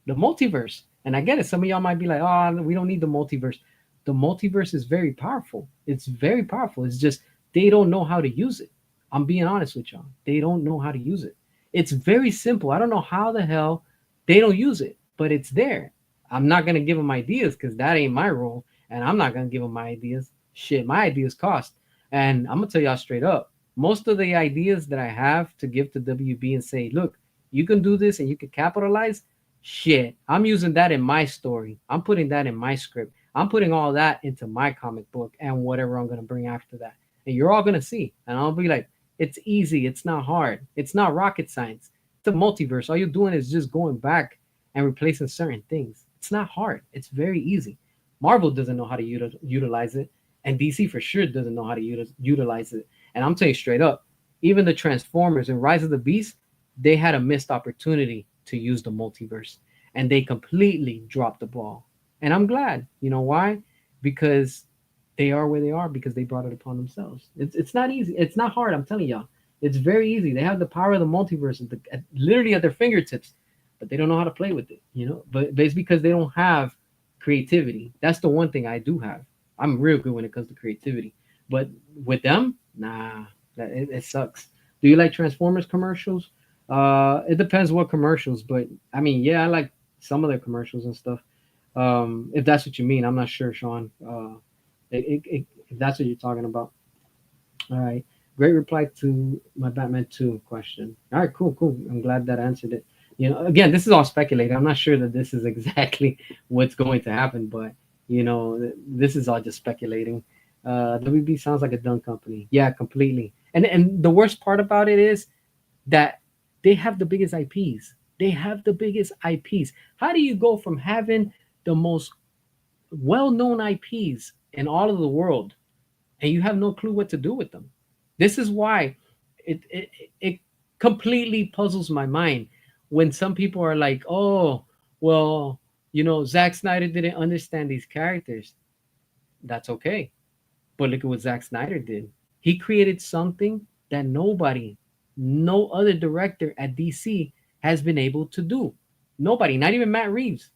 The multiverse. And I get it. Some of y'all might be like, oh, we don't need the multiverse. The multiverse is very powerful. It's very powerful. It's just they don't know how to use it. I'm being honest with y'all. They don't know how to use it. It's very simple. I don't know how the hell they don't use it, but it's there. I'm not going to give them ideas because that ain't my role. And I'm not going to give them my ideas. Shit, my ideas cost. And I'm going to tell y'all straight up, most of the ideas that I have to give to WB and say, look, you can do this and you can capitalize, shit, I'm using that in my story. I'm putting that in my script. I'm putting all that into my comic book and whatever I'm going to bring after that. And you're all going to see. And I'll be like, it's easy. It's not hard. It's not rocket science. It's a multiverse. All you're doing is just going back and replacing certain things. It's not hard. It's very easy. Marvel doesn't know how to utilize it. And DC for sure doesn't know how to utilize it. And I'm telling you straight up, even the Transformers and Rise of the Beast, they had a missed opportunity to use the multiverse. And they completely dropped the ball. And I'm glad. You know why? Because they are where they are because they brought it upon themselves. It's not easy. It's not hard. I'm telling y'all. It's very easy. They have the power of the multiverse literally at their fingertips, but they don't know how to play with it. But it's because they don't have creativity. That's the one thing I do have. I'm real good when it comes to creativity. But with them, nah, it sucks. Do you like Transformers commercials? It depends what commercials, but I mean, yeah, I like some of their commercials and stuff. If that's what you mean, I'm not sure, Sean. If that's what you're talking about. All right. Great reply to my Batman 2 question. All right, cool. I'm glad that answered it. Again, this is all speculating. I'm not sure that this is exactly what's going to happen, but this is all just speculating. WB sounds like a done company. Yeah, completely. And the worst part about it is that they have the biggest IPs. They have the biggest IPs. How do you go from having the most well-known IPs in all of the world and you have no clue what to do with them? This is why it completely puzzles my mind when some people are like, oh, well, Zack Snyder didn't understand these characters. That's okay. But look at what Zack Snyder did. He created something that no other director at DC has been able to do. Nobody, not even Matt Reeves.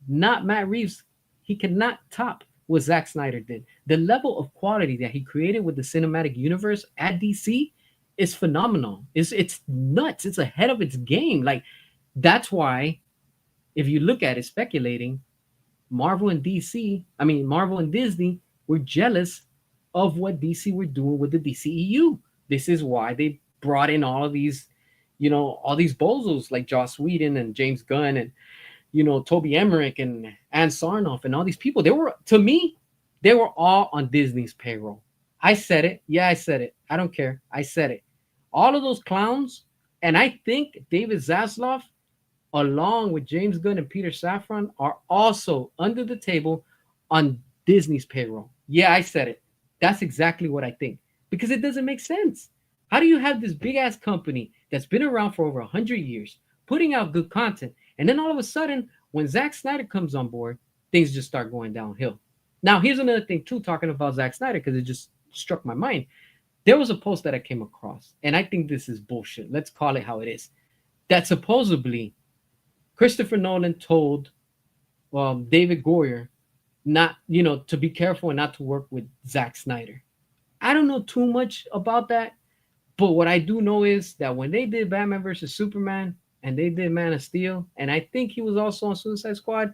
Not Matt Reeves. He cannot top what Zack Snyder did. The level of quality that he created with the cinematic universe at DC is phenomenal. It's nuts. It's ahead of its game. Like, that's why, if you look at it, speculating, Marvel and Disney were jealous of what DC were doing with the DCEU. This is why they brought in all of these, all these bozos like Joss Whedon and James Gunn and Toby Emmerich and Ann Sarnoff and all these people. To me, they were all on Disney's payroll. I said it. Yeah, I said it. I don't care. I said it. All of those clowns, and I think David Zaslav, along with James Gunn and Peter Safran, are also under the table on Disney's payroll. Yeah, I said it. That's exactly what I think. because it doesn't make sense. How do you have this big ass company that's been around for over 100 years, putting out good content, and then all of a sudden, when Zack Snyder comes on board, things just start going downhill? Now, here's another thing, too, talking about Zack Snyder, because it just struck my mind. There was a post that I came across, and I think this is bullshit. Let's call it how it is. That supposedly Christopher Nolan told David Goyer not, to be careful and not to work with Zack Snyder. I don't know too much about that, but what I do know is that when they did Batman versus Superman and they did Man of Steel, and I think he was also on Suicide Squad,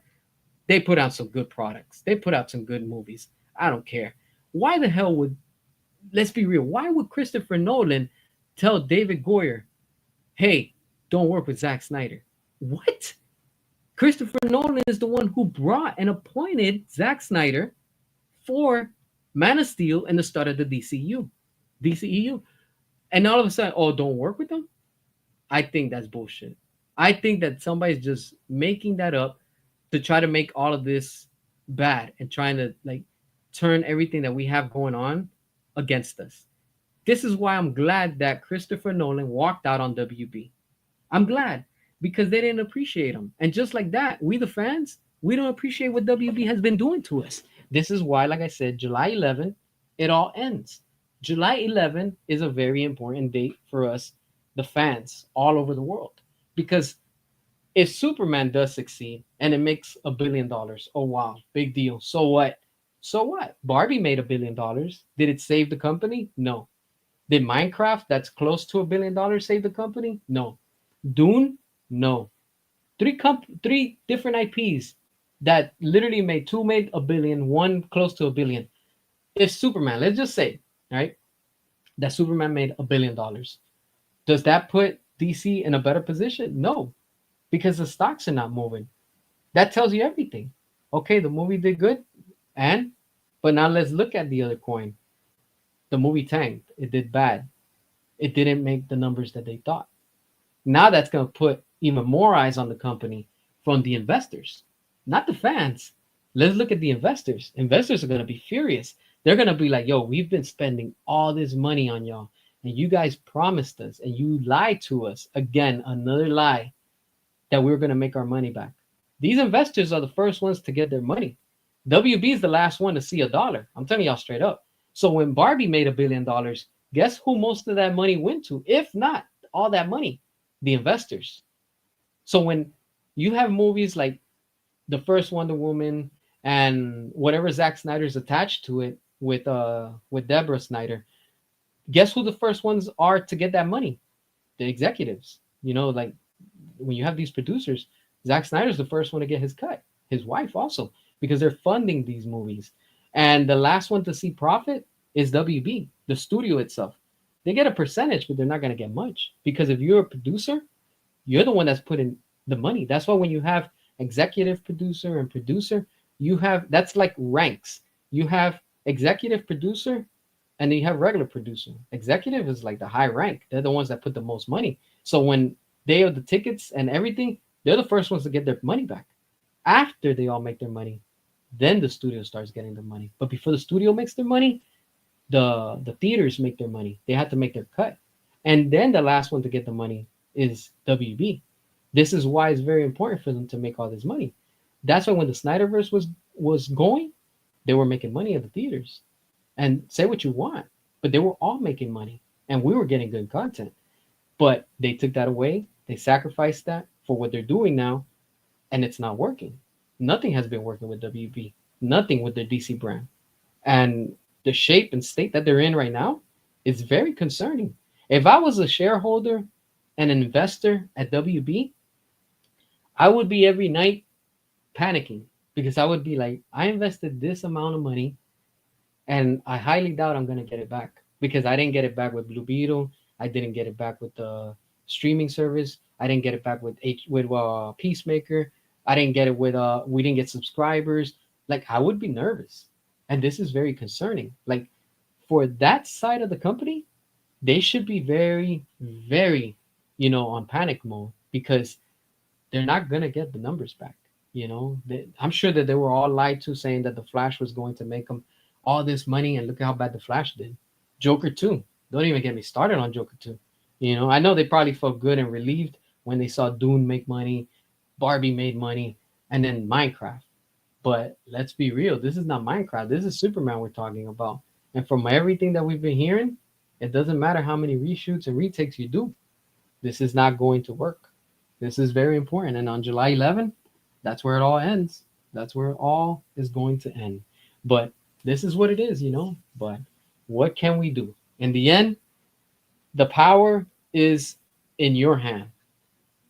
they put out some good products. They put out some good movies. I don't care. Why the hell would, let's be real, why would Christopher Nolan tell David Goyer, hey, don't work with Zack Snyder? What? Christopher Nolan is the one who brought and appointed Zack Snyder for Man of Steel and the start of the DCU. And all of a sudden, oh, don't work with them? I think that's bullshit. I think that somebody's just making that up to try to make all of this bad and trying to like turn everything that we have going on against us. This is why I'm glad that Christopher Nolan walked out on WB. I'm glad because they didn't appreciate him. And just like that, we the fans, we don't appreciate what WB has been doing to us. This is why, like I said, July 11th, it all ends. July 11th is a very important date for us, the fans all over the world. Because if Superman does succeed and it makes $1 billion, oh wow, big deal. So what? So what? Barbie made $1 billion. Did it save the company? No. Did Minecraft, that's close to $1 billion, save the company? No. Dune? No. Three different IPs that literally made a billion, one close to a billion. If Superman, let's just say, right, that Superman made $1 billion, does that put DC in a better position? No, because the stocks are not moving. That tells you everything. Okay, the movie did good, but now let's look at the other coin. The movie tanked. It did bad. It didn't make the numbers that they thought. Now that's going to put even more eyes on the company from the investors, not the fans. Let's look at the investors. Investors are going to be furious. They're going to be like, yo, we've been spending all this money on y'all, and you guys promised us, and you lied to us. Again, another lie that we were going to make our money back. These investors are the first ones to get their money. WB is the last one to see $1. I'm telling y'all straight up. So when Barbie made $1 billion, guess who most of that money went to? If not all that money, the investors. So when you have movies like the first Wonder Woman and whatever Zack Snyder's attached to it with Deborah Snyder, guess who the first ones are to get that money? The executives. Like when you have these producers, Zack Snyder's the first one to get his cut. His wife also, because they're funding these movies. And the last one to see profit is WB, the studio itself. They get a percentage, but they're not going to get much, because if you're a producer, you're the one that's putting the money. That's why when you have executive producer and producer, that's like ranks. You have executive producer and then you have regular producer. Executive is like the high rank. They're the ones that put the most money. So when they have the tickets and everything, they're the first ones to get their money back. After they all make their money, then the studio starts getting the money. But before the studio makes their money, the theaters make their money. They have to make their cut. And then the last one to get the money is WB. This is why it's very important for them to make all this money. That's why when the Snyderverse was going, they were making money at the theaters. And say what you want, but they were all making money, and we were getting good content. But they took that away. They sacrificed that for what they're doing now, and it's not working. Nothing has been working with WB. Nothing with their DC brand. And the shape and state that they're in right now is very concerning. If I was a shareholder and an investor at WB, I would be every night panicking, because I would be like, I invested this amount of money and I highly doubt I'm going to get it back, because I didn't get it back with Blue Beetle. I didn't get it back with the streaming service. I didn't get it back with Peacemaker. I didn't get it with we didn't get subscribers. Like, I would be nervous. And this is very concerning. Like, for that side of the company, they should be very, very, on panic mode, because they're not going to get the numbers back. I'm sure that they were all lied to, saying that the Flash was going to make them all this money, and look at how bad the Flash did. Joker 2. Don't even get me started on Joker 2. You know, I know they probably felt good and relieved when they saw Dune make money, Barbie made money, and then Minecraft. But let's be real, this is not Minecraft. This is Superman we're talking about. And from everything that we've been hearing, it doesn't matter how many reshoots and retakes you do. This is not going to work. This is very important. And on July 11th, that's where it all ends. That's where it all is going to end. But this is what it is, you know. But what can we do? In the end, the power is in your hand.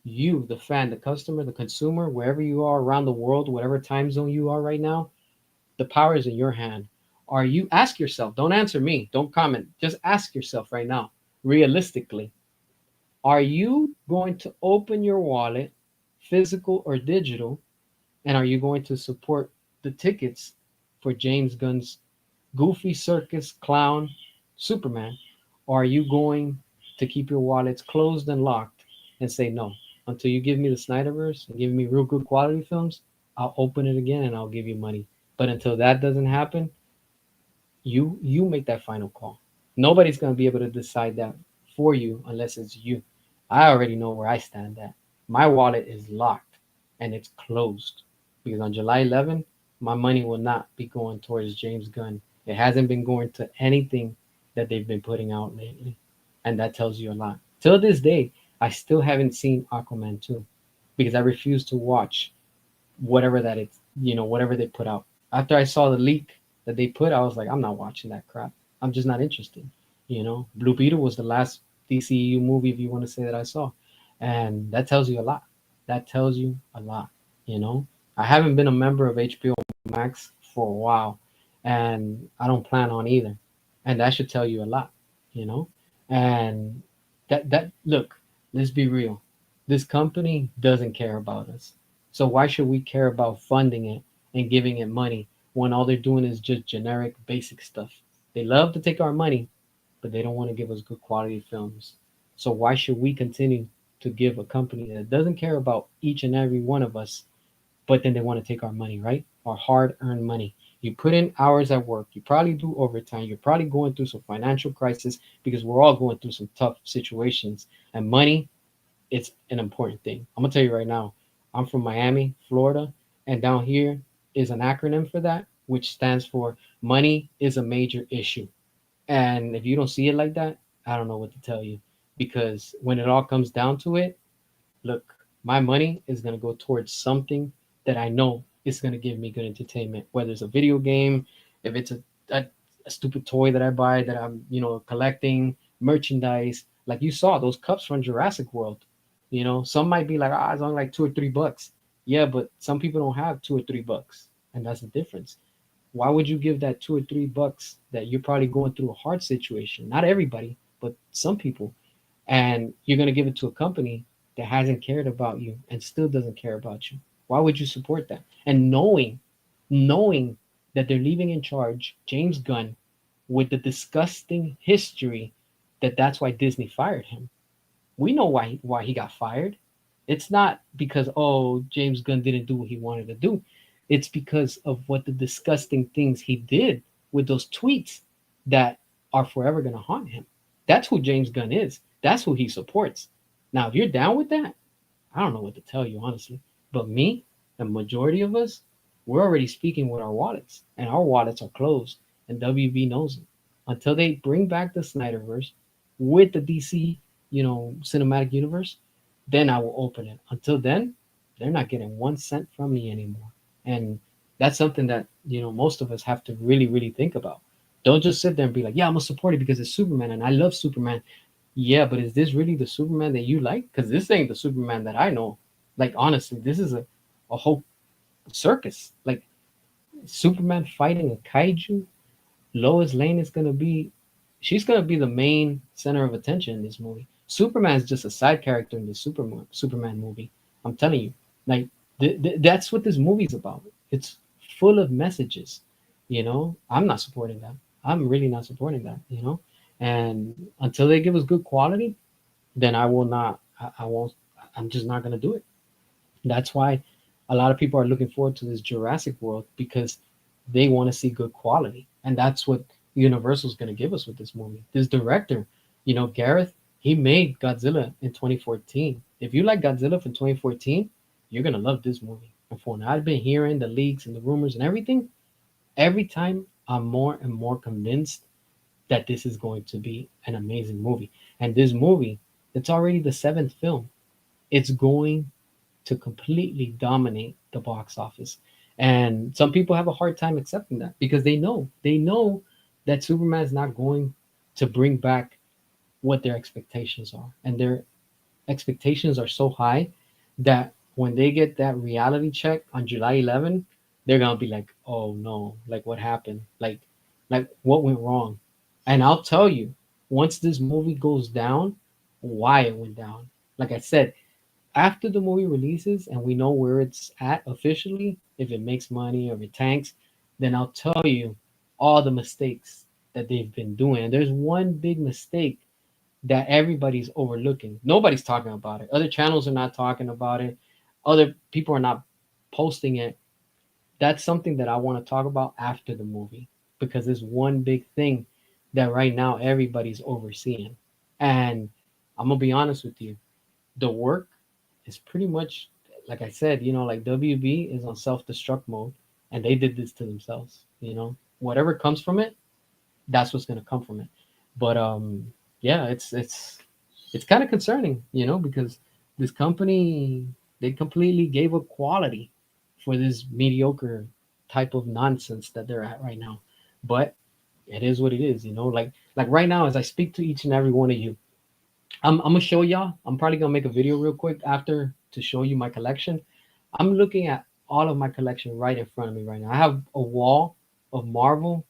You, the fan, the customer, the consumer, wherever you are around the world, whatever time zone you are right now, the power is in your hand. Are you, ask yourself, don't answer me, don't comment, just ask yourself right now, realistically, are you going to open your wallet, physical or digital, and are you going to support the tickets for James Gunn's goofy circus clown Superman? Or are you going to keep your wallets closed and locked and say no? Until you give me the Snyderverse and give me real good quality films, I'll open it again and I'll give you money. But until that doesn't happen, you make that final call. Nobody's going to be able to decide that for you unless it's you. I already know where I stand at. My wallet is locked and it's closed because on July 11th, my money will not be going towards James Gunn. It hasn't been going to anything that they've been putting out lately, and that tells you a lot. Till this day, I still haven't seen Aquaman 2 because I refuse to watch whatever that it's, you know, whatever they put out. After I saw the leak that they put, I was like, I'm not watching that crap. I'm just not interested. You know, Blue Beetle was the last DCU movie, if you want to say, that I saw, and that tells you a lot. That tells you a lot. You know, I haven't been a member of HBO Max for a while, and I don't plan on either, and that should tell you a lot. You know, and that look, let's be real. This company doesn't care about us. So why should we care about funding it and giving it money when all they're doing is just generic basic stuff? They love to take our money, but they don't want to give us good quality films. So why should we continue to give a company that doesn't care about each and every one of us, but then they want to take our money, right? Our hard-earned money. You put in hours at work. You probably do overtime. You're probably going through some financial crisis because we're all going through some tough situations. And money, it's an important thing. I'm gonna tell you right now. I'm from Miami, Florida, and down here is an acronym for that, which stands for money is a major issue. And if you don't see it like that, I don't know what to tell you. Because when it all comes down to it, look, my money is going to go towards something that I know is going to give me good entertainment, whether it's a video game, if it's a stupid toy that I buy that I'm, you know, collecting, merchandise. Like you saw those cups from Jurassic World. You know, some might be like, ah, it's only like $2 or $3. Yeah, but some people don't have $2 or $3. And that's the difference. Why would you give that $2 or $3 that you're probably going through a hard situation? Not everybody, but some people, and you're going to give it to a company that hasn't cared about you and still doesn't care about you. Why would you support that? And knowing that they're leaving in charge James Gunn with the disgusting history that's why Disney fired him. We know why he got fired. It's not because, oh, James Gunn didn't do what he wanted to do. It's because of what the disgusting things he did with those tweets that are forever going to haunt him. That's who James Gunn is. That's who he supports. Now, if you're down with that, I don't know what to tell you, honestly. But me, the majority of us, we're already speaking with our wallets, and our wallets are closed, and WB knows it. Until they bring back the Snyderverse with the DC, you know, cinematic universe, then I will open it. Until then, they're not getting 1 cent from me anymore. And that's something that, you know, most of us have to really, really think about. Don't just sit there and be like, yeah, I'm gonna support it because it's Superman and I love Superman. Yeah, but is this really the Superman that you like? Because this ain't the Superman that I know. Like honestly, this is a whole circus. Like Superman fighting a kaiju. Lois Lane is gonna be, she's gonna be the main center of attention in this movie. Superman's just a side character in the Superman movie. I'm telling you, like that's what this movie's about. It's full of messages. You know, I'm not supporting that. I'm really not supporting that. You know, and until they give us good quality, then I will not. I won't. I'm just not gonna do it. That's why a lot of people are looking forward to this Jurassic World because they want to see good quality, and that's what Universal's gonna give us with this movie. This director, Gareth, he made Godzilla in 2014. If you like Godzilla from 2014, you're gonna love this movie. And for now, I've been hearing the leaks and the rumors and everything. Every time I'm more and more convinced that this is going to be an amazing movie. And this movie, it's already the seventh film. It's going to completely dominate the box office. And some people have a hard time accepting that because they know that Superman is not going to bring back what their expectations are. And their expectations are so high that when they get that reality check on July 11, they're going to be like, "Oh no, like what happened? Like what went wrong?" And I'll tell you, once this movie goes down, why it went down. Like I said, after the movie releases and we know where it's at officially, if it makes money or if it tanks, then I'll tell you all the mistakes that they've been doing. And there's one big mistake that everybody's overlooking. Nobody's talking about it. Other channels are not talking about it. Other people are not posting it. That's something that I want to talk about after the movie because there's one big thing that right now everybody's overseeing. And I'm going to be honest with you, the work is pretty much like I said, like WB is on self-destruct mode and they did this to themselves. Whatever comes from it, that's what's gonna come from it. But yeah, it's kind of concerning, because this company they completely gave up quality for this mediocre type of nonsense that they're at right now. But it is what it is. Like right now, as I speak to each and every one of you, I'm gonna show y'all. I'm probably gonna make a video real quick after to show you my collection. I'm looking at all of my collection right in front of me right now. I have a wall of Marvel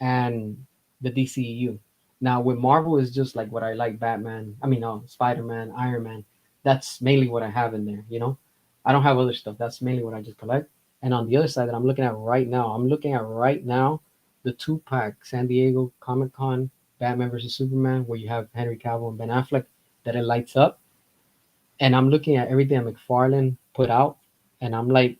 and the DCU. Now with Marvel is just like what I like Batman. I mean, no, Spider-Man, Iron Man. That's mainly what I have in there. I don't have other stuff. That's mainly what I just collect. And on the other side that I'm looking at right now, the two-pack San Diego Comic Con Batman versus Superman, where you have Henry Cavill and Ben Affleck, that it lights up. And I'm looking at everything that McFarlane put out, and I'm like,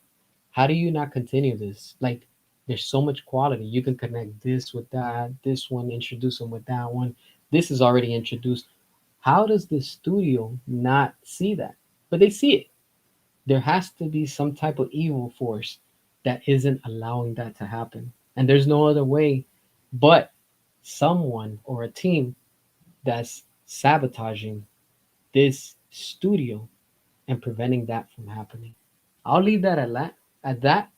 how do you not continue this? Like, there's so much quality. You can connect this with that, this one, introduce them with that one. This is already introduced. How does the studio not see that? But they see it. There has to be some type of evil force that isn't allowing that to happen. And there's no other way but someone or a team that's sabotaging this studio and preventing that from happening. I'll leave that at that,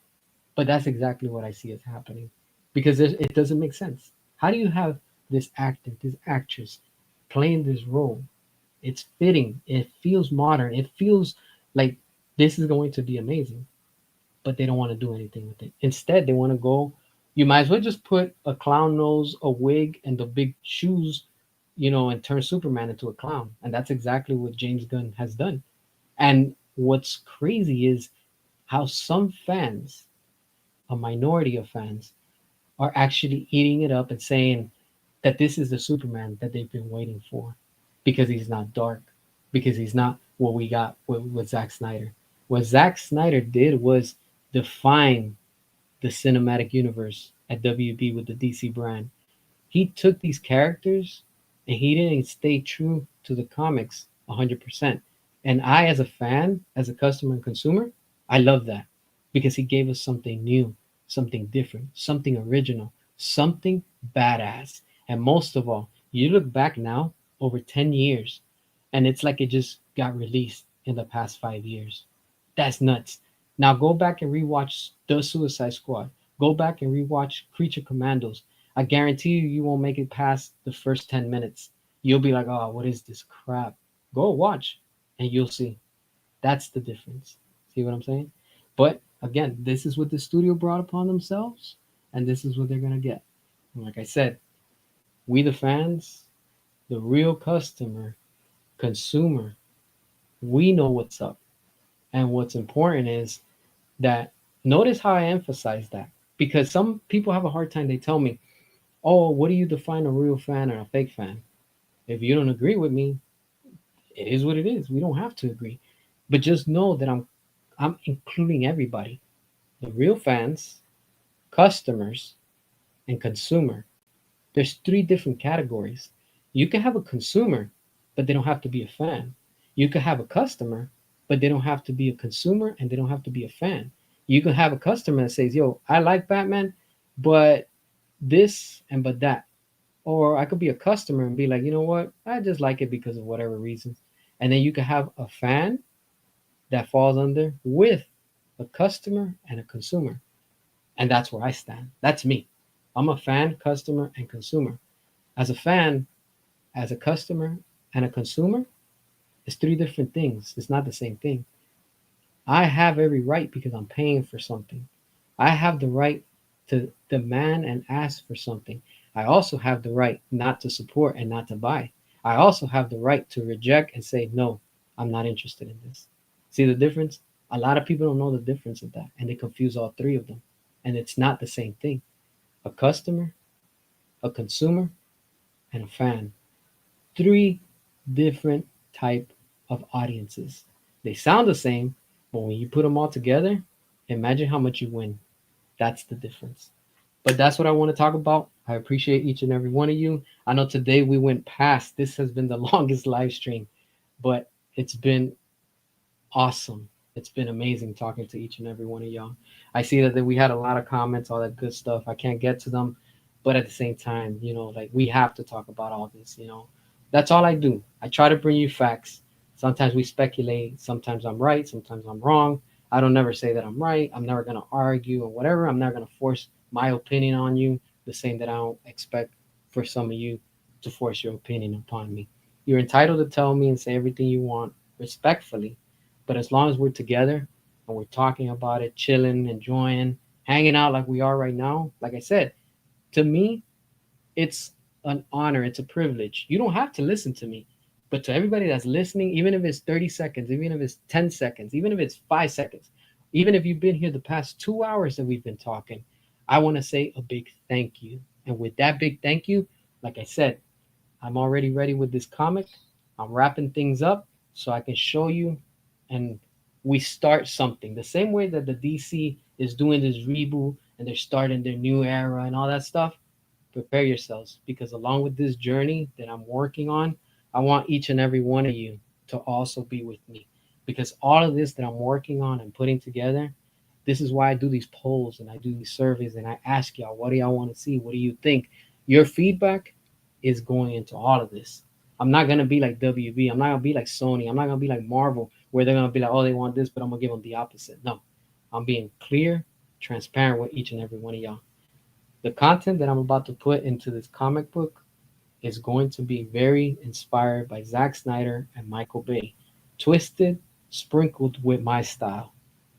but that's exactly what I see as happening because it doesn't make sense. How do you have this actor, this actress playing this role? It's fitting. It feels modern. It feels like this is going to be amazing, but they don't want to do anything with it. Instead, they want to go. You might as well just put a clown nose, a wig, and the big shoes, and turn Superman into a clown. And that's exactly what James Gunn has done. And what's crazy is how some fans, a minority of fans, are actually eating it up and saying that this is the Superman that they've been waiting for because he's not dark, because he's not what we got with Zack Snyder. What Zack Snyder did was define the cinematic universe at WB with the DC brand. He took these characters and he didn't stay true to the comics 100%. And I, as a fan, as a customer and consumer, I love that because he gave us something new, something different, something original, something badass. And most of all, you look back now over 10 years and it's like it just got released in the past 5 years. That's nuts. Now go back and rewatch The Suicide Squad. Go back and rewatch Creature Commandos. I guarantee you won't make it past the first 10 minutes. You'll be like, oh, what is this crap? Go watch and you'll see. That's the difference. See what I'm saying? But again, this is what the studio brought upon themselves, and this is what they're going to get. And like I said, we the fans, the real customer, consumer, we know what's up. And what's important is that notice how I emphasize that because some people have a hard time. They tell me, oh, what do you define a real fan or a fake fan? If you don't agree with me, it is what it is. We don't have to agree. But just know that I'm including everybody. The real fans, customers, and consumer. There's three different categories. You can have a consumer, but they don't have to be a fan. You can have a customer, but they don't have to be a consumer and they don't have to be a fan. You can have a customer that says, yo, I like Batman, but this and but that. Or I could be a customer and be like, you know what? I just like it because of whatever reasons. And then you can have a fan that falls under with a customer and a consumer. And that's where I stand. That's me. I'm a fan, customer, and consumer. As a fan, as a customer, and a consumer, it's three different things. It's not the same thing. I have every right because I'm paying for something. I have the right to demand and ask for something. I also have the right not to support and not to buy. I also have the right to reject and say, no, I'm not interested in this. See the difference? A lot of people don't know the difference of that and they confuse all three of them. And it's not the same thing. A customer, a consumer, and a fan. Three different type of audiences. They sound the same, but when you put them all together, imagine how much you win. That's the difference. But that's what I want to talk about. I appreciate each and every one of you. I know today we went past. This has been the longest live stream, but it's been awesome. It's been amazing talking to each and every one of y'all. I see that we had a lot of comments, all that good stuff. I can't get to them, but at the same time, like we have to talk about all this. That's all I do. I try to bring you facts. Sometimes we speculate. Sometimes I'm right. Sometimes I'm wrong. I don't never say that I'm right. I'm never going to argue or whatever. I'm never going to force my opinion on you, the same that I don't expect for some of you to force your opinion upon me. You're entitled to tell me and say everything you want respectfully, but as long as we're together and we're talking about it, chilling, enjoying, hanging out like we are right now, like I said, to me, it's an honor, it's a privilege. You don't have to listen to me, but to everybody that's listening, even if it's 30 seconds, even if it's 10 seconds, even if it's 5 seconds, even if you've been here the past 2 hours that we've been talking, I want to say a big thank you. And with that big thank you, like I said, I'm already ready with this comic. I'm wrapping things up so I can show you and we start something. The same way that the DC is doing this reboot and they're starting their new era and all that stuff, prepare yourselves because along with this journey that I'm working on, I want each and every one of you to also be with me because all of this that I'm working on and putting together, this is why I do these polls and I do these surveys and I ask y'all, what do y'all want to see? What do you think? Your feedback is going into all of this. I'm not gonna be like WB. I'm not gonna be like Sony. I'm not gonna be like Marvel, where they're gonna be like, oh, they want this, but I'm gonna give them the opposite. No, I'm being clear, transparent with each and every one of y'all. The content that I'm about to put into this comic book is going to be very inspired by Zack Snyder and Michael Bay, twisted, sprinkled with my style.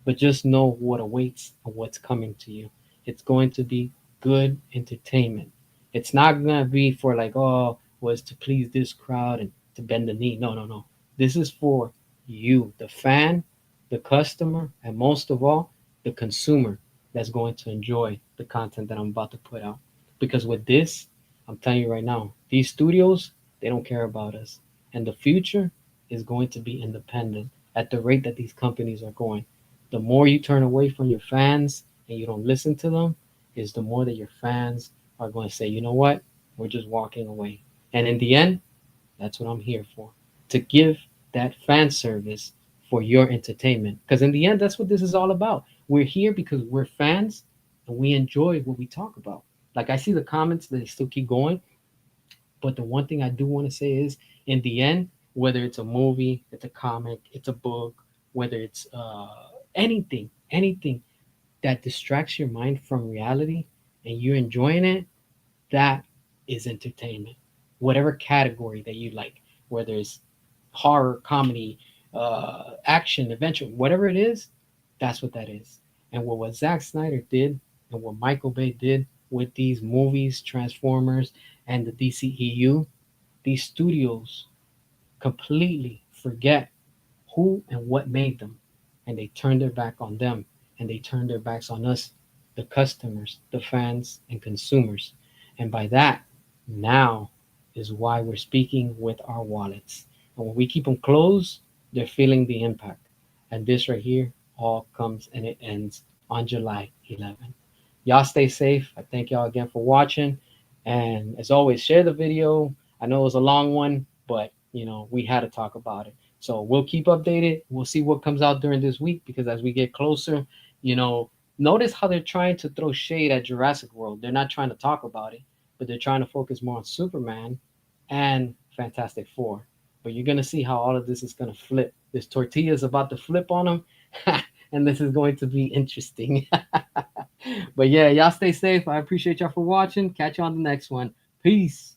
But just know what awaits and what's coming to you. It's going to be good entertainment. It's not going to be for like, oh, was to please this crowd and to bend the knee. No, no, no. This is for you, the fan, the customer, and most of all, the consumer that's going to enjoy the content that I'm about to put out. Because with this, I'm telling you right now, these studios, they don't care about us. And the future is going to be independent at the rate that these companies are going. The more you turn away from your fans and you don't listen to them, is the more that your fans are going to say, you know what, we're just walking away. And in the end, that's what I'm here for, to give that fan service for your entertainment. Because in the end, that's what this is all about. We're here because we're fans and we enjoy what we talk about. Like I see the comments, they still keep going. But the one thing I do want to say is, in the end, whether it's a movie, it's a comic, it's a book, whether it's anything that distracts your mind from reality and you're enjoying it, that is entertainment. Whatever category that you like, whether it's horror, comedy, action, adventure, whatever it is, that's what that is. And what Zack Snyder did and what Michael Bay did with these movies, Transformers, and the DCEU, these studios completely forget who and what made them, and they turn their back on them, and they turn their backs on us, the customers, the fans, and consumers. And by that, now is why we're speaking with our wallets. And when we keep them closed, they're feeling the impact. And this right here all comes and it ends on July 11th. Y'all stay safe. I thank y'all again for watching. And as always, share the video. I know it was a long one, but we had to talk about it. So we'll keep updated. We'll see what comes out during this week because as we get closer, you know, notice how they're trying to throw shade at Jurassic World. They're not trying to talk about it, but they're trying to focus more on Superman and Fantastic Four. But you're gonna see how all of this is gonna flip. This tortilla is about to flip on them, and this is going to be interesting. But yeah, y'all stay safe. I appreciate y'all for watching. Catch you on the next one. Peace.